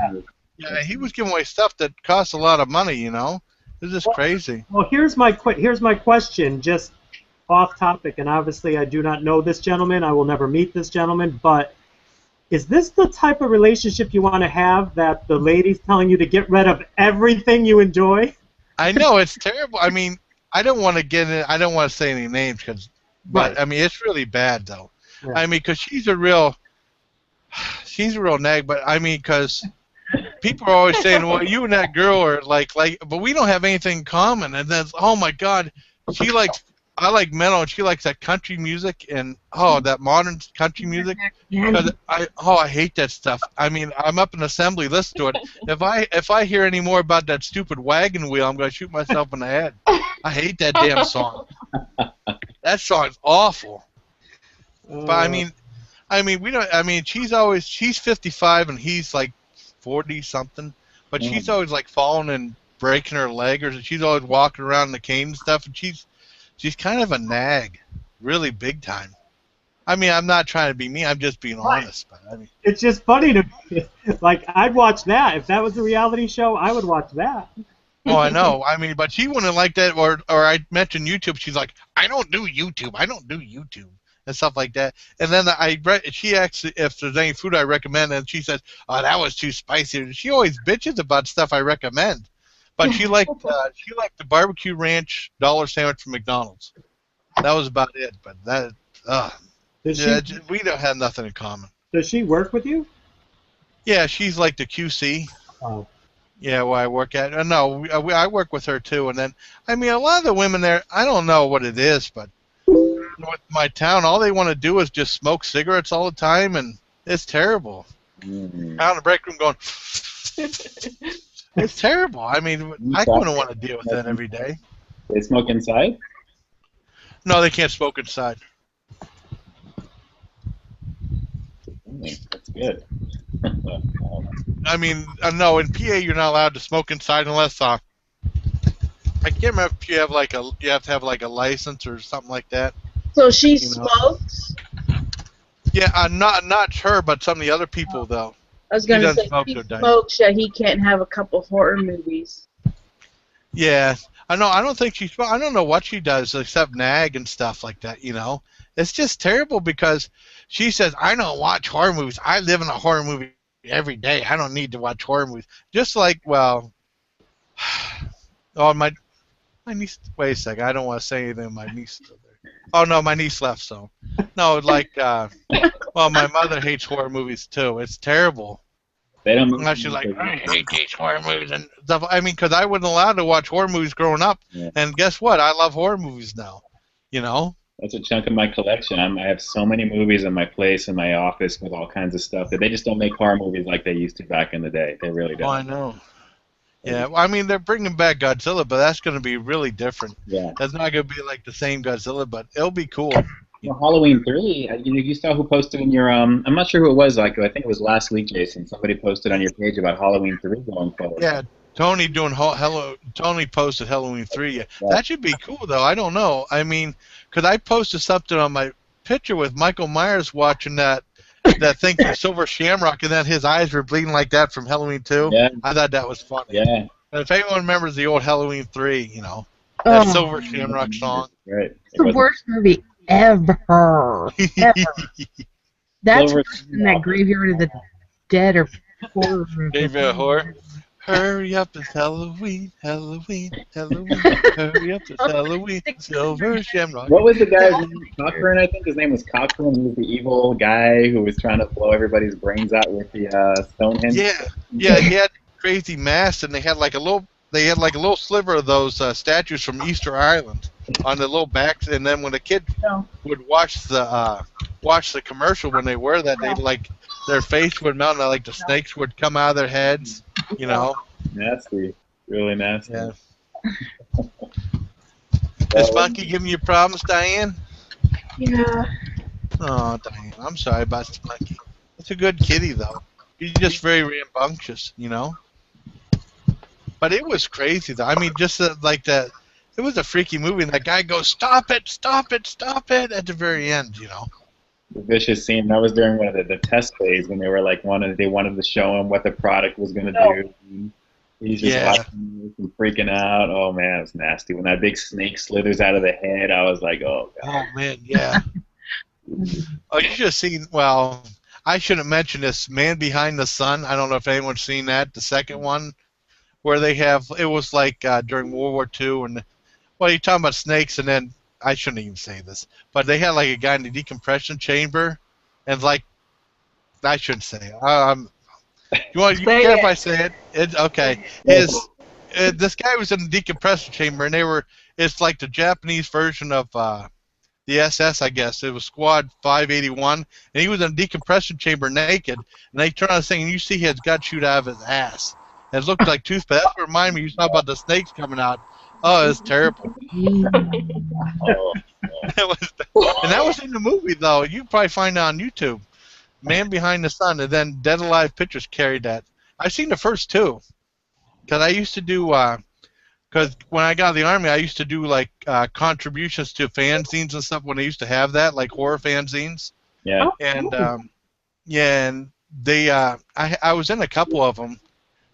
Speaker 2: Yeah, he was giving away stuff that costs a lot of money, This is crazy.
Speaker 8: Well, here's my question, just off topic, and obviously I do not know this gentleman. I will never meet this gentleman, but is this the type of relationship you want to have, that the lady's telling you to get rid of everything you enjoy?
Speaker 2: I know, it's terrible. I mean, I don't want to say any names, but I mean, it's really bad, though. Yeah. I mean, because she's a real nag, but I mean, because people are always saying, well, you and that girl are like, but we don't have anything in common. And then, oh my God, I like metal, and she likes that country music, and that modern country music. Because I hate that stuff. I mean, I'm up in assembly, listen to it. If I hear any more about that stupid wagon wheel, I'm going to shoot myself in the head. I hate that damn song. That song's awful. But I mean, we don't. I mean, she's 55 and he's like 40 something, but she's always like falling and breaking her leg, or she's always walking around in the cane and stuff, and she's kind of a nag, really big time. I mean, I'm not trying to be mean. I'm just being honest. But I mean,
Speaker 8: it's just funny to me. Like, I'd watch that if that was a reality show. I would watch that.
Speaker 2: Oh, I know. I mean, but she wouldn't like that. Or I mentioned YouTube. She's like, I don't do YouTube. And stuff like that. And then she asks if there's any food I recommend, and she says, "Oh, that was too spicy." She always bitches about stuff I recommend, but she liked the barbecue ranch dollar sandwich from McDonald's. That was about it. But we don't have nothing in common.
Speaker 8: Does she work with you?
Speaker 2: Yeah, she's like the QC.
Speaker 8: Oh.
Speaker 2: Yeah, where I work at. No, I work with her too. And then, I mean, a lot of the women there, I don't know what it is, but with my town, all they want to do is just smoke cigarettes all the time, and it's terrible. Mm-hmm. Out in the break room going, it's terrible. I mean, I wouldn't want to deal with that every day.
Speaker 6: They smoke inside?
Speaker 2: No, they can't smoke inside.
Speaker 6: That's good.
Speaker 2: I mean, no, in PA you're not allowed to smoke inside unless I can't remember if you have to have like a license or something like that.
Speaker 7: So she smokes?
Speaker 2: Yeah, not her, but some of the other people though.
Speaker 7: I was gonna say he smokes, yeah, he can't have a couple horror movies.
Speaker 2: Yeah, I know. I don't think I don't know what she does except nag and stuff like that. It's just terrible because she says, "I don't watch horror movies. I live in a horror movie every day. I don't need to watch horror movies." Just like, well, my niece. Wait a second. I don't want to say anything. My niece still there. Oh no, my niece left. So no, like, well, my mother hates horror movies too. It's terrible.
Speaker 6: They don't.
Speaker 2: She's like, I hate these horror movies and stuff. I mean, because I wasn't allowed to watch horror movies growing up, and guess what? I love horror movies now.
Speaker 6: That's a chunk of my collection. I have so many movies in my place in my office with all kinds of stuff that they just don't make horror movies like they used to back in the day. They really
Speaker 2: Oh, I
Speaker 6: don't.
Speaker 2: know. Yeah, well, I mean, they're bringing back Godzilla, but that's going to be really different.
Speaker 6: Yeah.
Speaker 2: That's not going to be like the same Godzilla, but it'll be cool.
Speaker 6: Well, Halloween 3, you saw who posted in your, I'm not sure who it was, like, I think it was last week, Jason. Somebody posted on your page about Halloween 3 going forward.
Speaker 2: Yeah, Tony Tony posted Halloween 3. Yeah. That should be cool, though. I don't know. I mean, because I posted something on my picture with Michael Myers watching that thing from Silver Shamrock, and then his eyes were bleeding like that from Halloween 2.
Speaker 6: Yeah.
Speaker 2: I thought that was funny.
Speaker 6: Yeah.
Speaker 2: And if anyone remembers the old Halloween 3, that Silver Shamrock song.
Speaker 6: Right.
Speaker 10: It's the worst movie ever. Ever. That's
Speaker 6: Silver
Speaker 10: worse than that Graveyard of the Dead or horror.
Speaker 2: Graveyard Horror. Hurry up, it's Halloween, Halloween, Halloween. Hurry up, it's Halloween. Silver Shamrock.
Speaker 6: What was the guy's name? Cochran, I think his name was Cochran. He was the evil guy who was trying to blow everybody's brains out with the Stonehenge.
Speaker 2: Yeah, he had crazy mask, and they had like a little sliver of those statues from Easter Island on the little backs, and then when the kid would watch the commercial when they wear that, they like their face would melt, and like the snakes would come out of their heads,
Speaker 6: Nasty, really nasty.
Speaker 2: Yeah. Is Spunky giving you problems, Diane?
Speaker 5: Yeah.
Speaker 2: Oh, Diane, I'm sorry about Spunky. It's a good kitty though. He's just very rambunctious, But it was crazy though. I mean, just like that. It was a freaky movie, and that guy goes, "Stop it! Stop it! Stop it!" at the very end,
Speaker 6: The vicious scene. That was during one of the test phase when they were like they wanted to show him what the product was going to do. And he's just watching and freaking out. Oh man, it was nasty. When that big snake slithers out of the head, I was like, oh god.
Speaker 2: Oh man, yeah. Oh, you should have seen. Well, I shouldn't mention this. Man Behind the Sun. I don't know if anyone's seen that. The second one, where they have it was like during World War II, and you're talking about snakes, and then I shouldn't even say this, but they had like a guy in the decompression chamber, and like I shouldn't say it. You care if I say it? It's okay. This guy was in the decompression chamber, and it's like the Japanese version of the SS, I guess. It was Squad 581, and he was in a decompression chamber naked, and they turn on the thing, and you see his gut shoot out of his ass. And it looked like toothpaste. That's what reminded me. You saw about the snakes coming out. Oh, it was terrible. And that was in the movie, though. You probably find it on YouTube. Man Behind the Sun, and then Dead Alive Pictures carried that. I've seen the first two. Because I used to do, because when I got out of the Army, I used to do, like, contributions to fanzines and stuff when they used to have that, like horror fanzines.
Speaker 6: Yeah.
Speaker 2: And, and they, I was in a couple of them.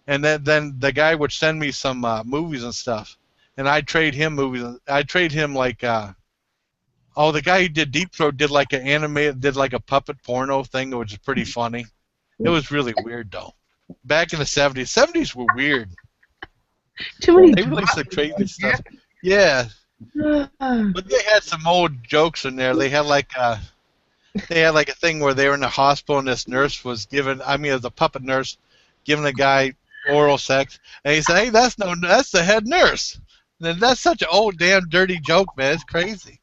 Speaker 2: And then the guy would send me some movies and stuff. And I'd trade him movies. I'd trade him like, the guy who did Deep Throat did like a puppet porno thing, which is pretty funny. It was really weird though. Back in the 70s. 70s were weird. They released some crazy stuff. Yeah. But they had some old jokes in there. They had like a thing where they were in the hospital and this nurse was as a puppet nurse, giving a guy oral sex, and he said, "Hey, that's the head nurse." And that's such an old damn dirty joke, man. It's crazy.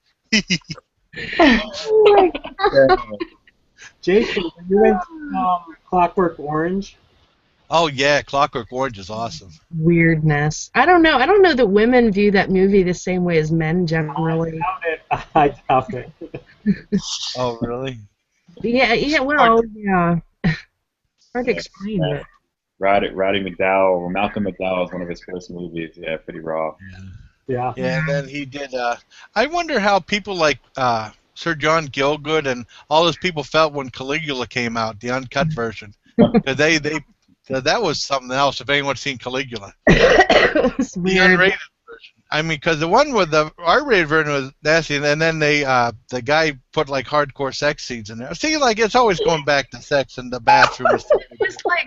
Speaker 8: Jason, are you into Clockwork Orange?
Speaker 2: Oh yeah, Clockwork Orange is awesome.
Speaker 10: Weirdness. I don't know. I don't know that women view that movie the same way as men generally.
Speaker 8: I doubt it.
Speaker 2: Oh really?
Speaker 10: Yeah. Well, yeah. Hard to explain it.
Speaker 6: Roddy McDowell, or Malcolm McDowell is one of his first movies. Yeah, pretty raw.
Speaker 8: Yeah.
Speaker 2: Yeah, and then he did. I wonder how people like Sir John Gielgud and all those people felt when Caligula came out, the uncut version. Because that was something else. If anyone's seen Caligula,
Speaker 10: It was weird.
Speaker 2: the unrated version. I mean, because the one with the R-rated version was nasty, and then the guy put like hardcore sex scenes in there. See, like it's always going back to sex in the bathroom.
Speaker 10: It was like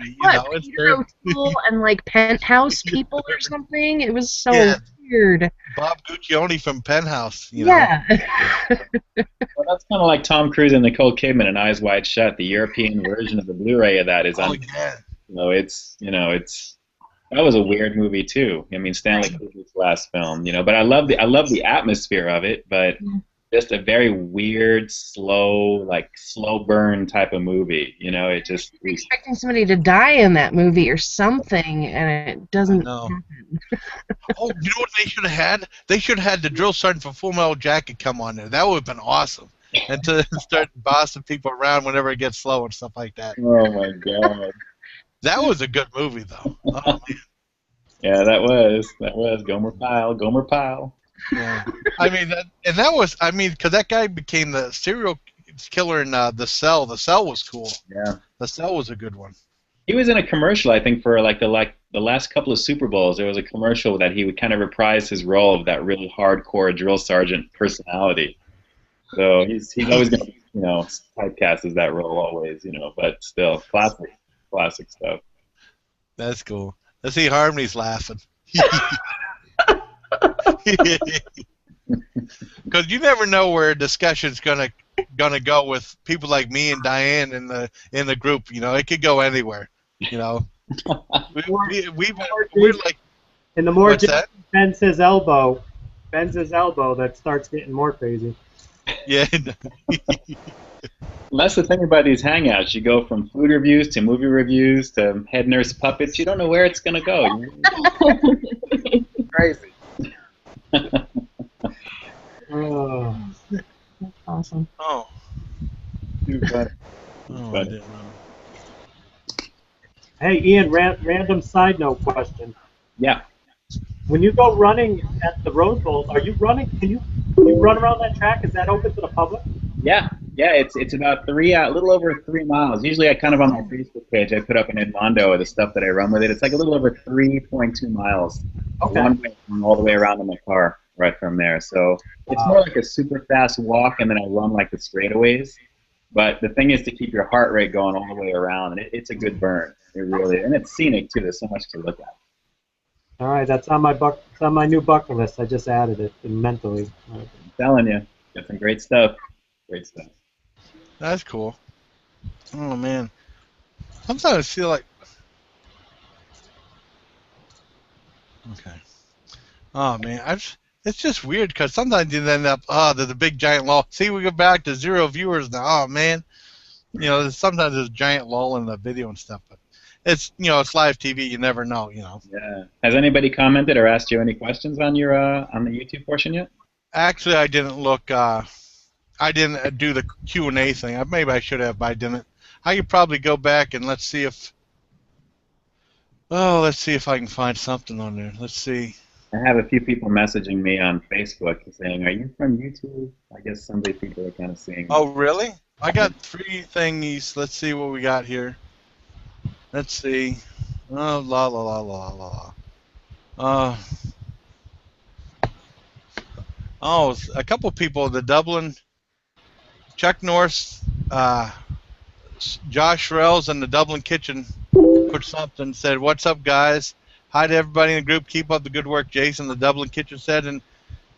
Speaker 10: Peter O'Toole and like Penthouse people or something. It was so weird.
Speaker 2: Bob Guccione from Penthouse.
Speaker 10: Yeah.
Speaker 6: Well, that's kind of like Tom Cruise and Nicole Kidman in Eyes Wide Shut. The European version of the Blu-ray of that is that was a weird movie too. I mean, Stanley Kubrick's last film, but I love the atmosphere of it, but just a very weird, slow burn type of movie. You know, it just
Speaker 10: You're expecting somebody to die in that movie or something, and it doesn't happen.
Speaker 2: Oh, you know what they should have had? They should have had the drill sergeant from Full Metal Jacket come on there. That would have been awesome. And to start bossing people around whenever it gets slow and stuff like that.
Speaker 6: Oh my god.
Speaker 2: That was a good movie, though. Oh, man.
Speaker 6: Yeah, that was Gomer Pyle.
Speaker 2: Yeah. I mean, because that guy became the serial killer in The Cell. The Cell was cool.
Speaker 6: Yeah.
Speaker 2: The Cell was a good one.
Speaker 6: He was in a commercial, I think, for the last couple of Super Bowls. There was a commercial that he would kind of reprise his role of that really hardcore drill sergeant personality. So he's always going to, typecast as that role always, but still, classic stuff.
Speaker 2: That's cool. Let's see Harmony's laughing. Because you never know where a discussion's gonna go with people like me and Diane in the group. It could go anywhere. We're like,
Speaker 8: and the more
Speaker 2: Jason
Speaker 8: bends his elbow, that starts getting more crazy.
Speaker 2: Yeah.
Speaker 6: That's the thing about these hangouts. You go from food reviews to movie reviews to head nurse puppets. You don't know where it's gonna go. Crazy.
Speaker 8: Oh.
Speaker 10: That's awesome.
Speaker 2: Oh.
Speaker 6: Too funny.
Speaker 2: I didn't know.
Speaker 8: Hey, Ian, random side note question.
Speaker 6: Yeah.
Speaker 8: When you go running at the Rose Bowl, are you running? Can you run around that track? Is that open to the public?
Speaker 6: Yeah. It's about a little over 3 miles. Usually, I kind of on my Facebook page, I put up an Edmondo of the stuff that I run with it. It's like a little over 3.2 miles.
Speaker 8: Okay.
Speaker 6: One way all the way around in my car, right from there. So it's more like a super fast walk, and then I run like the straightaways. But the thing is to keep your heart rate going all the way around, and it's a good burn. It really, and it's scenic too. There's so much to look at.
Speaker 8: All right, that's on my new bucket list. I just added it mentally.
Speaker 6: I'm telling you, got some great stuff. Great stuff.
Speaker 2: That's cool. Oh man, sometimes I feel like. Okay. Oh man, it's just weird because sometimes you end up, there's a big giant lull. See, we go back to 0 viewers now. Oh man, sometimes there's a giant lull in the video and stuff, but it's it's live TV. You never know.
Speaker 6: Yeah. Has anybody commented or asked you any questions on your on the YouTube portion yet?
Speaker 2: Actually, I didn't look. I didn't do the Q&A thing. Maybe I should have, but I didn't. I could probably go back and let's see if I can find something on there. Let's see.
Speaker 6: I have a few people messaging me on Facebook saying, "Are you from YouTube?" I guess some of people are kind of seeing.
Speaker 2: Oh, really? I got 3 thingies. Let's see what we got here. Let's see. Oh, la la la la la. A couple people. The Dublin, Chuck Norris, Josh Rels, and the Dublin Kitchen put something. Said, "What's up, guys? Hi to everybody in the group. Keep up the good work." Jason, the Dublin Kitchen said, and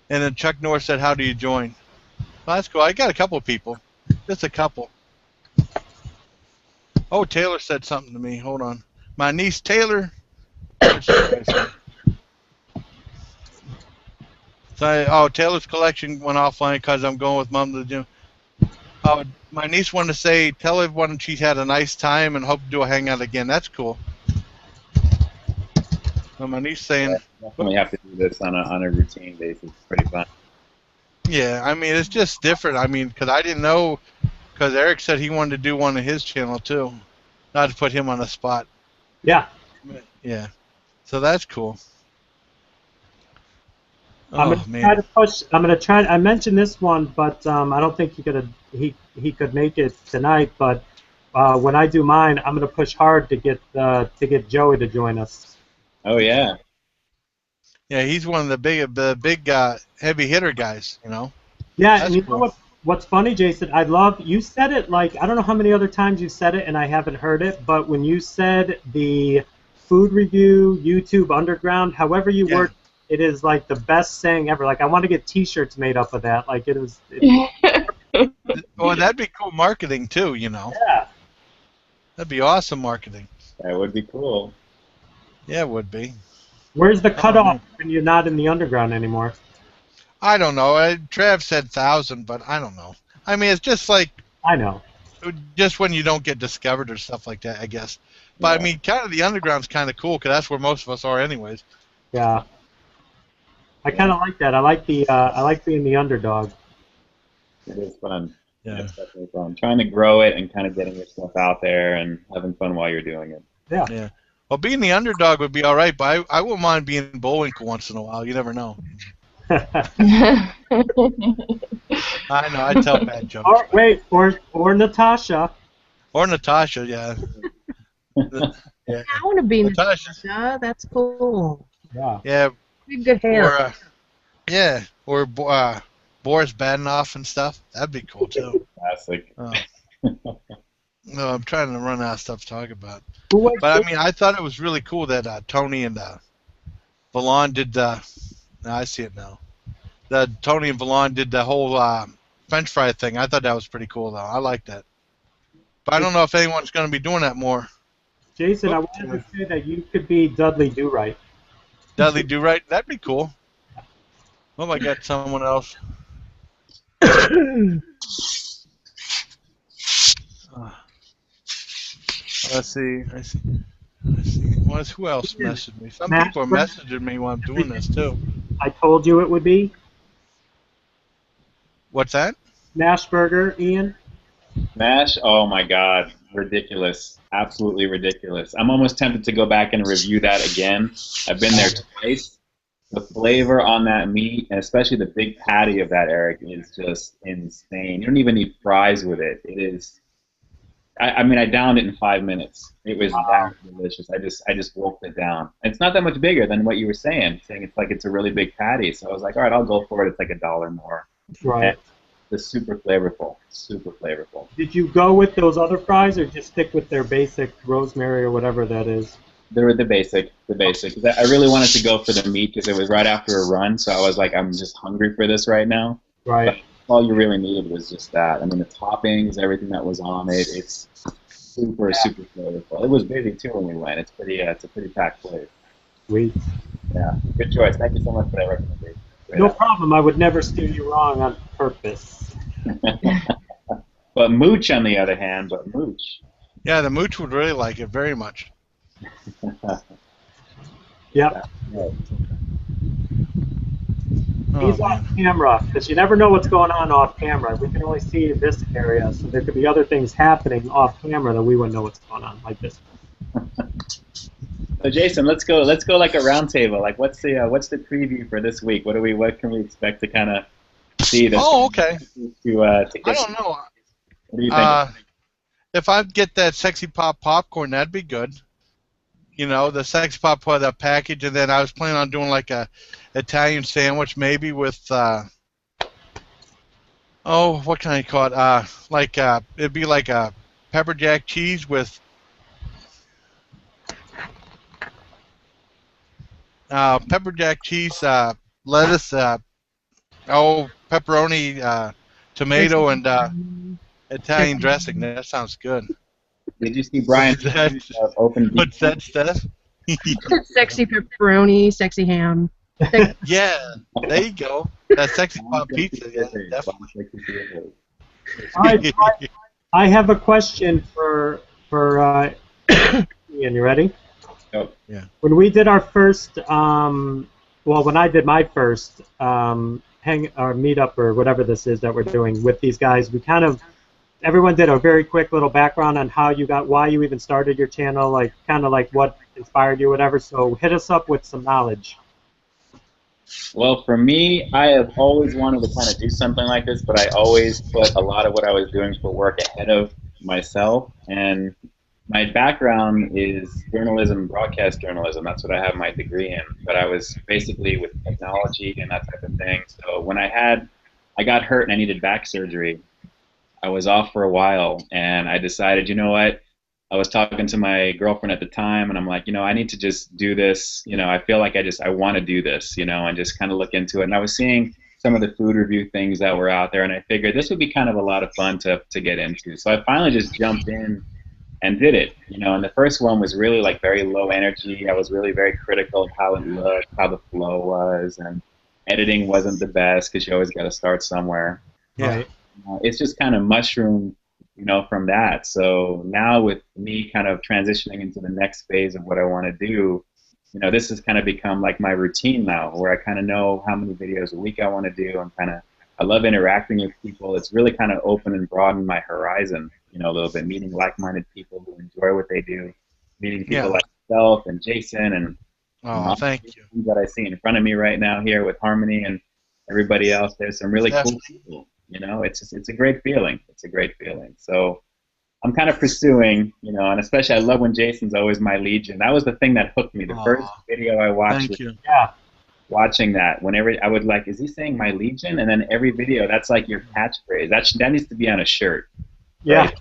Speaker 2: then Chuck Norris said, "How do you join?" Well, that's cool. I got a couple of people. Just a couple. Oh, Taylor said something to me. Hold on. My niece Taylor. Taylor's collection went offline because I'm going with Mom to the gym. Oh, my niece wanted to say, tell everyone she's had a nice time and hope to do a hangout again. That's cool. So my niece saying.
Speaker 6: Yeah, definitely have to do this on a routine basis. It's pretty fun.
Speaker 2: Yeah, I mean, it's just different. I mean, because I didn't know, because Eric said he wanted to do one on his channel too. Not to put him on the spot.
Speaker 8: Yeah.
Speaker 2: Yeah. So that's cool.
Speaker 8: I'm gonna try. I mentioned this one, but I don't think he could make it tonight. But when I do mine, I'm gonna push hard to get Joey to join us.
Speaker 6: Oh yeah.
Speaker 2: Yeah, he's one of the big heavy hitter guys.
Speaker 8: Yeah,
Speaker 2: that's
Speaker 8: and you
Speaker 2: cool.
Speaker 8: know what's funny, Jason? You said it like I don't know how many other times you said it, and I haven't heard it. But when you said the food review, YouTube Underground, however you word. It is like the best saying ever. Like I want to get T-shirts made up of that. Like it is.
Speaker 2: Well, that'd be cool marketing too.
Speaker 8: Yeah.
Speaker 2: That'd be awesome marketing.
Speaker 6: That would be cool.
Speaker 2: Yeah, it would be.
Speaker 8: Where's the cutoff when you're not in the underground anymore?
Speaker 2: I don't know. Trav said 1,000, but I don't know. I mean, it's just like
Speaker 8: I know.
Speaker 2: just when you don't get discovered or stuff like that, I guess. But I mean, kind of the underground's kind of cool because that's where most of us are, anyways.
Speaker 8: Yeah. I kind of like that. I like being the underdog.
Speaker 6: It is fun.
Speaker 2: Yeah.
Speaker 6: It's definitely fun. Trying to grow it and kind of getting your stuff out there and having fun while you're doing it.
Speaker 8: Yeah.
Speaker 2: Yeah. Well, being the underdog would be all right, but I wouldn't mind being Bullwinkle once in a while. You never know. I know. I tell bad jokes.
Speaker 8: Or wait, or Natasha.
Speaker 2: Or Natasha, yeah.
Speaker 10: I want to be
Speaker 2: Natasha.
Speaker 10: Natasha. That's cool.
Speaker 8: Yeah.
Speaker 2: Yeah.
Speaker 10: Good hair.
Speaker 2: Or, yeah. Or Boris Badenoff and stuff. That'd be cool too.
Speaker 6: Classic.
Speaker 2: No, I'm trying to run out of stuff to talk about.
Speaker 8: But
Speaker 2: I mean, I thought it was really cool that Tony and Valon did. Now I see it now. That Tony and Valon did the whole French fry thing. I thought that was pretty cool, though. I like that. But I don't know if anyone's going to be doing that more.
Speaker 8: Jason, I wanted to say that you could be Dudley Do-Right.
Speaker 2: Dudley Do-Right? That'd be cool. Oh, I got someone else. Let's see. I see. Who else messaged me? Some people are messaging me while I'm doing this, too.
Speaker 8: I told you it would be.
Speaker 2: What's that?
Speaker 8: Nashburger, Ian.
Speaker 6: Mash, oh my god, ridiculous. Absolutely ridiculous. I'm almost tempted to go back and review that again. I've been there twice. The flavor on that meat, and especially the big patty of that, Eric, is just insane. You don't even need fries with it. It is, I mean, I downed it in 5 minutes. It was that delicious. I just wolfed it down. And it's not that much bigger than what you were saying it's like it's a really big patty. So I was like, all right, I'll go for it. It's like $1 more.
Speaker 8: Right.
Speaker 6: And it's super flavorful. Super flavorful.
Speaker 8: Did you go with those other fries, or just stick with their basic rosemary or whatever that is?
Speaker 6: They were the basic. I really wanted to go for the meat because it was right after a run, so I was like, I'm just hungry for this right now.
Speaker 8: Right.
Speaker 6: But all you really needed was just that. I mean, the toppings, everything that was on it, it's super flavorful. It was busy too when we went. It's a pretty packed place.
Speaker 8: Sweet.
Speaker 6: Yeah, good choice. Thank you so much for that recommendation.
Speaker 8: No problem. I would never steer you wrong on purpose.
Speaker 6: But Mooch, on the other hand, Mooch.
Speaker 2: Yeah, the Mooch would really like it very much.
Speaker 8: Yep.
Speaker 2: Oh,
Speaker 8: He's off camera, because you never know what's going on off camera. We can only see this area, so there could be other things happening off camera that we wouldn't know what's going on, like this.
Speaker 6: So Jason, let's go like a round table. Like, what's the preview for this week? What can we expect to kind of see this?
Speaker 2: Oh, okay.
Speaker 6: I
Speaker 2: don't know.
Speaker 6: What do you think?
Speaker 2: If I get that Sexy Pop popcorn, that'd be good. You know, the Sexy Pop for the package, and then I was planning on doing like a Italian sandwich, maybe with what can I call it? It'd be like a pepper jack cheese with pepper jack cheese, lettuce, pepperoni, tomato, and Italian dressing. That sounds good.
Speaker 6: Did you see Brian open?
Speaker 2: What's that, Steph?
Speaker 10: Sexy pepperoni, sexy ham.
Speaker 2: Yeah, there you go. That Sexy Pop pizza, yeah, definitely.
Speaker 8: All right, I have a question for Ian. You ready?
Speaker 6: Oh.
Speaker 2: Yeah.
Speaker 8: When we did our first, when I did my first meetup or whatever this is that we're doing with these guys, everyone did a very quick little background on why you even started your channel, like kind of like what inspired you, whatever. So hit us up with some knowledge.
Speaker 6: Well, for me, I have always wanted to kind of do something like this, but I always put a lot of what I was doing for work ahead of myself. And my background is journalism, broadcast journalism. That's what I have my degree in. But I was basically with technology and that type of thing. So when I got hurt and I needed back surgery, I was off for a while, and I decided, you know what? I was talking to my girlfriend at the time, and I'm like, I need to just do this. I feel like I want to do this, and just kind of look into it. And I was seeing some of the food review things that were out there, and I figured this would be kind of a lot of fun to get into. So I finally just jumped in and did it, and the first one was really like very low energy. I was really very critical of how it looked, how the flow was, and editing wasn't the best because you always got to start somewhere.
Speaker 2: Yeah.
Speaker 6: It's just kind of mushroomed, from that. So now with me kind of transitioning into the next phase of what I want to do, this has kind of become like my routine now, where I kind of know how many videos a week I want to do. I love interacting with people. It's really kind of opened and broadened my horizon, a little bit, meeting like-minded people who enjoy what they do, meeting people like myself and Jason and
Speaker 2: thank you.
Speaker 6: that I see in front of me right now here with Harmony and everybody else. There's some really cool people. It's a great feeling. It's a great feeling. So I'm kind of pursuing, and especially I love when Jason's always my legion. That was the thing that hooked me. The first video I watched was watching that. Whenever I would like, is he saying my legion? And then every video, that's like your catchphrase. That needs to be on a shirt. Right?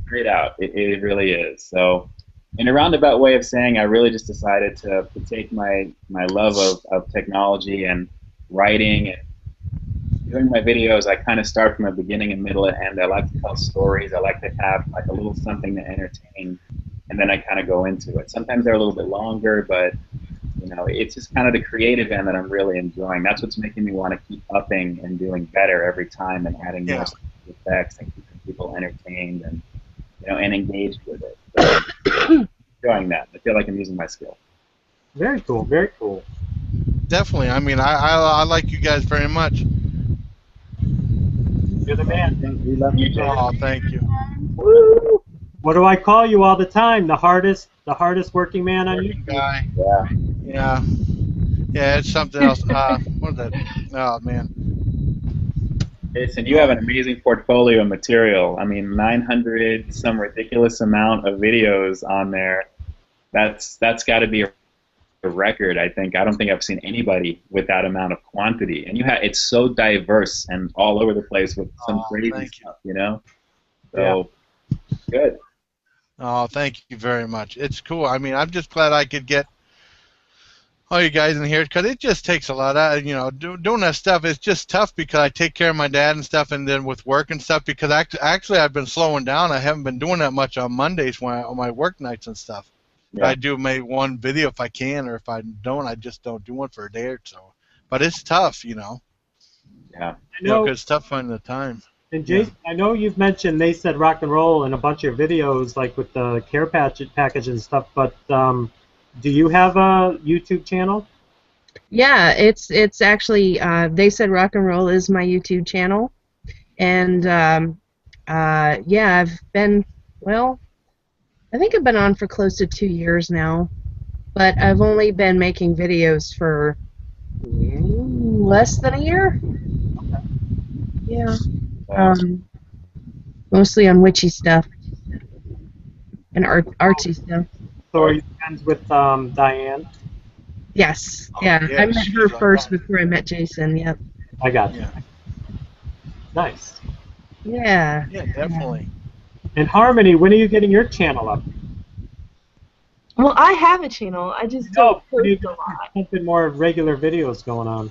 Speaker 6: Straight out. It really is. So in a roundabout way of saying, I really just decided to take my love of technology and writing and doing my videos. I kind of start from a beginning and middle and end. I like to tell stories. I like to have like a little something to entertain, and then I kind of go into it. Sometimes they're a little bit longer, but it's just kind of the creative end that I'm really enjoying. That's what's making me want to keep upping and doing better every time and adding more effects and keeping people entertained and and engaged with it. So, enjoying that. I feel like I'm using my skill.
Speaker 8: Very cool. Very cool.
Speaker 2: Definitely. I mean, I like you guys very much.
Speaker 8: You're the man.
Speaker 6: We love you, Jason.
Speaker 2: Oh, thank you.
Speaker 8: Woo! What do I call you all the time? The hardest working man on YouTube.
Speaker 2: Guy.
Speaker 6: Yeah.
Speaker 2: Yeah, it's something else. What is that? Oh man.
Speaker 6: Jason, you have an amazing portfolio of material. I mean, 900 some ridiculous amount of videos on there. That's got to be a record, I think. I don't think I've seen anybody with that amount of quantity. And it's so diverse and all over the place with some crazy stuff, So, good.
Speaker 2: Oh, thank you very much. It's cool. I mean, I'm just glad I could get all you guys in here because it just takes a lot out. Doing that stuff is just tough because I take care of my dad and stuff, and then with work and stuff. Because actually, I've been slowing down. I haven't been doing that much on Mondays on my work nights and stuff. Yeah. I do maybe one video if I can, or if I don't, I just don't do one for a day or so. But it's tough,
Speaker 6: Yeah.
Speaker 8: I know,
Speaker 2: 'cause it's tough finding the time.
Speaker 8: And Jason, I know you've mentioned They Said Rock and Roll in a bunch of videos, like with the care package and stuff. But do you have a YouTube channel?
Speaker 10: Yeah, it's actually They Said Rock and Roll is my YouTube channel, and I've been I think I've been on for close to 2 years now, but I've only been making videos for less than a year. Yeah. Mostly on witchy stuff and artsy stuff.
Speaker 8: So are you friends with Diane?
Speaker 10: Yes. Yeah. I met her first before I met Jason. Yep.
Speaker 8: I got you. Nice.
Speaker 10: Yeah.
Speaker 2: Yeah, definitely.
Speaker 8: And Harmony, when are you getting your channel up?
Speaker 5: Well, I have a channel. I just don't post a lot.
Speaker 8: Something more regular videos going on.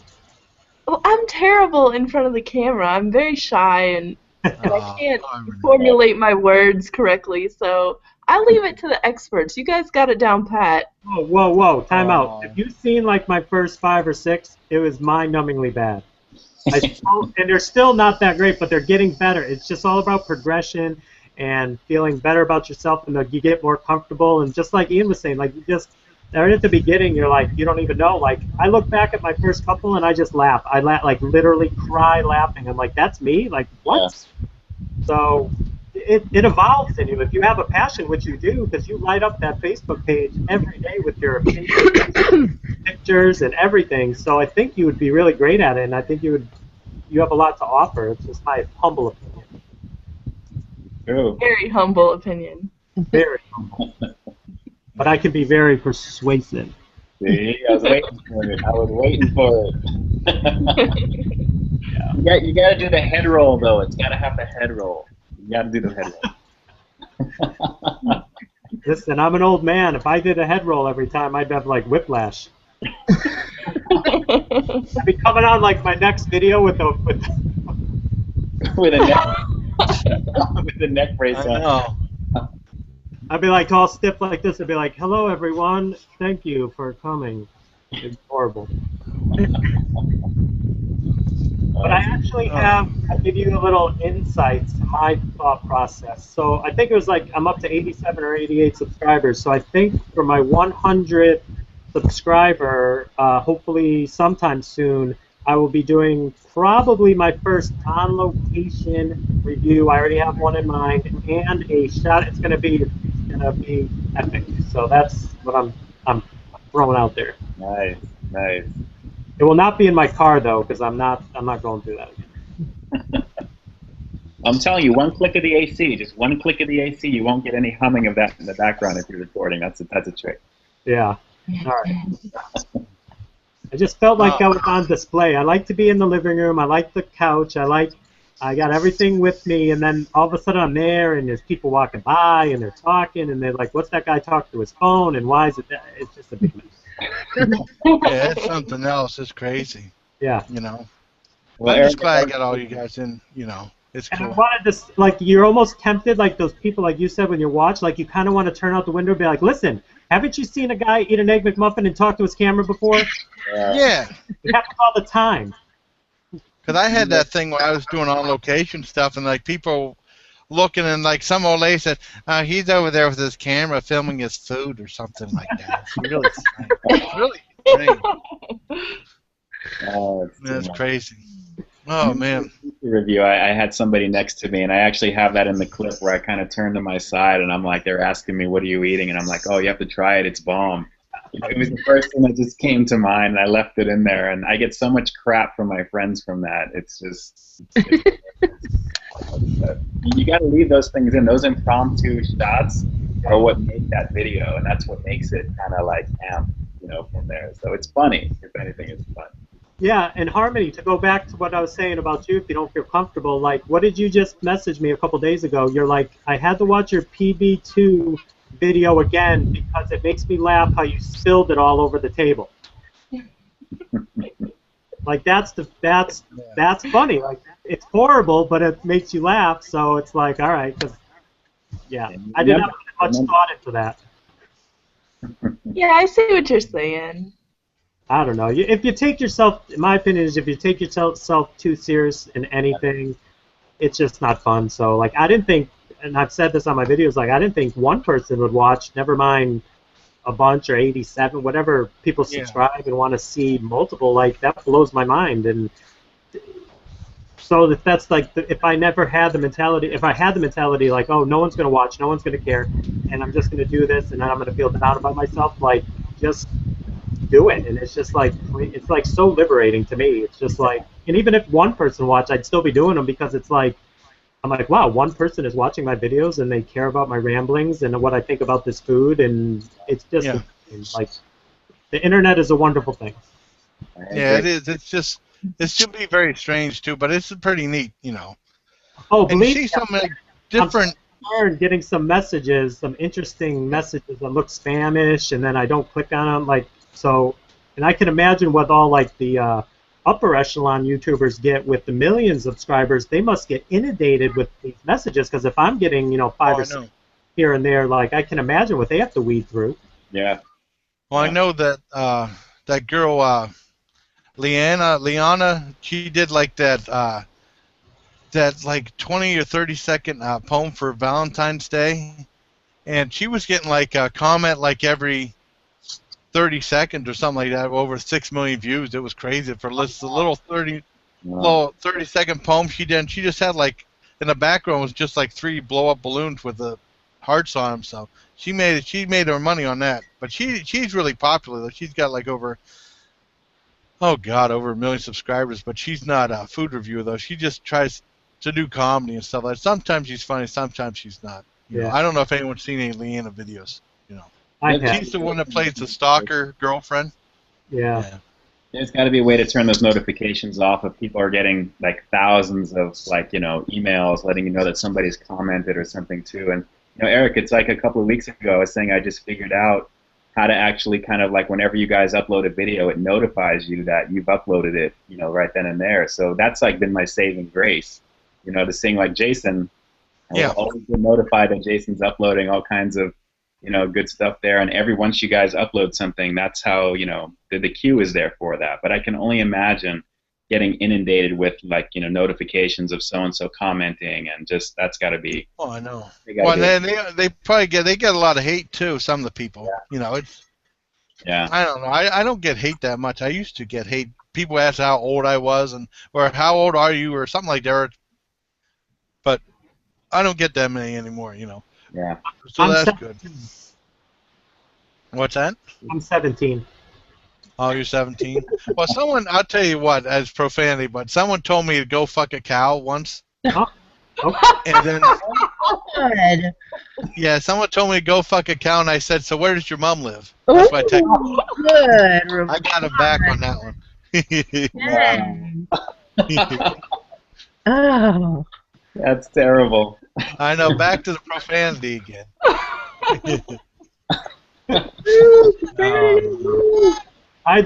Speaker 5: Well, I'm terrible in front of the camera. I'm very shy and I can't formulate my words correctly. So I leave it to the experts. You guys got it down pat.
Speaker 8: Whoa! Time out. If you've seen like my first 5 or 6, it was mind-numbingly bad. And they're still not that great, but they're getting better. It's just all about progression and feeling better about yourself, and you get more comfortable. And just like Ian was saying, like right at the beginning, you're like, you don't even know. Like, I look back at my first couple and I just laugh. I like literally cry laughing. I'm like, that's me? Like, what? Yes. So it evolves in you. If you have a passion, which you do, because you light up that Facebook page every day with your pictures and everything. So I think you would be really great at it, and I think you have a lot to offer. It's just my humble opinion.
Speaker 6: True.
Speaker 5: Very humble opinion.
Speaker 8: Very humble. But I can be very persuasive.
Speaker 6: See, I was waiting for it. Yeah. You got to do the head roll, though. It's got to have the head roll. You got to do the head roll.
Speaker 8: Listen, I'm an old man. If I did a head roll every time, I'd have, like, whiplash. I'd be coming on, like, my next video with a
Speaker 6: neck brace on.
Speaker 8: I'd be like all stiff like this. I'd be like, "Hello, everyone. Thank you for coming." It's horrible. But I actually I'll give you a little insights to my thought process. So I think it was like I'm up to 87 or 88 subscribers. So I think for my 100th subscriber, hopefully sometime soon, I will be doing probably my first on-location review. I already have one in mind, and a shot. It's gonna be epic. So that's what I'm throwing out there.
Speaker 6: Nice, nice.
Speaker 8: It will not be in my car though, because I'm not going through that again.
Speaker 6: I'm telling you, one click of the AC, just one click of the AC, you won't get any humming of that in the background if you're recording. That's a trick.
Speaker 8: Yeah. All right. I just felt like I was on display. I like to be in the living room. I like the couch. I got everything with me, and then all of a sudden I'm there, and there's people walking by, and they're talking, and they're like, "What's that guy talking to his phone? And why is it that?" It's just a big mess.
Speaker 2: Yeah, it's something else. It's crazy.
Speaker 8: Yeah.
Speaker 2: You know.
Speaker 6: Well,
Speaker 2: I'm just
Speaker 6: Eric,
Speaker 2: glad I got all you guys in. You know, it's
Speaker 8: And I
Speaker 2: cool.
Speaker 8: wanted to, like, you're almost tempted, like those people, like you said, when you watch, like, you kind of want to turn out the window and be like, listen, haven't you seen a guy eat an Egg McMuffin and talk to his camera before?
Speaker 2: Yeah.
Speaker 8: It happens all the time.
Speaker 2: Because I had that thing when I was doing on location stuff, and like people looking, and like some old lady said, he's over there with his camera filming his food or something like that. It's really strange. It's really strange. That's crazy. Oh man.
Speaker 6: Review. I had somebody next to me, and I actually have that in the clip where I kind of turned to my side, and I'm like, they're asking me, "What are you eating?" And I'm like, "Oh, you have to try it. It's bomb." It was the first thing that just came to mind, and I left it in there. And I get so much crap from my friends from that. It's just you got to leave those things in. Those impromptu shots are what make that video, and that's what makes it kind of like amp, from there. So it's funny. If anything, it's fun.
Speaker 8: Yeah, and Harmony, to go back to what I was saying about you, if you don't feel comfortable, like, what did you just message me a couple days ago? You're like, I had to watch your PB2 video again because it makes me laugh how you spilled it all over the table. Like, that's funny. Like, it's horrible, but it makes you laugh, so it's like, all right, because, yeah, I didn't have much thought into that.
Speaker 5: Yeah, I see what you're saying.
Speaker 8: I don't know. If you take yourself, in my opinion, is if you take yourself too serious in anything, it's just not fun. So, like, I didn't think, and I've said this on my videos, like, I didn't think one person would watch, never mind a bunch or 87, whatever people subscribe and want to see multiple. Like, that blows my mind. And so if that's like, if I never had the mentality, if I had the mentality like, oh, no one's going to watch, no one's going to care, and I'm just going to do this, and then I'm going to feel down about myself, like, just do it. And it's just like, it's like so liberating to me. It's just like, and even if one person watched, I'd still be doing them because it's like, I'm like, wow, one person is watching my videos and they care about my ramblings and what I think about this food, and it's just like, the internet is a wonderful thing.
Speaker 2: Yeah, it is. It should be very strange too, but it's pretty neat,
Speaker 8: Oh,
Speaker 2: and
Speaker 8: believe
Speaker 2: see
Speaker 8: me,
Speaker 2: some different.
Speaker 8: I'm getting some messages, some interesting messages that look Spamish, and then I don't click on them, like, so, and I can imagine what all, like, the upper echelon YouTubers get with the millions of subscribers. They must get inundated with these messages, because if I'm getting, 5 or 6 here and there, like, I can imagine what they have to weed through.
Speaker 6: Yeah.
Speaker 2: Well, I know that that girl, Liana, she did like that like 20 or 30-second poem for Valentine's Day, and she was getting like a comment like every 30 seconds or something like that, over 6 million views. It was crazy for a little 30-second poem she did. And she just had like in the background was just like 3 blow-up balloons with the hearts on them. So she made her money on that. But she's really popular though. She's got like over over 1 million subscribers. But she's not a food reviewer though. She just tries to do comedy and stuff like that. Sometimes she's funny, sometimes she's not. You know, I don't know if anyone's seen any Leanna videos. She's the one that plays the stalker girlfriend.
Speaker 8: Yeah.
Speaker 6: There's got to be a way to turn those notifications off if people are getting like thousands of emails letting you know that somebody's commented or something too. And Eric, it's like a couple of weeks ago I was saying I just figured out how to actually kind of like whenever you guys upload a video, it notifies you that you've uploaded it, right then and there. So that's like been my saving grace. To seeing like Jason, I've always been notified that Jason's uploading all kinds of good stuff there. And every once you guys upload something, that's how, the queue is there for that. But I can only imagine getting inundated with notifications of so and so commenting, and just that's got to be.
Speaker 2: Oh, I know. Well, then they probably get a lot of hate too. Some of the people, it's.
Speaker 6: Yeah.
Speaker 2: I don't know. I don't get hate that much. I used to get hate. People asked how old I was or how old are you or something like that. But I don't get that many anymore.
Speaker 6: Yeah.
Speaker 2: So that's good. What's that?
Speaker 8: I'm 17.
Speaker 2: Oh, you're 17? Well, I'll tell you what, as profanity, but someone told me to go fuck a cow once.
Speaker 8: Oh.
Speaker 2: And then,
Speaker 10: Good.
Speaker 2: yeah, someone told me to go fuck a cow, and I said, so where does your mom live? That's what I texted.
Speaker 10: Good.
Speaker 2: I got him back on that one.
Speaker 10: Oh.
Speaker 6: That's terrible.
Speaker 2: I know, back to the profanity again.
Speaker 8: I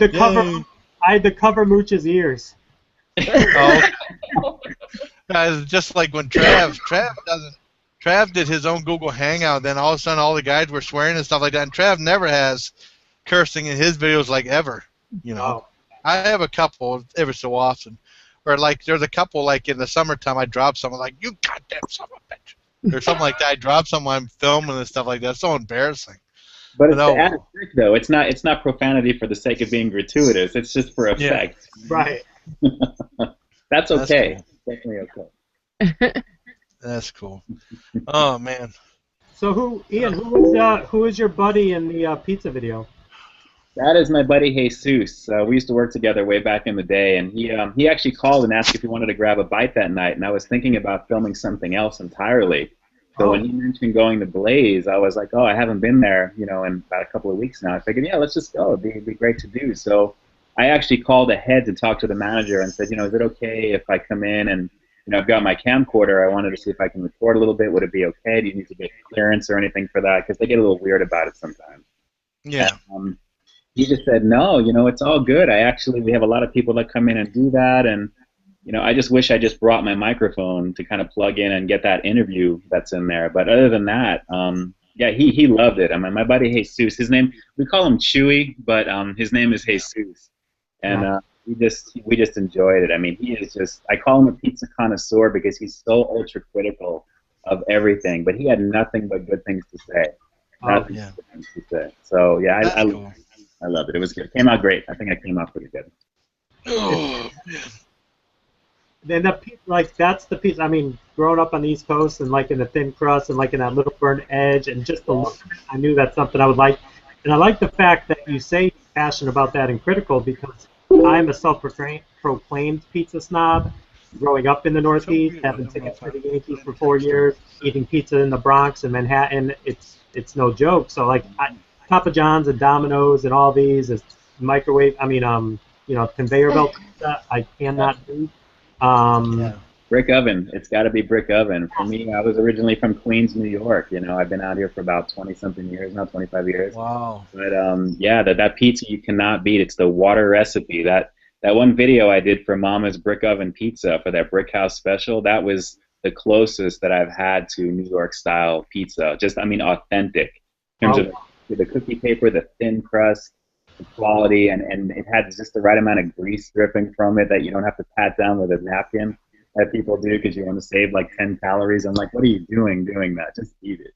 Speaker 8: had to cover Mooch's ears.
Speaker 2: Oh. Guys, just like when Trav did his own Google Hangout, then all of a sudden all the guys were swearing and stuff like that, and Trav never has cursing in his videos like ever.
Speaker 8: Oh.
Speaker 2: I have a couple every so often. Or like there's a couple like in the summertime I drop someone like, you goddamn son of a bitch. Or something like that. I drop someone I'm filming and stuff like that. It's so embarrassing.
Speaker 6: But it's the added trick, though. It's not profanity for the sake of being gratuitous. It's just for effect.
Speaker 8: Yeah. Right.
Speaker 6: That's okay. That's definitely okay.
Speaker 2: That's cool. Oh man.
Speaker 8: So Ian, who is your buddy in the pizza video?
Speaker 6: That is my buddy Jesus. We used to work together way back in the day, and he actually called and asked if he wanted to grab a bite that night, and I was thinking about filming something else entirely. So when he mentioned going to Blaze, I was like, oh, I haven't been there, in about a couple of weeks now. I figured, yeah, let's just go. It'd be great to do. So I actually called ahead to talk to the manager and said, is it okay if I come in and, I've got my camcorder. I wanted to see if I can record a little bit. Would it be okay? Do you need to get clearance or anything for that? Because they get a little weird about it sometimes.
Speaker 2: Yeah.
Speaker 6: And, he just said, no, it's all good. We have a lot of people that come in and do that, and I just wish I just brought my microphone to kind of plug in and get that interview that's in there. But other than that, yeah, he loved it. I mean, my buddy Jesus, his name, we call him Chewy, but his name is Jesus, and we just enjoyed it. I mean, he is just, I call him a pizza connoisseur because he's so ultra critical of everything, but he had nothing but good things to say. Nothing but good things to say. So yeah, I loved it. It was good. It came out great. I think it came out pretty good.
Speaker 2: Oh, man.
Speaker 8: Then that's the piece. I mean, growing up on the East Coast and like in the thin crust and like in that little burnt edge and just the look of it, I knew that's something I would like. And I like the fact that you say you're passionate about that and critical because I'm a self-proclaimed pizza snob. Growing up in the Northeast, having tickets for the Yankees for 4 years, eating pizza in the Bronx and Manhattan, it's no joke. So like Papa John's and Domino's and all these is conveyor belt pizza I cannot do.
Speaker 6: Brick oven. It's got to be brick oven. For me, I was originally from Queens, New York. I've been out here for about 20-something years now, 25 years.
Speaker 2: Wow.
Speaker 6: But that pizza you cannot beat. It's the water recipe. That one video I did for Mama's Brick Oven Pizza for that Brick House special, that was the closest that I've had to New York style pizza. Authentic in terms of the cookie paper, the thin crust, the quality, and it had just the right amount of grease dripping from it that you don't have to pat down with a napkin that people do because you want to save like 10 calories. I'm like, what are you doing that? Just eat it,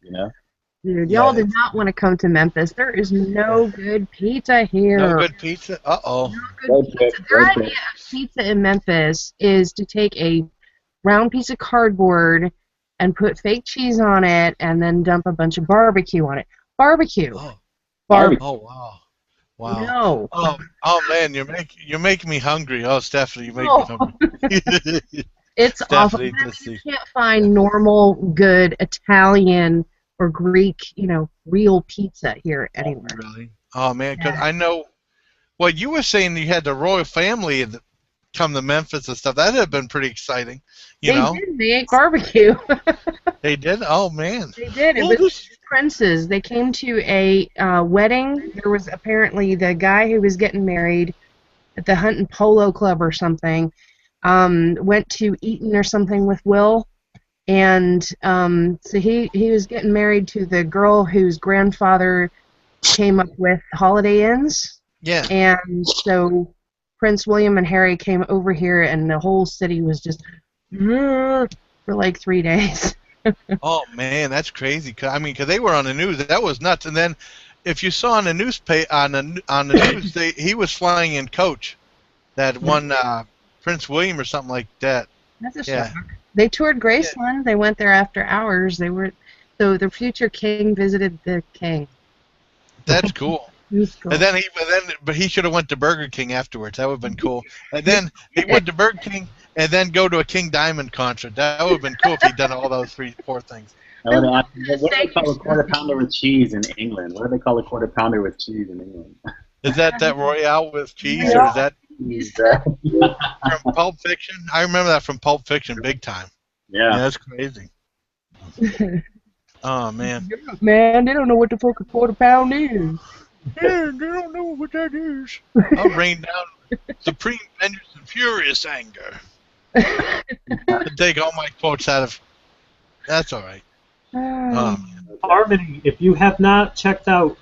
Speaker 10: Dude, y'all did not want to come to Memphis. There is no good pizza here.
Speaker 2: No good pizza? Uh-oh.
Speaker 10: No good pizza. Their idea of pizza in Memphis is to take a round piece of cardboard and put fake cheese on it and then dump a bunch of barbecue on it. Barbecue.
Speaker 2: Oh,
Speaker 10: wow.
Speaker 2: Wow.
Speaker 10: No.
Speaker 2: Oh man, you're making me hungry. Oh, Stephanie, you make me hungry.
Speaker 10: It's awful. You can't find normal, good Italian or Greek, real pizza here anywhere.
Speaker 2: Really? Oh man, because I know. Well, you were saying you had the royal family come to Memphis and stuff. That had been pretty exciting. They
Speaker 10: did. They ate barbecue.
Speaker 2: They did? Oh man.
Speaker 10: They did. It was princes. They came to a wedding. There was apparently the guy who was getting married at the Hunt and Polo Club or something. Went to Eton or something with Will, And so he was getting married to the girl whose grandfather came up with Holiday Inns.
Speaker 2: Yeah.
Speaker 10: And so Prince William and Harry came over here, and the whole city was just for like 3 days.
Speaker 2: Oh man, that's crazy. 'Cause they were on the news. That was nuts. And then, if you saw on the on the news, he was flying in coach. That one Prince William or something like that.
Speaker 10: That's a shock. They toured Graceland. They went there after hours. So the future king visited the king.
Speaker 2: That's cool.
Speaker 10: Cool.
Speaker 2: And then but he should have went to Burger King afterwards. That would have been cool. And then he went to Burger King and then go to a King Diamond concert. That would have been cool if he'd done all those 3-4 things.
Speaker 6: What do they call a quarter pounder with cheese in England? What do they call a quarter pounder with cheese in England?
Speaker 2: Is that Royale with cheese, or is that from Pulp Fiction? I remember that from Pulp Fiction, big time.
Speaker 6: Yeah,
Speaker 2: that's crazy. Oh man.
Speaker 10: Man, they don't know what the fuck a quarter pound is.
Speaker 2: Yeah, they don't know what that is. I'll rain down supreme vengeance and furious anger. Take all my quotes out of. That's all right.
Speaker 8: Harmony, if you have not checked out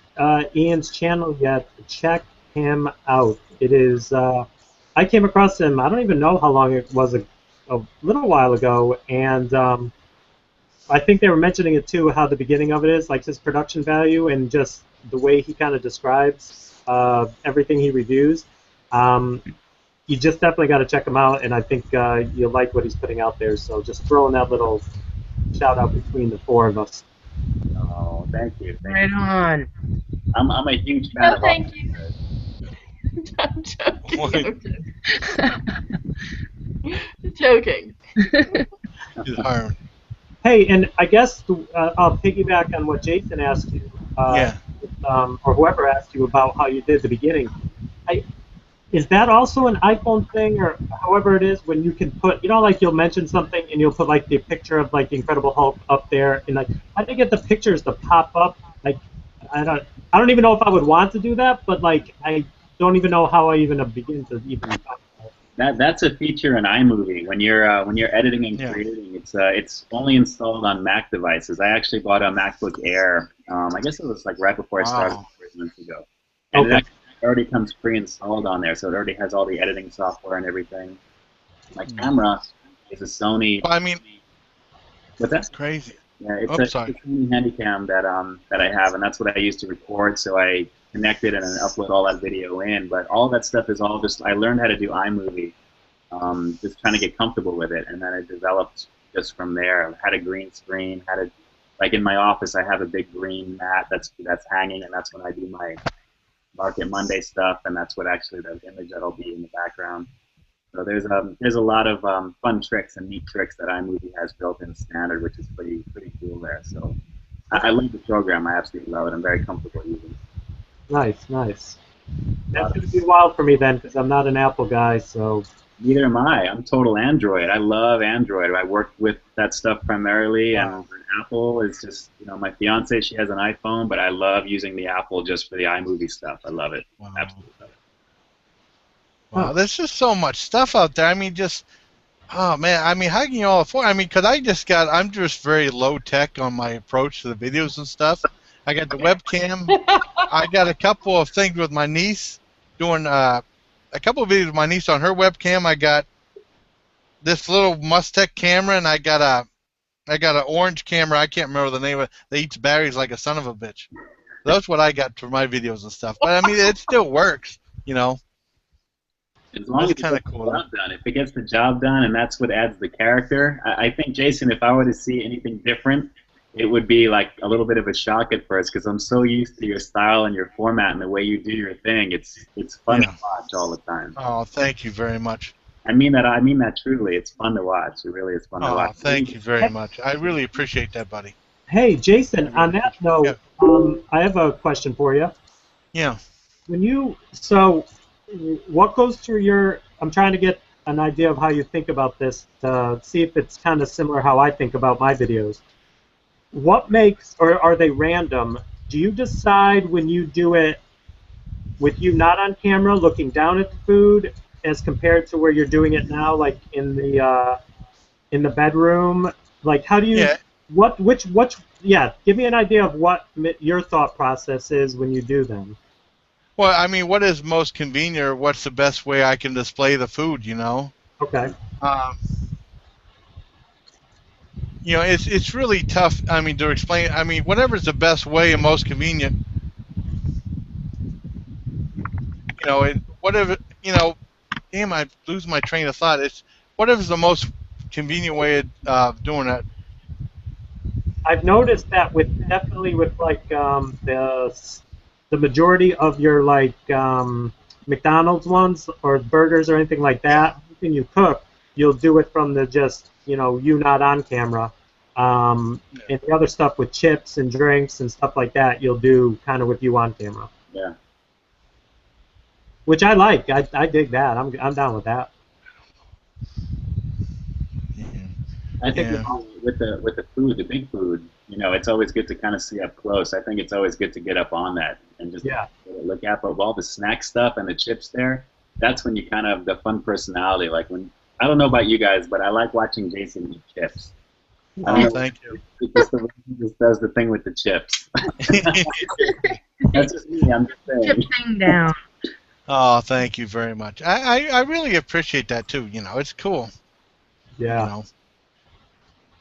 Speaker 8: Ian's channel yet, check him out. It is. I came across him. I don't even know how long it was. A little while ago, and I think they were mentioning it too. How the beginning of it is, like his production value and just the way he kind of describes everything he reviews. You just definitely got to check him out, and I think you'll like what he's putting out there. So just throwing that little shout out between the four of us.
Speaker 6: Oh, thank you.
Speaker 10: Right on.
Speaker 6: I'm a huge fan of
Speaker 5: thank you.
Speaker 10: I'm joking. Joking.
Speaker 8: Hey, and I guess I'll piggyback on what Jason asked you, or whoever asked you about how you did the beginning. Is that also an iPhone thing, or however it is, when you can put, like you'll mention something and you'll put like the picture of like the Incredible Hulk up there, and like I think get the pictures to pop up. Like I don't even know if I would want to do that, but like I don't even know how I even begin to even talk about it.
Speaker 6: That's a feature in iMovie. When you're editing and creating, it's only installed on Mac devices. I actually bought a MacBook Air. I guess it was like right before I started 3 months ago. And it already comes pre-installed on there, so it already has all the editing software and everything. My camera is a Sony.
Speaker 2: I mean,
Speaker 6: what's that?
Speaker 2: That's crazy.
Speaker 6: Yeah, it's a Sony Handycam that I have, and that's what I use to record. So I connect it and then upload all that video in. But all that stuff is all just I learned how to do iMovie, just trying to get comfortable with it, and then it developed just from there. I had a green screen, like in my office, I have a big green mat that's hanging, and that's when I do my Market Monday stuff, and that's what actually the image that'll be in the background. So there's a lot of fun tricks and neat tricks that iMovie has built in standard, which is pretty cool there. So I love the program. I absolutely love it. I'm very comfortable using it.
Speaker 8: Nice. That's going to be wild for me then, because I'm not an Apple guy, so.
Speaker 6: Neither am I. I'm total Android. I love Android. I work with that stuff primarily, and Apple is just, my fiance, she has an iPhone, but I love using the Apple just for the iMovie stuff. I love it.
Speaker 2: Wow.
Speaker 6: Absolutely love it.
Speaker 2: Wow, there's just so much stuff out there. I mean, oh man, I mean, how can you all afford? I mean, because I'm just very low tech on my approach to the videos and stuff. I got the webcam. I got a couple of things with my niece doing a couple of videos with my niece on her webcam. I got this little Mustech camera, and I got an orange camera. I can't remember the name of it. They eats batteries like a son of a bitch. That's what I got for my videos and stuff. But I mean, it still works,
Speaker 6: As long as it gets the job done. If it gets the job done, and that's what adds the character. I think, Jason, if I were to see anything different, it would be like a little bit of a shock at first, because I'm so used to your style and your format and the way you do your thing. It's fun to watch all the time.
Speaker 2: Oh, thank you very much.
Speaker 6: I mean that truly. It's fun to watch. It really is fun to watch.
Speaker 2: Oh, thank you very much. I really appreciate that, buddy.
Speaker 8: Hey, Jason, on that note, I have a question for you.
Speaker 2: Yeah.
Speaker 8: What goes through your, I'm trying to get an idea of how you think about this to see if it's kind of similar how I think about my videos. What makes, or are they random? Do you decide when you do it with you not on camera, looking down at the food, as compared to where you're doing it now, like in the bedroom, Like, how do you?
Speaker 2: Yeah.
Speaker 8: Which? Yeah. Give me an idea of what your thought process is when you do them.
Speaker 2: Well, I mean, what is most convenient, or what's the best way I can display the food? You know.
Speaker 8: Okay.
Speaker 2: You know, it's really tough. I mean, to explain. I mean, whatever's the best way and most convenient. You know, whatever. You know, damn, I lose my train of thought. It's whatever's the most convenient way of doing it.
Speaker 8: I've noticed that definitely with like the majority of your like McDonald's ones or burgers or anything like that, anything you cook, you'll do it from the just you not on camera. And the other stuff with chips and drinks and stuff like that, you'll do kind of with you on camera.
Speaker 6: Yeah.
Speaker 8: Which I like. I dig that. I'm down with that.
Speaker 6: I think with the food, the big food, it's always good to kind of see up close. I think it's always good to get up on that and just look at. But all the snack stuff and the chips there, that's when you kind of the fun personality. Like when I don't know about you guys, but I like watching Jason eat chips.
Speaker 2: Oh, thank you.
Speaker 6: Because the way he just does the thing with the chips. That's just me. I'm just saying.
Speaker 10: Chip thing down.
Speaker 2: Oh, thank you very much. I really appreciate that too. It's cool.
Speaker 8: Yeah.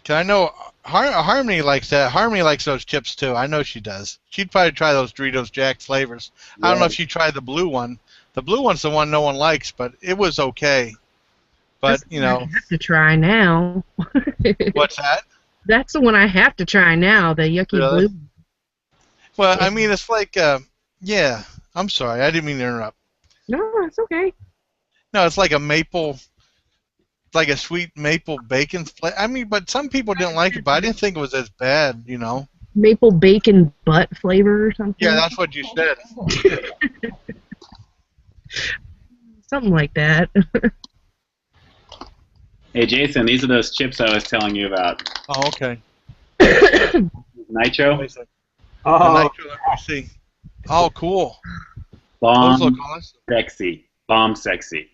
Speaker 2: 'Cause I know Harmony likes that. Harmony likes those chips too. I know she does. She'd probably try those Doritos Jack flavors. I don't know if she tried the blue one. The blue one's the one no one likes, but it was okay. But
Speaker 10: I have to try now.
Speaker 2: What's that?
Speaker 10: That's the one I have to try now. The yucky
Speaker 2: Really?
Speaker 10: blue.
Speaker 2: Well, I mean, it's like, yeah. I'm sorry, I didn't mean to interrupt.
Speaker 10: No, it's okay.
Speaker 2: No, it's like a maple, like a sweet maple bacon flavor. I mean, but some people didn't like it, but I didn't think it was as bad,
Speaker 10: Maple bacon butt flavor or something?
Speaker 2: Yeah, that's what you said.
Speaker 10: Something like that.
Speaker 6: Hey, Jason, these are those chips I was telling you about.
Speaker 2: Oh, okay.
Speaker 6: Nitro?
Speaker 8: Oh.
Speaker 2: Nitro, let me see. Oh, cool.
Speaker 6: Bomb
Speaker 2: Those look awesome.
Speaker 6: sexy. Bomb sexy.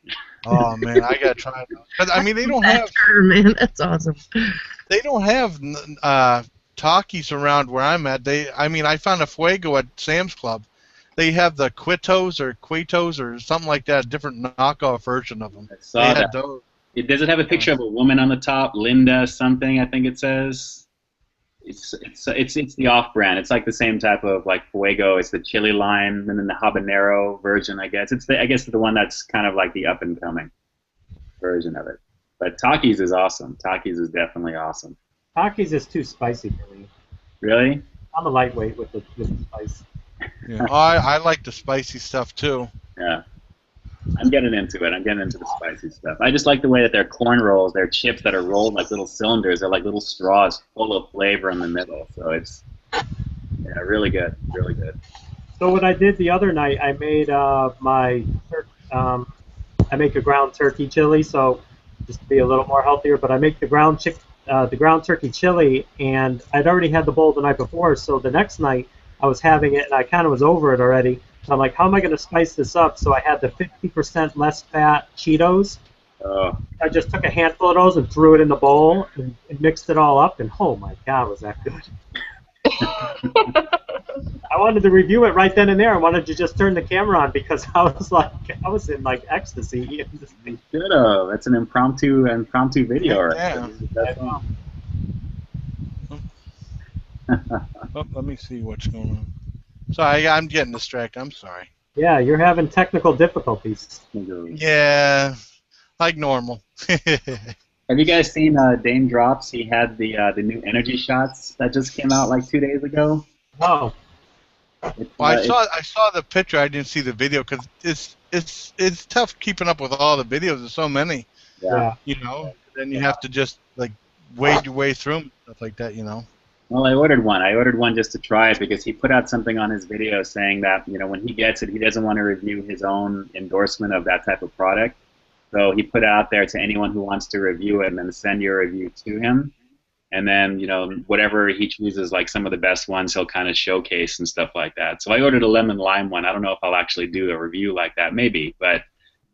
Speaker 2: Oh, man, I got to try those. But, I mean, they don't have...
Speaker 10: Man, that's awesome.
Speaker 2: They don't have Takis around where I'm at. I found a Fuego at Sam's Club. They have the Quitos or something like that, a different knockoff version of them.
Speaker 6: I saw that.
Speaker 2: Those.
Speaker 6: Does it have a picture of a woman on the top? Linda something, I think it says. It's the off-brand. It's like the same type of like Fuego. It's the chili lime and then the habanero version, I guess. It's the one that's kind of like the up-and-coming version of it. But Takis is awesome. Takis is definitely awesome.
Speaker 8: Takis is too spicy for me.
Speaker 6: Really?
Speaker 8: I'm a lightweight with the spice.
Speaker 2: Yeah. I like the spicy stuff too.
Speaker 6: Yeah. I'm getting into it. I'm getting into the spicy stuff. I just like the way that they're corn rolls, they're chips that are rolled like little cylinders. They're like little straws full of flavor in the middle. So it's, really good. Really good.
Speaker 8: So what I did the other night, I made I make a ground turkey chili, so just to be a little more healthier. But I make the ground turkey chili, and I'd already had the bowl the night before. So the next night, I was having it, and I kind of was over it already. So I'm like, how am I going to spice this up? So I had the 50% less fat Cheetos. I just took a handful of those and threw it in the bowl and mixed it all up, and oh my God, was that good. I wanted to review it right then and there. I wanted to just turn the camera on because I was in like ecstasy.
Speaker 6: Good. That's an impromptu video.
Speaker 2: Yeah.
Speaker 6: Right?
Speaker 2: Oh, let me see what's going on. Sorry, I'm getting distracted. I'm sorry.
Speaker 8: Yeah, you're having technical difficulties.
Speaker 2: Yeah, like normal.
Speaker 6: Have you guys seen Dame Drops? He had the new energy shots that just came out like 2 days ago.
Speaker 8: Oh.
Speaker 2: Well, I saw the picture. I didn't see the video because it's tough keeping up with all the videos. There's so many.
Speaker 6: Yeah.
Speaker 2: Then you have to just like wade your way through them, stuff like that.
Speaker 6: Well, I ordered one. I ordered one just to try it because he put out something on his video saying that, when he gets it, he doesn't want to review his own endorsement of that type of product. So he put it out there to anyone who wants to review it and then send your review to him. And then, whatever he chooses, like some of the best ones, he'll kind of showcase and stuff like that. So I ordered a lemon lime one. I don't know if I'll actually do a review like that, maybe. But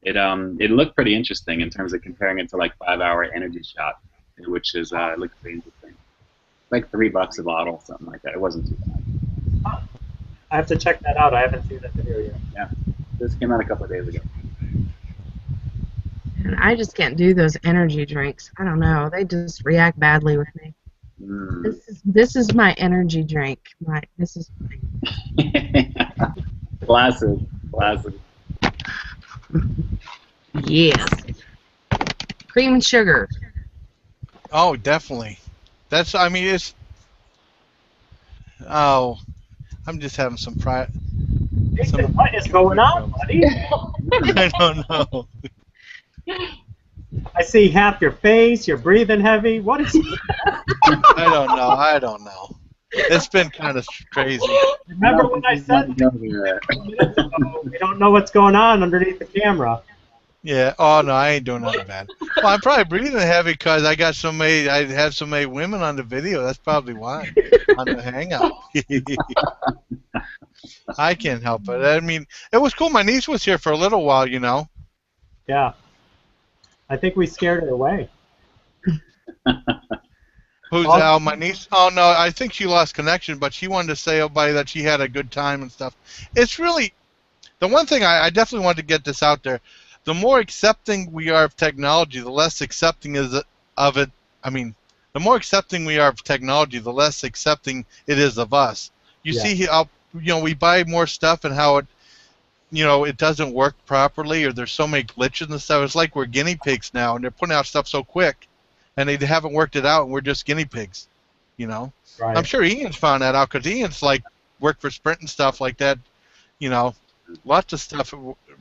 Speaker 6: it looked pretty interesting in terms of comparing it to like 5 Hour Energy Shot, which is looked pretty interesting. like $3 a bottle, something like that. It wasn't too bad.
Speaker 8: I have to check that out. I haven't seen that video yet.
Speaker 6: Yeah, this came out a couple of days ago.
Speaker 10: And I just can't do those energy drinks. I don't know. They just react badly with me.
Speaker 6: Mm.
Speaker 10: This is my energy drink. This is
Speaker 6: Classic.
Speaker 10: yes. Cream and sugar.
Speaker 2: Oh, definitely. That's. I mean, it's. Oh, I'm just having some pride.
Speaker 8: What is going on, buddy?
Speaker 2: I don't know.
Speaker 8: I see half your face. You're breathing heavy. What is?
Speaker 2: I don't know. It's been kind of crazy.
Speaker 8: Remember when I said we don't know what's going on underneath the camera?
Speaker 2: Yeah. Oh no, I ain't doing nothing bad. Well, I'm probably breathing heavy because I got I had so many women on the video. That's probably why. On the hangout. I can't help it. I mean, it was cool. My niece was here for a little while, you know.
Speaker 8: Yeah. I think we scared her away.
Speaker 2: Who's Al? My niece? Oh no, I think she lost connection, but she wanted to say everybody that she had a good time and stuff. It's really the one thing I definitely wanted to get this out there. The more accepting we are of technology, the less accepting of it. I mean, the more accepting we are of technology, the less accepting it is of us. You see how we buy more stuff and how it it doesn't work properly, or there's so many glitches and stuff. It's like we're guinea pigs now, and they're putting out stuff so quick, and they haven't worked it out, and we're just guinea pigs, you know.
Speaker 8: Right.
Speaker 2: I'm sure Ian's found that out because Ian's like worked for Sprint and stuff like that, you know. Lots of stuff.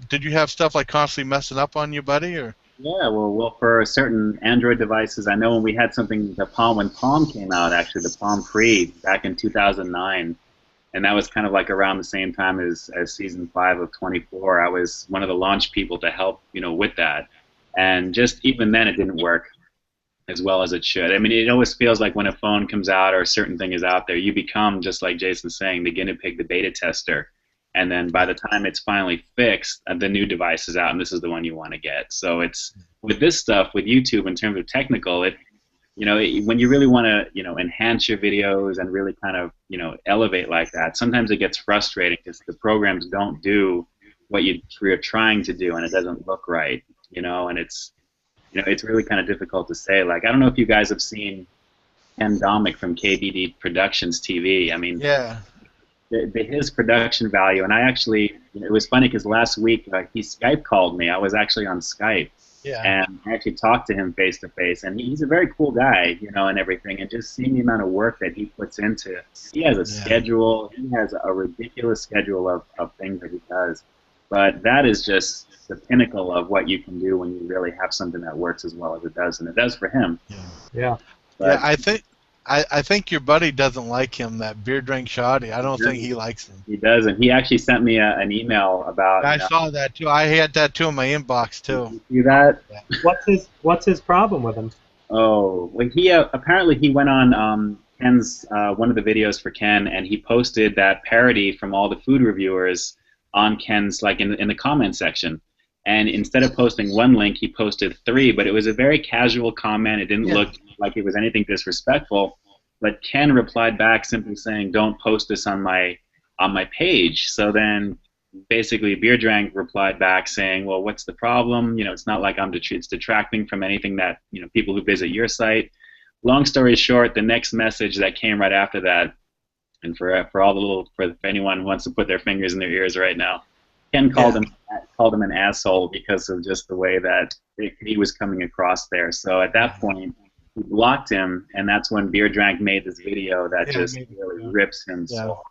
Speaker 2: Did you have stuff like constantly messing up on you, buddy, or?
Speaker 6: Yeah, well, for certain Android devices, I know when we had something, when Palm came out, actually, the Palm Pre, back in 2009, and that was kind of like around the same time as season 5 of 24. I was one of the launch people to help, with that, and just even then, it didn't work as well as it should. I mean, it always feels like when a phone comes out or a certain thing is out there, you become, just like Jason's saying, the guinea pig, the beta tester. And then by the time it's finally fixed, the new device is out, and this is the one you want to get. So it's with this stuff, with YouTube, in terms of technical, when you really want to, enhance your videos and really kind of, elevate like that, sometimes it gets frustrating because the programs don't do what you're trying to do, and it doesn't look right, and it's really kind of difficult to say. Like, I don't know if you guys have seen Ken Domick from KBD Productions TV. I mean,
Speaker 2: yeah.
Speaker 6: His production value, and I actually, it was funny because last week he Skype called me. I was actually on Skype, and I actually talked to him face to face, and he's a very cool guy, and everything, and just seeing the amount of work that he puts into it. He has a schedule. He has a ridiculous schedule of things that he does, but that is just the pinnacle of what you can do when you really have something that works as well as it does, and it does for him.
Speaker 8: Yeah.
Speaker 6: But,
Speaker 2: I think your buddy doesn't like him, that Beer Drink Shoddy. I don't think he likes him.
Speaker 6: He doesn't. He actually sent me an email about.
Speaker 2: I saw that too. I had that too in my inbox too.
Speaker 6: You see that?
Speaker 8: What's his problem with him?
Speaker 6: Oh, well, he apparently he went on Ken's one of the videos for Ken, and he posted that parody from all the food reviewers on Ken's, like in the comment section. And instead of posting one link, he posted 3, but it was a very casual comment. It didn't look like it was anything disrespectful. But Ken replied back simply saying, "Don't post this on my page." So then basically Beer Drank replied back saying, "Well, what's the problem? It's not like it's detracting from anything that, people who visit your site." Long story short, the next message that came right after that, and for anyone who wants to put their fingers in their ears right now, Ken called him an asshole because of just the way that he was coming across there. So at that point, he blocked him, and that's when Beer Drank made this video that just really rips him.
Speaker 2: Yeah.
Speaker 6: So.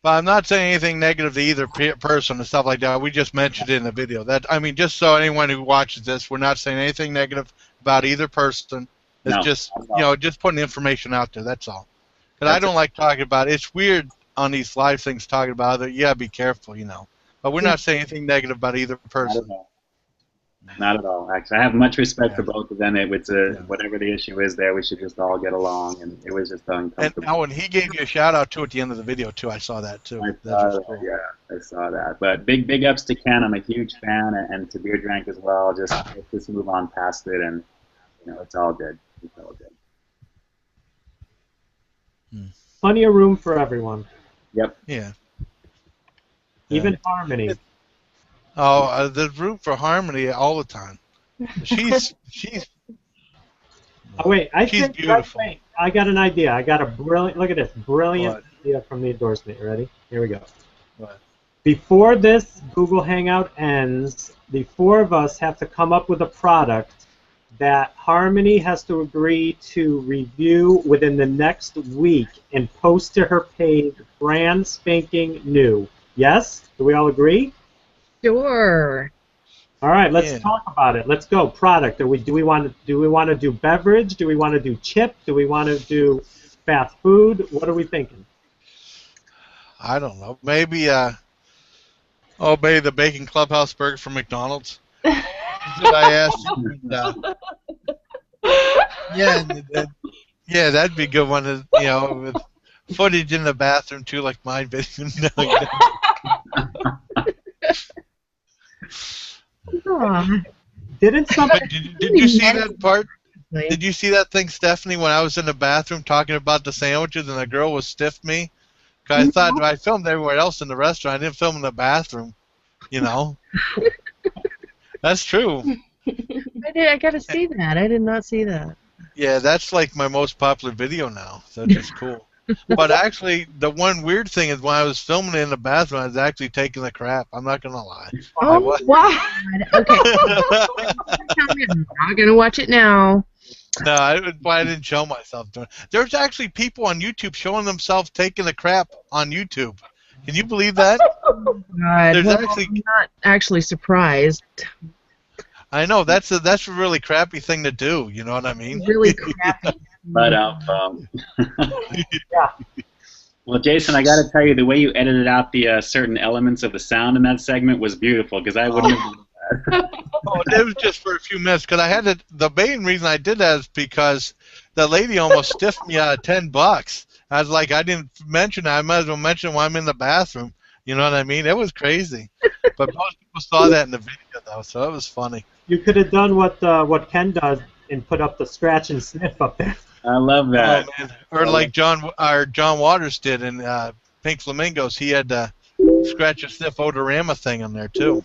Speaker 2: But I'm not saying anything negative to either person and stuff like that. We just mentioned it in the video. Just so anyone who watches this, we're not saying anything negative about either person. It's just just putting information out there. That's all. Because I don't like talking about it. It's weird on these live things talking about it. Yeah, be careful, But we're not saying anything negative about either person.
Speaker 6: Not at all. Actually, I have much respect for both of them. Whatever the issue is there, we should just all get along, and it was just uncomfortable.
Speaker 2: And now, when he gave you a shout out too at the end of the video too, I saw that too.
Speaker 6: I saw that. But big ups to Ken. I'm a huge fan, and to Beer Drank as well. Just move on past it, and it's all good. It's all good.
Speaker 8: Plenty of room for everyone.
Speaker 6: Yep.
Speaker 2: Yeah.
Speaker 8: Even Harmony.
Speaker 2: Oh, there's room for Harmony all the time. She's.
Speaker 8: Oh wait,
Speaker 2: she's
Speaker 8: think
Speaker 2: beautiful.
Speaker 8: wait, I got an idea. I got a brilliant. Look at this, brilliant idea from the endorsement. You ready? Here we go.
Speaker 2: What?
Speaker 8: Before this Google Hangout ends, the four of us have to come up with a product that Harmony has to agree to review within the next week and post to her page, brand spanking new. Yes? Do we all agree?
Speaker 10: Sure.
Speaker 8: All right, let's talk about it. Let's go. Product. Do we want to do beverage? Do we want to do chip? Do we want to do fast food? What are we thinking?
Speaker 2: I don't know. Maybe maybe the Bacon Clubhouse burger from McDonald's. Did I ask you? Yeah, that'd be a good one. With footage in the bathroom too, like my video.
Speaker 8: Didn't somebody?
Speaker 2: Did you see that part? Did you see that thing, Stephanie, when I was in the bathroom talking about the sandwiches and the girl was stiffed me? Because I thought I filmed everywhere else in the restaurant. I didn't film in the bathroom. That's true.
Speaker 10: I gotta see that. I did not see that.
Speaker 2: Yeah, that's like my most popular video now. So that's just cool. But actually, the one weird thing is when I was filming it in the bathroom, I was actually taking the crap. I'm not gonna lie.
Speaker 10: Oh, wow. Okay. I'm not gonna watch it now.
Speaker 2: No, I didn't show myself doing it. There's actually people on YouTube showing themselves taking the crap on YouTube. Can you believe that?
Speaker 10: God,
Speaker 2: There's
Speaker 10: well,
Speaker 2: actually.
Speaker 10: I'm not actually surprised.
Speaker 2: I know that's a really crappy thing to do. You know what I mean?
Speaker 10: Really crappy.
Speaker 6: But well, Jason, I got to tell you, the way you edited out the certain elements of the sound in that segment was beautiful, because I wouldn't have done that.
Speaker 2: Oh, it was just for a few minutes, because I had to. The main reason I did that is because the lady almost stiffed me out of $10. I was like, I didn't mention it. I might as well mention it when I'm in the bathroom. You know what I mean? It was crazy. But most people saw that in the video, though, so it was funny.
Speaker 8: You could have done what Ken does and put up the scratch and sniff up there.
Speaker 6: I love that.
Speaker 2: Oh, man. Or like John Waters did in Pink Flamingos. He had the scratch and sniff odorama thing in there, too.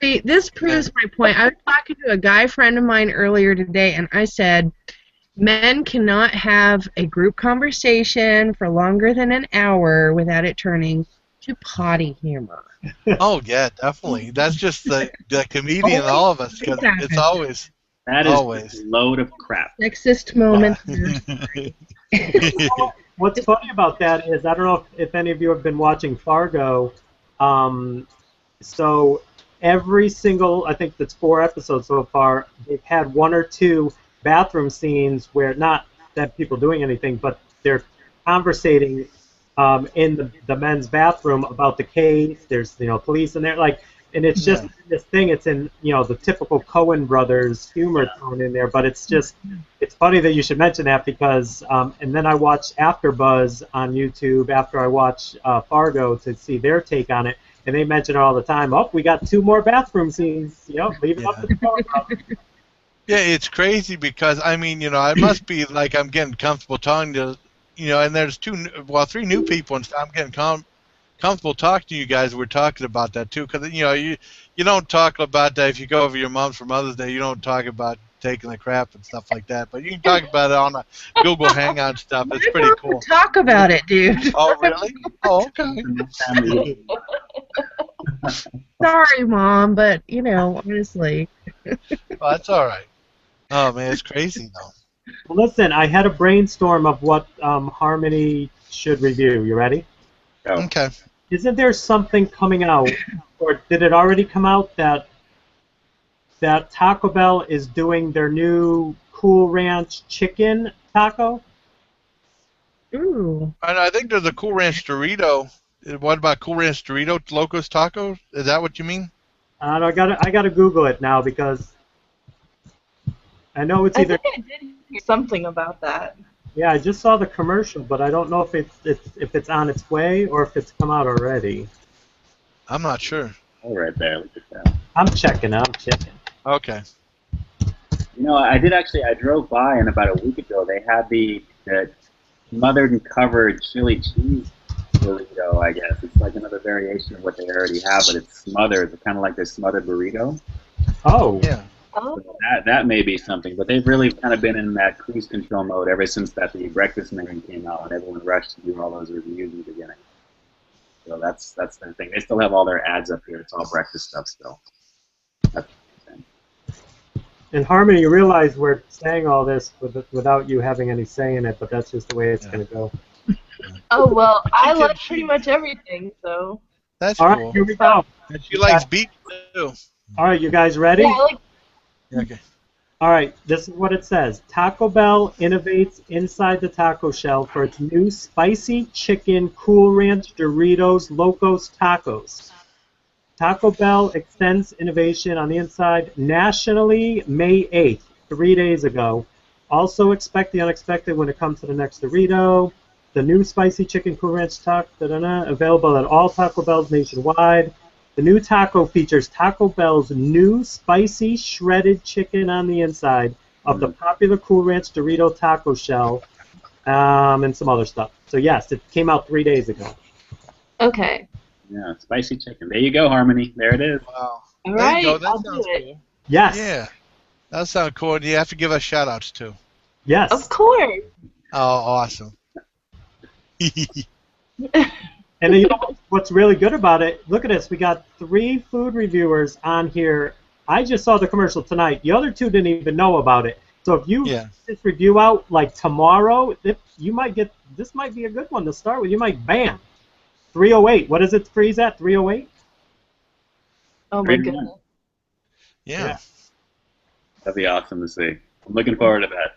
Speaker 10: See, this proves my point. I was talking to a guy friend of mine earlier today, and I said, men cannot have a group conversation for longer than an hour without it turning to potty humor.
Speaker 2: Oh, yeah, definitely. That's just the comedian in all of us, because it's always...
Speaker 6: That is
Speaker 2: always
Speaker 6: a load of crap.
Speaker 10: Sexist moment.
Speaker 8: What's funny about that is, I don't know if any of you have been watching Fargo. So every single, I think that's 4 episodes so far, they've had 1 or 2 bathroom scenes where, not that people doing anything, but they're conversating in the men's bathroom about the case. There's police in there, and it's just this thing. It's in the typical Coen brothers humor tone in there, but it's funny that you should mention that, because and then I watched AfterBuzz on YouTube after I watched Fargo to see their take on it, and they mention it all the time. Oh, we got 2 more bathroom scenes. Leave it up to the Coen.
Speaker 2: Yeah, it's crazy because I must be like I'm getting comfortable talking to, and there's 3 new people, and I'm getting comfortable talking to you guys. We're talking about that too, because you don't talk about that if you go over your mom's for Mother's Day. You don't talk about taking the crap and stuff like that, but you can talk about it on the Google Hangout stuff. It's pretty cool.
Speaker 10: Talk about it, dude.
Speaker 2: Oh, really? Oh, okay.
Speaker 10: Sorry, Mom, but honestly.
Speaker 2: Well, that's all right. Oh man, it's crazy though.
Speaker 8: Well, listen, I had a brainstorm of what Harmony should review. You ready?
Speaker 2: Okay.
Speaker 8: Isn't there something coming out, or did it already come out, that Taco Bell is doing their new Cool Ranch chicken taco?
Speaker 10: Ooh.
Speaker 2: And I think there's a Cool Ranch Dorito. What about Cool Ranch Dorito Locos Tacos? Is that what you mean?
Speaker 8: I gotta Google it now, because I know it's either.
Speaker 7: I think I did hear something about that.
Speaker 8: Yeah, I just saw the commercial, but I don't know if it's on its way or if it's come out already.
Speaker 2: I'm not sure.
Speaker 6: Oh, right there. Look at that.
Speaker 8: I'm checking.
Speaker 2: Okay.
Speaker 6: I drove by, and about a week ago they had the smothered and covered chili cheese burrito, I guess. It's like another variation of what they already have, but it's smothered. It's kind of like their smothered burrito.
Speaker 8: Oh.
Speaker 2: Yeah.
Speaker 6: So that may be something, but they've really kind of been in that cruise control mode ever since that the breakfast menu came out, and everyone rushed to do all those reviews in the beginning. So that's the thing. They still have all their ads up here. It's all breakfast stuff still. That's the thing.
Speaker 8: And Harmony, you realize we're saying all this without you having any say in it, but that's just the way it's going to go.
Speaker 5: Oh, well, I like pretty much everything, so.
Speaker 2: That's
Speaker 8: all
Speaker 2: cool.
Speaker 8: right, here we go.
Speaker 2: And she likes beef, too.
Speaker 8: All right, you guys ready?
Speaker 5: Yeah, I like.
Speaker 2: Okay.
Speaker 8: All right, this is what it says. Taco Bell innovates inside the taco shell for its new spicy chicken Cool Ranch Doritos Locos Tacos. Taco Bell extends innovation on the inside nationally May 8th, 3 days ago. Also expect the unexpected when it comes to the next Dorito. The new spicy chicken Cool Ranch taco, available at all Taco Bells nationwide. The new taco features Taco Bell's new spicy shredded chicken on the inside of the popular Cool Ranch Dorito taco shell, and some other stuff. So yes, it came out 3 days ago.
Speaker 5: Okay.
Speaker 6: Yeah, spicy chicken. There you go, Harmony. There it is.
Speaker 2: Wow.
Speaker 5: All
Speaker 2: There
Speaker 5: right,
Speaker 2: you go. That
Speaker 5: I'll
Speaker 2: sounds
Speaker 5: do it.
Speaker 2: cool.
Speaker 8: Yes.
Speaker 2: Yeah. That sounds cool. And you have to give us shout-outs, too.
Speaker 8: Yes.
Speaker 5: Of course.
Speaker 2: Oh, awesome.
Speaker 8: And you know what's really good about it? Look at this. We got 3 food reviewers on here. I just saw the commercial tonight. The other 2 didn't even know about it. So if you get this review out like tomorrow, you might get this. Might be a good one to start with. You might bam 308. What does it freeze at? 308.
Speaker 5: Oh my goodness.
Speaker 2: Yeah.
Speaker 6: That'd be awesome to see. I'm looking forward to that.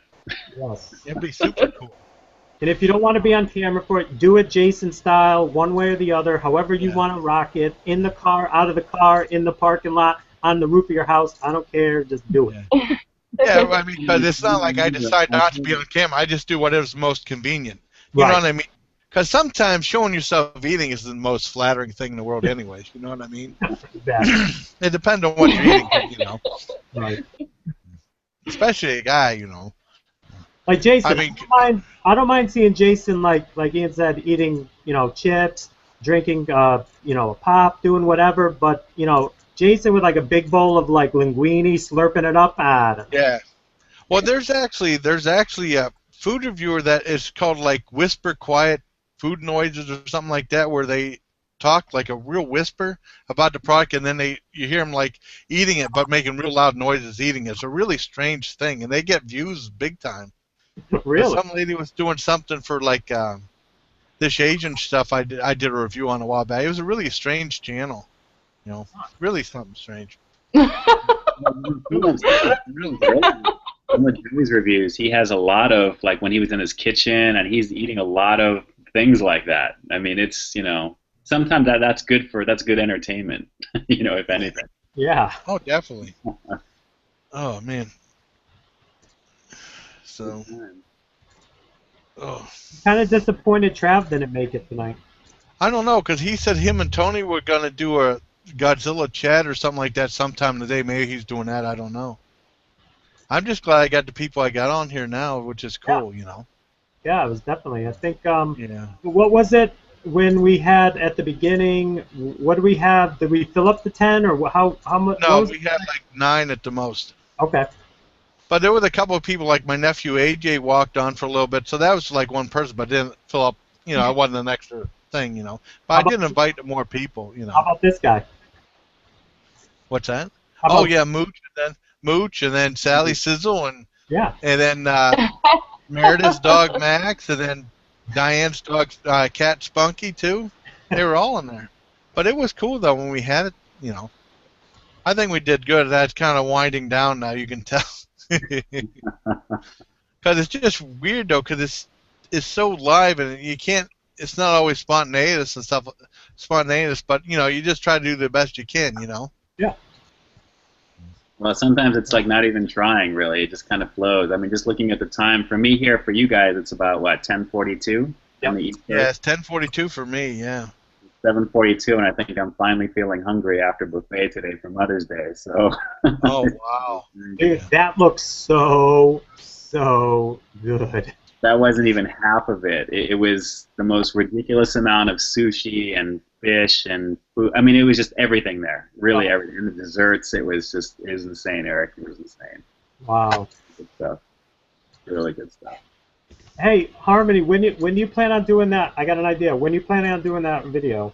Speaker 8: Yes.
Speaker 2: It'd be super cool.
Speaker 8: And if you don't want to be on camera for it, do it Jason style, one way or the other, however you want to rock it. In the car, out of the car, in the parking lot, on the roof of your house. I don't care. Just do it.
Speaker 2: Yeah, I mean, because it's not like I decide not to be on camera. I just do whatever's most convenient. You know what I mean? Because sometimes showing yourself eating is the most flattering thing in the world anyways. You know what I mean? It depends on what you're eating, you know.
Speaker 8: Right.
Speaker 2: Especially a guy, you know.
Speaker 8: Like Jason,
Speaker 2: I mean,
Speaker 8: I don't mind seeing Jason, like Ian said, eating, chips, drinking, a pop, doing whatever. But, Jason with like a big bowl of like linguine, slurping it up.
Speaker 2: Yeah. Well, there's actually a food reviewer that is called like Whisper Quiet Food Noises or something like that, where they talk like a real whisper about the product, and then you hear them like eating it, but making real loud noises eating it. It's a really strange thing, and they get views big time.
Speaker 8: Really?
Speaker 2: Some lady was doing something for like this Asian stuff. I did a review on a while back. It was a really strange channel, really something strange.
Speaker 6: Some of Joey's reviews, he has a lot of like when he was in his kitchen and he's eating a lot of things like that. I mean, it's sometimes that's good entertainment, if anything.
Speaker 8: Yeah.
Speaker 2: Oh, definitely. Oh man. So. Oh.
Speaker 8: Kind of disappointed Trav didn't make it tonight.
Speaker 2: I don't know, because he said him and Tony were gonna do a Godzilla chat or something like that sometime today. Maybe he's doing that. I don't know. I'm just glad I got the people I got on here now, which is cool,
Speaker 8: Yeah, it was definitely. I think. What was it when we had at the beginning? What do we have? Did we fill up the 10 or how much?
Speaker 2: No, we had like 9 at the most.
Speaker 8: Okay.
Speaker 2: But there was a couple of people, like my nephew AJ walked on for a little bit, so that was like one person, but didn't fill up. It wasn't an extra thing, But I did invite more people,
Speaker 8: How about this guy?
Speaker 2: What's that?
Speaker 8: How about
Speaker 2: yeah, Mooch, and then Sally Sizzle, and then Meredith's dog Max, and then Diane's dog cat Spunky too. They were all in there. But it was cool though when we had it. I think we did good. That's kind of winding down now. You can tell. Because it's just weird though, because it's so live and you can't. It's not always spontaneous and stuff. But you just try to do the best you can.
Speaker 8: Yeah.
Speaker 6: Well, sometimes it's like not even trying really. It just kind of flows. I mean, just looking at the time for me here, for you guys, it's about what 10:42 on the East Coast.
Speaker 2: Yeah, it's 10:42 for me. Yeah.
Speaker 6: 7:42, and I think I'm finally feeling hungry after buffet today for Mother's Day. So.
Speaker 2: Oh wow.
Speaker 8: Dude, that looks so good.
Speaker 6: that wasn't even half of it. It was the most ridiculous amount of sushi and fish and food. I mean, it was just everything there. Really, everything. And the desserts, it was insane, Eric. It was insane.
Speaker 8: Wow.
Speaker 6: Good stuff. Really good stuff.
Speaker 8: Hey, Harmony, when do you plan on doing that? I got an idea. When you planning on doing that video?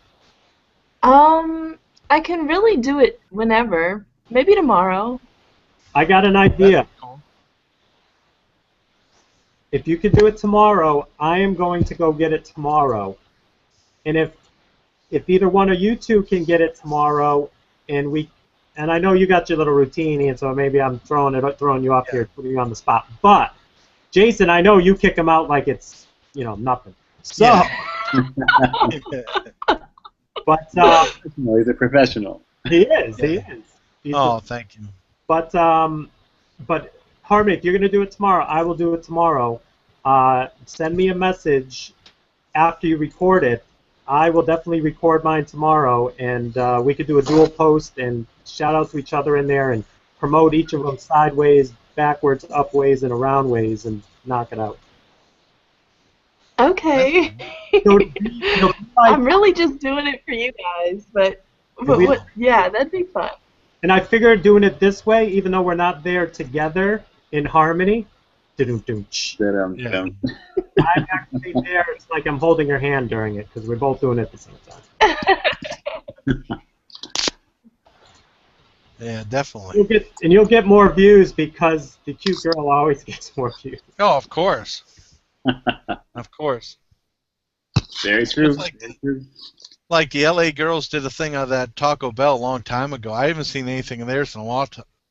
Speaker 5: I can really do it whenever. Maybe tomorrow.
Speaker 8: I got an idea. If you could do it tomorrow, I am going to go get it tomorrow. And if either one of you two can get it tomorrow, and I know you got your little routine, and so maybe I'm throwing you up here, putting you on the spot. But Jason, I know you kick him out like it's nothing. So, but
Speaker 6: he's a professional.
Speaker 8: He is. He is.
Speaker 2: Thank you.
Speaker 8: But Harmony, if you're going to do it tomorrow, I will do it tomorrow. Send me a message after you record it. I will definitely record mine tomorrow, and we could do a dual post and shout out to each other in there and promote each of them sideways, backwards, up ways, and around ways, and knock it out.
Speaker 5: Okay. I'm really just doing it for you guys, but yeah, that'd be fun.
Speaker 8: And I figured doing it this way, even though we're not there together in harmony, I'm actually there. It's like I'm holding your hand during it because we're both doing it at the same time.
Speaker 2: Yeah, definitely.
Speaker 8: You'll get more views because the cute girl always gets more views.
Speaker 2: Oh, of course. Of course.
Speaker 6: Very true.
Speaker 2: Like the LA girls did a thing on that Taco Bell a long time ago. I haven't seen anything of theirs in a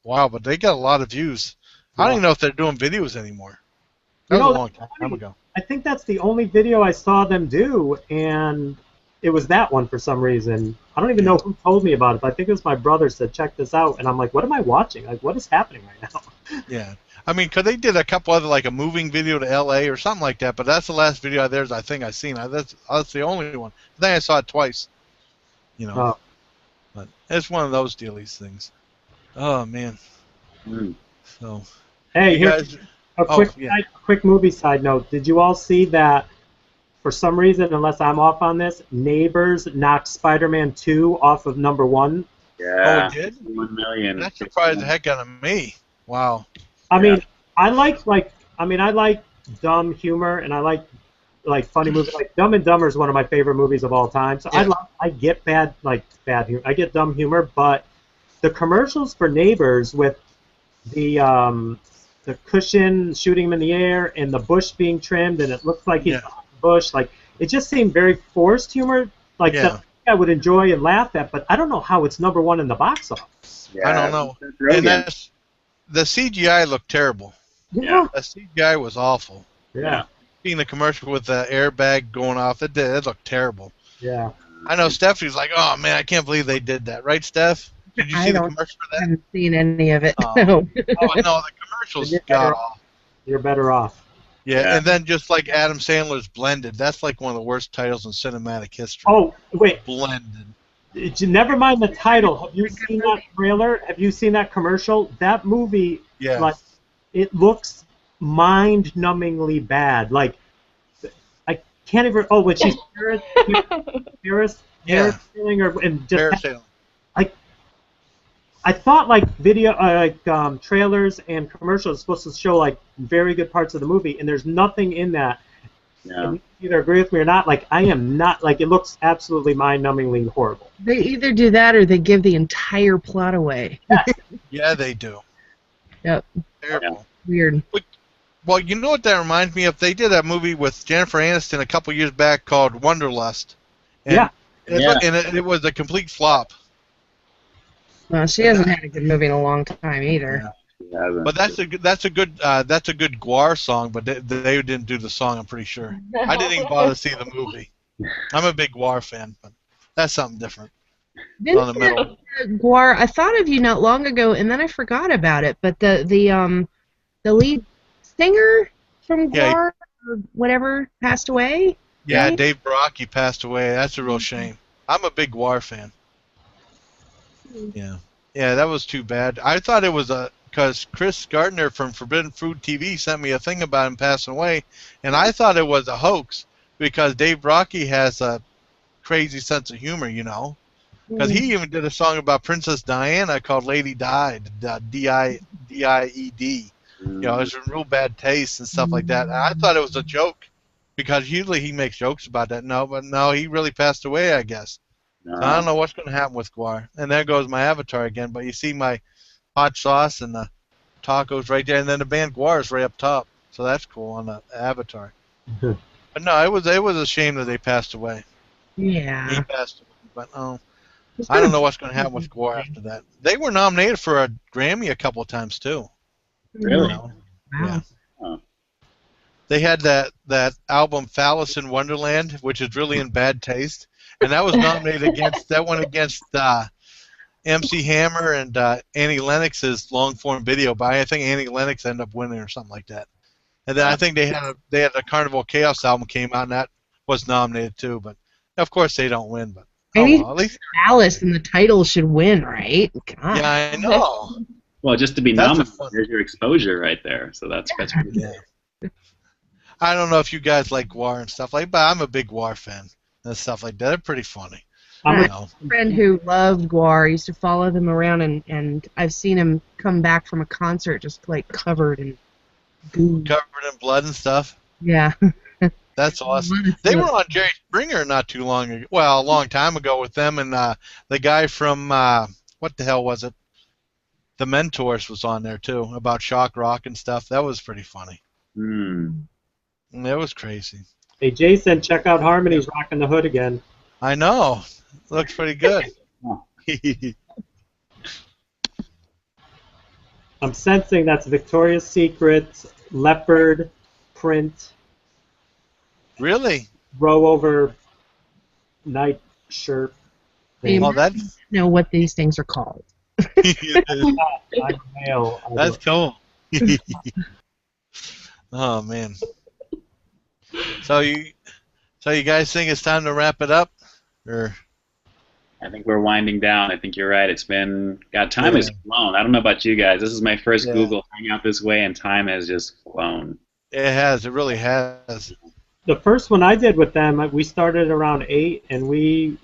Speaker 2: while, but they got a lot of views. I don't even know if they're doing videos anymore. That was a long time ago.
Speaker 8: I think that's the only video I saw them do, and it was that one for some reason. I don't even know who told me about it, but I think it was my brother said, check this out, and I'm like, what am I watching? Like, what is happening right now?
Speaker 2: Yeah. I mean, because they did a couple other, like a moving video to L.A. or something like that, but that's the last video of theirs I think I've seen. That's the only one. I think I saw it twice. But it's one of those dealies things. Oh, man. So,
Speaker 8: hey, here's a quick movie side note. Did you all see that, for some reason, unless I'm off on this, Neighbors knocked Spider-Man 2 off of #1?
Speaker 6: Yeah.
Speaker 2: Oh, it did?
Speaker 6: 1 million.
Speaker 2: That surprised the heck out of me. Wow.
Speaker 8: I mean, I like dumb humor, and I like funny movies. Like Dumb and Dumber is one of my favorite movies of all time. So I get bad humor. I get dumb humor, but the commercials for Neighbors with the cushion shooting him in the air and the bush being trimmed and it looks like he's on the bush, like it just seemed very forced humor. Like that I would enjoy and laugh at, but I don't know how it's #1 in the box office.
Speaker 2: Yeah, I don't know. And the CGI looked terrible.
Speaker 8: Yeah.
Speaker 2: The CGI was awful.
Speaker 8: Yeah.
Speaker 2: Seeing the commercial with the airbag going off, it looked terrible.
Speaker 8: Yeah.
Speaker 2: I know Stephanie's like, oh man, I can't believe they did that, right, Steph? Did you see the commercial for that?
Speaker 10: I haven't seen any of it.
Speaker 2: No.
Speaker 10: No.
Speaker 2: Oh no, the commercials got off.
Speaker 8: You're better off.
Speaker 2: Yeah, and then just like Adam Sandler's Blended, that's like one of the worst titles in cinematic history.
Speaker 8: Oh wait.
Speaker 2: Blended.
Speaker 8: Never mind the title. Have you seen that trailer? Have you seen that commercial? That movie, like, it looks mind-numbingly bad. Like, I can't even. Oh, when she's Paris Sailing, like, I thought like trailers and commercials are supposed to show like very good parts of the movie, and there's nothing in that.
Speaker 6: Yeah.
Speaker 8: And you either agree with me or not. Like, I am not. Like, it looks absolutely mind-numbingly horrible.
Speaker 10: They either do that or they give the entire plot away.
Speaker 2: Yeah, they do.
Speaker 10: Yep.
Speaker 2: Terrible.
Speaker 10: Weird.
Speaker 2: Well, you know what that reminds me of? They did a movie with Jennifer Aniston a couple years back called Wanderlust. And it was a complete flop.
Speaker 10: Well, she hasn't had a good movie in a long time either.
Speaker 2: Yeah. But that's a good Gwar song, but they didn't do the song. I'm pretty sure. I didn't even bother to see the movie. I'm a big Gwar fan, but that's something different.
Speaker 10: Gwar, I thought of you not long ago, and then I forgot about it. But the lead singer from Gwar or whatever passed away.
Speaker 2: Yeah,
Speaker 10: right?
Speaker 2: Dave Baraki passed away. That's a real shame. I'm a big Gwar fan. Yeah, that was too bad. I thought it was because Chris Gardner from Forbidden Food TV sent me a thing about him passing away, and I thought it was a hoax because Dave Rocky has a crazy sense of humor, you know. Because he even did a song about Princess Diana called Lady Died, D-I-E-D. You know, it was in real bad taste and stuff like that. And I thought it was a joke because usually he makes jokes about that. But no, he really passed away, I guess. So I don't know what's going to happen with Guar. And there goes my avatar again. But you see my hot sauce and the tacos right there. And then the band Guar is right up top. So that's cool on the avatar. But no, it was a shame that they passed away.
Speaker 10: Yeah.
Speaker 2: He passed away. But I don't know what's going to happen with Guar after that. They were nominated for a Grammy a couple of times too.
Speaker 6: Really?
Speaker 2: You know?
Speaker 10: Wow.
Speaker 2: Yeah.
Speaker 6: Oh.
Speaker 2: They had that album Phallus in Wonderland, which is really in bad taste, and that was nominated against MC Hammer and Annie Lennox's long form video. But I think Annie Lennox ended up winning or something like that. And then I think they had a Carnival Chaos album came out, and that was nominated too. But of course they don't win. But
Speaker 10: Maybe
Speaker 2: at least
Speaker 10: Alice and the title should win, right? God.
Speaker 2: yeah, I know.
Speaker 6: Well, just to be
Speaker 2: That's
Speaker 6: nominated,
Speaker 2: fun.
Speaker 6: there's your exposure right there. So that's pretty good.
Speaker 2: I don't know if you guys like Guar and stuff like, but I'm a big Guar fan and stuff like that. They're pretty funny.
Speaker 10: I have a friend who loved Guar. I used to follow them around, and I've seen him come back from a concert just like covered in goo.
Speaker 2: Covered in blood and stuff.
Speaker 10: Yeah.
Speaker 2: That's awesome. They were on Jerry Springer not too long ago. Well, a long time ago with them, and the guy from what the hell was it? The Mentors was on there too about shock rock and stuff. That was pretty funny. That was crazy.
Speaker 8: Hey, Jason, check out Harmony's Rockin' the Hood again.
Speaker 2: I know. Looks pretty good.
Speaker 8: I'm sensing that's Victoria's Secret, leopard print.
Speaker 2: Really?
Speaker 8: Row over night shirt.
Speaker 10: You know what these things are called.
Speaker 8: I'm male.
Speaker 2: That's cool. Oh man. So you guys think it's time to wrap it up, or?
Speaker 6: I think we're winding down. I think you're right. Time has flown. I don't know about you guys. This is my first Google Hangout this way, and time has just flown.
Speaker 2: It has. It really has.
Speaker 8: The first one I did with them, we started around 8, and we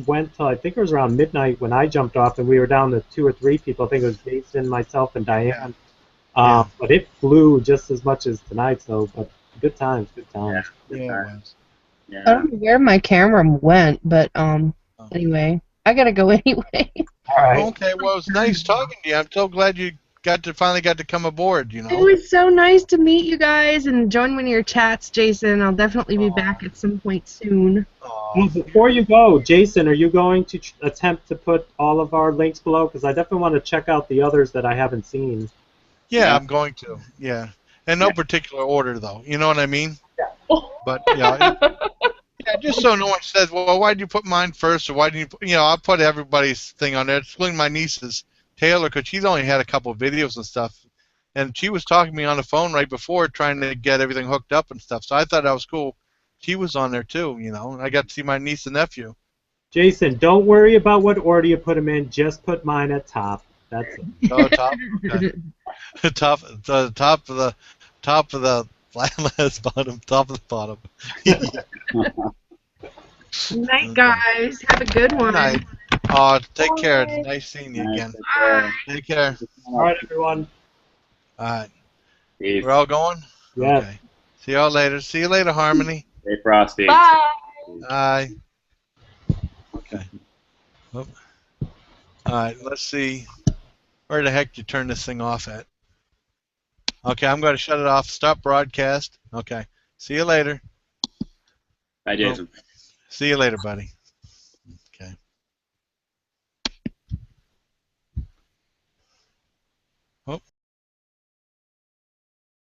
Speaker 8: went till I think it was around midnight when I jumped off, and we were down to 2 or 3 people. I think it was Jason, myself, and Diane. But it flew just as much as tonight. So, but good times, good times.
Speaker 10: I don't know where my camera went, but anyway, I gotta go anyway.
Speaker 8: All right.
Speaker 2: Okay. Well, it was nice talking to you. I'm so glad you finally got to come aboard. You know.
Speaker 10: It was so nice to meet you guys and join one of your chats, Jason. I'll definitely be back at some point soon.
Speaker 8: Well, before you go, Jason, are you going to attempt to put all of our links below? Because I definitely want to check out the others that I haven't seen.
Speaker 2: Yeah, I'm going to. Yeah. In no particular order, though. You know what I mean? Yeah. But, yeah, just so no one says, well, why did you put mine first, or why didn't you put, I'll put everybody's thing on there, excluding my niece's, Taylor, because she's only had a couple of videos and stuff. And she was talking to me on the phone right before trying to get everything hooked up and stuff. So I thought that was cool. She was on there, too, and I got to see my niece and nephew.
Speaker 8: Jason, don't worry about what order you put them in. Just put mine at top. That's it.
Speaker 2: Oh, top. Okay. top of the last bottom, top of the bottom.
Speaker 10: Good night, guys. Have a good one.
Speaker 2: Good night. Take care. It's nice seeing you again. Take care.
Speaker 8: All right, everyone.
Speaker 2: All right. We're all going?
Speaker 8: Yeah.
Speaker 2: Okay. See y'all later. See you later, Harmony.
Speaker 6: Stay frosty.
Speaker 3: Bye.
Speaker 2: Bye. Okay. All right, let's see. Where the heck you turn this thing off at? Okay, I'm going to shut it off. Stop broadcast. Okay. See you later.
Speaker 6: Bye, Jason.
Speaker 2: See you later, buddy.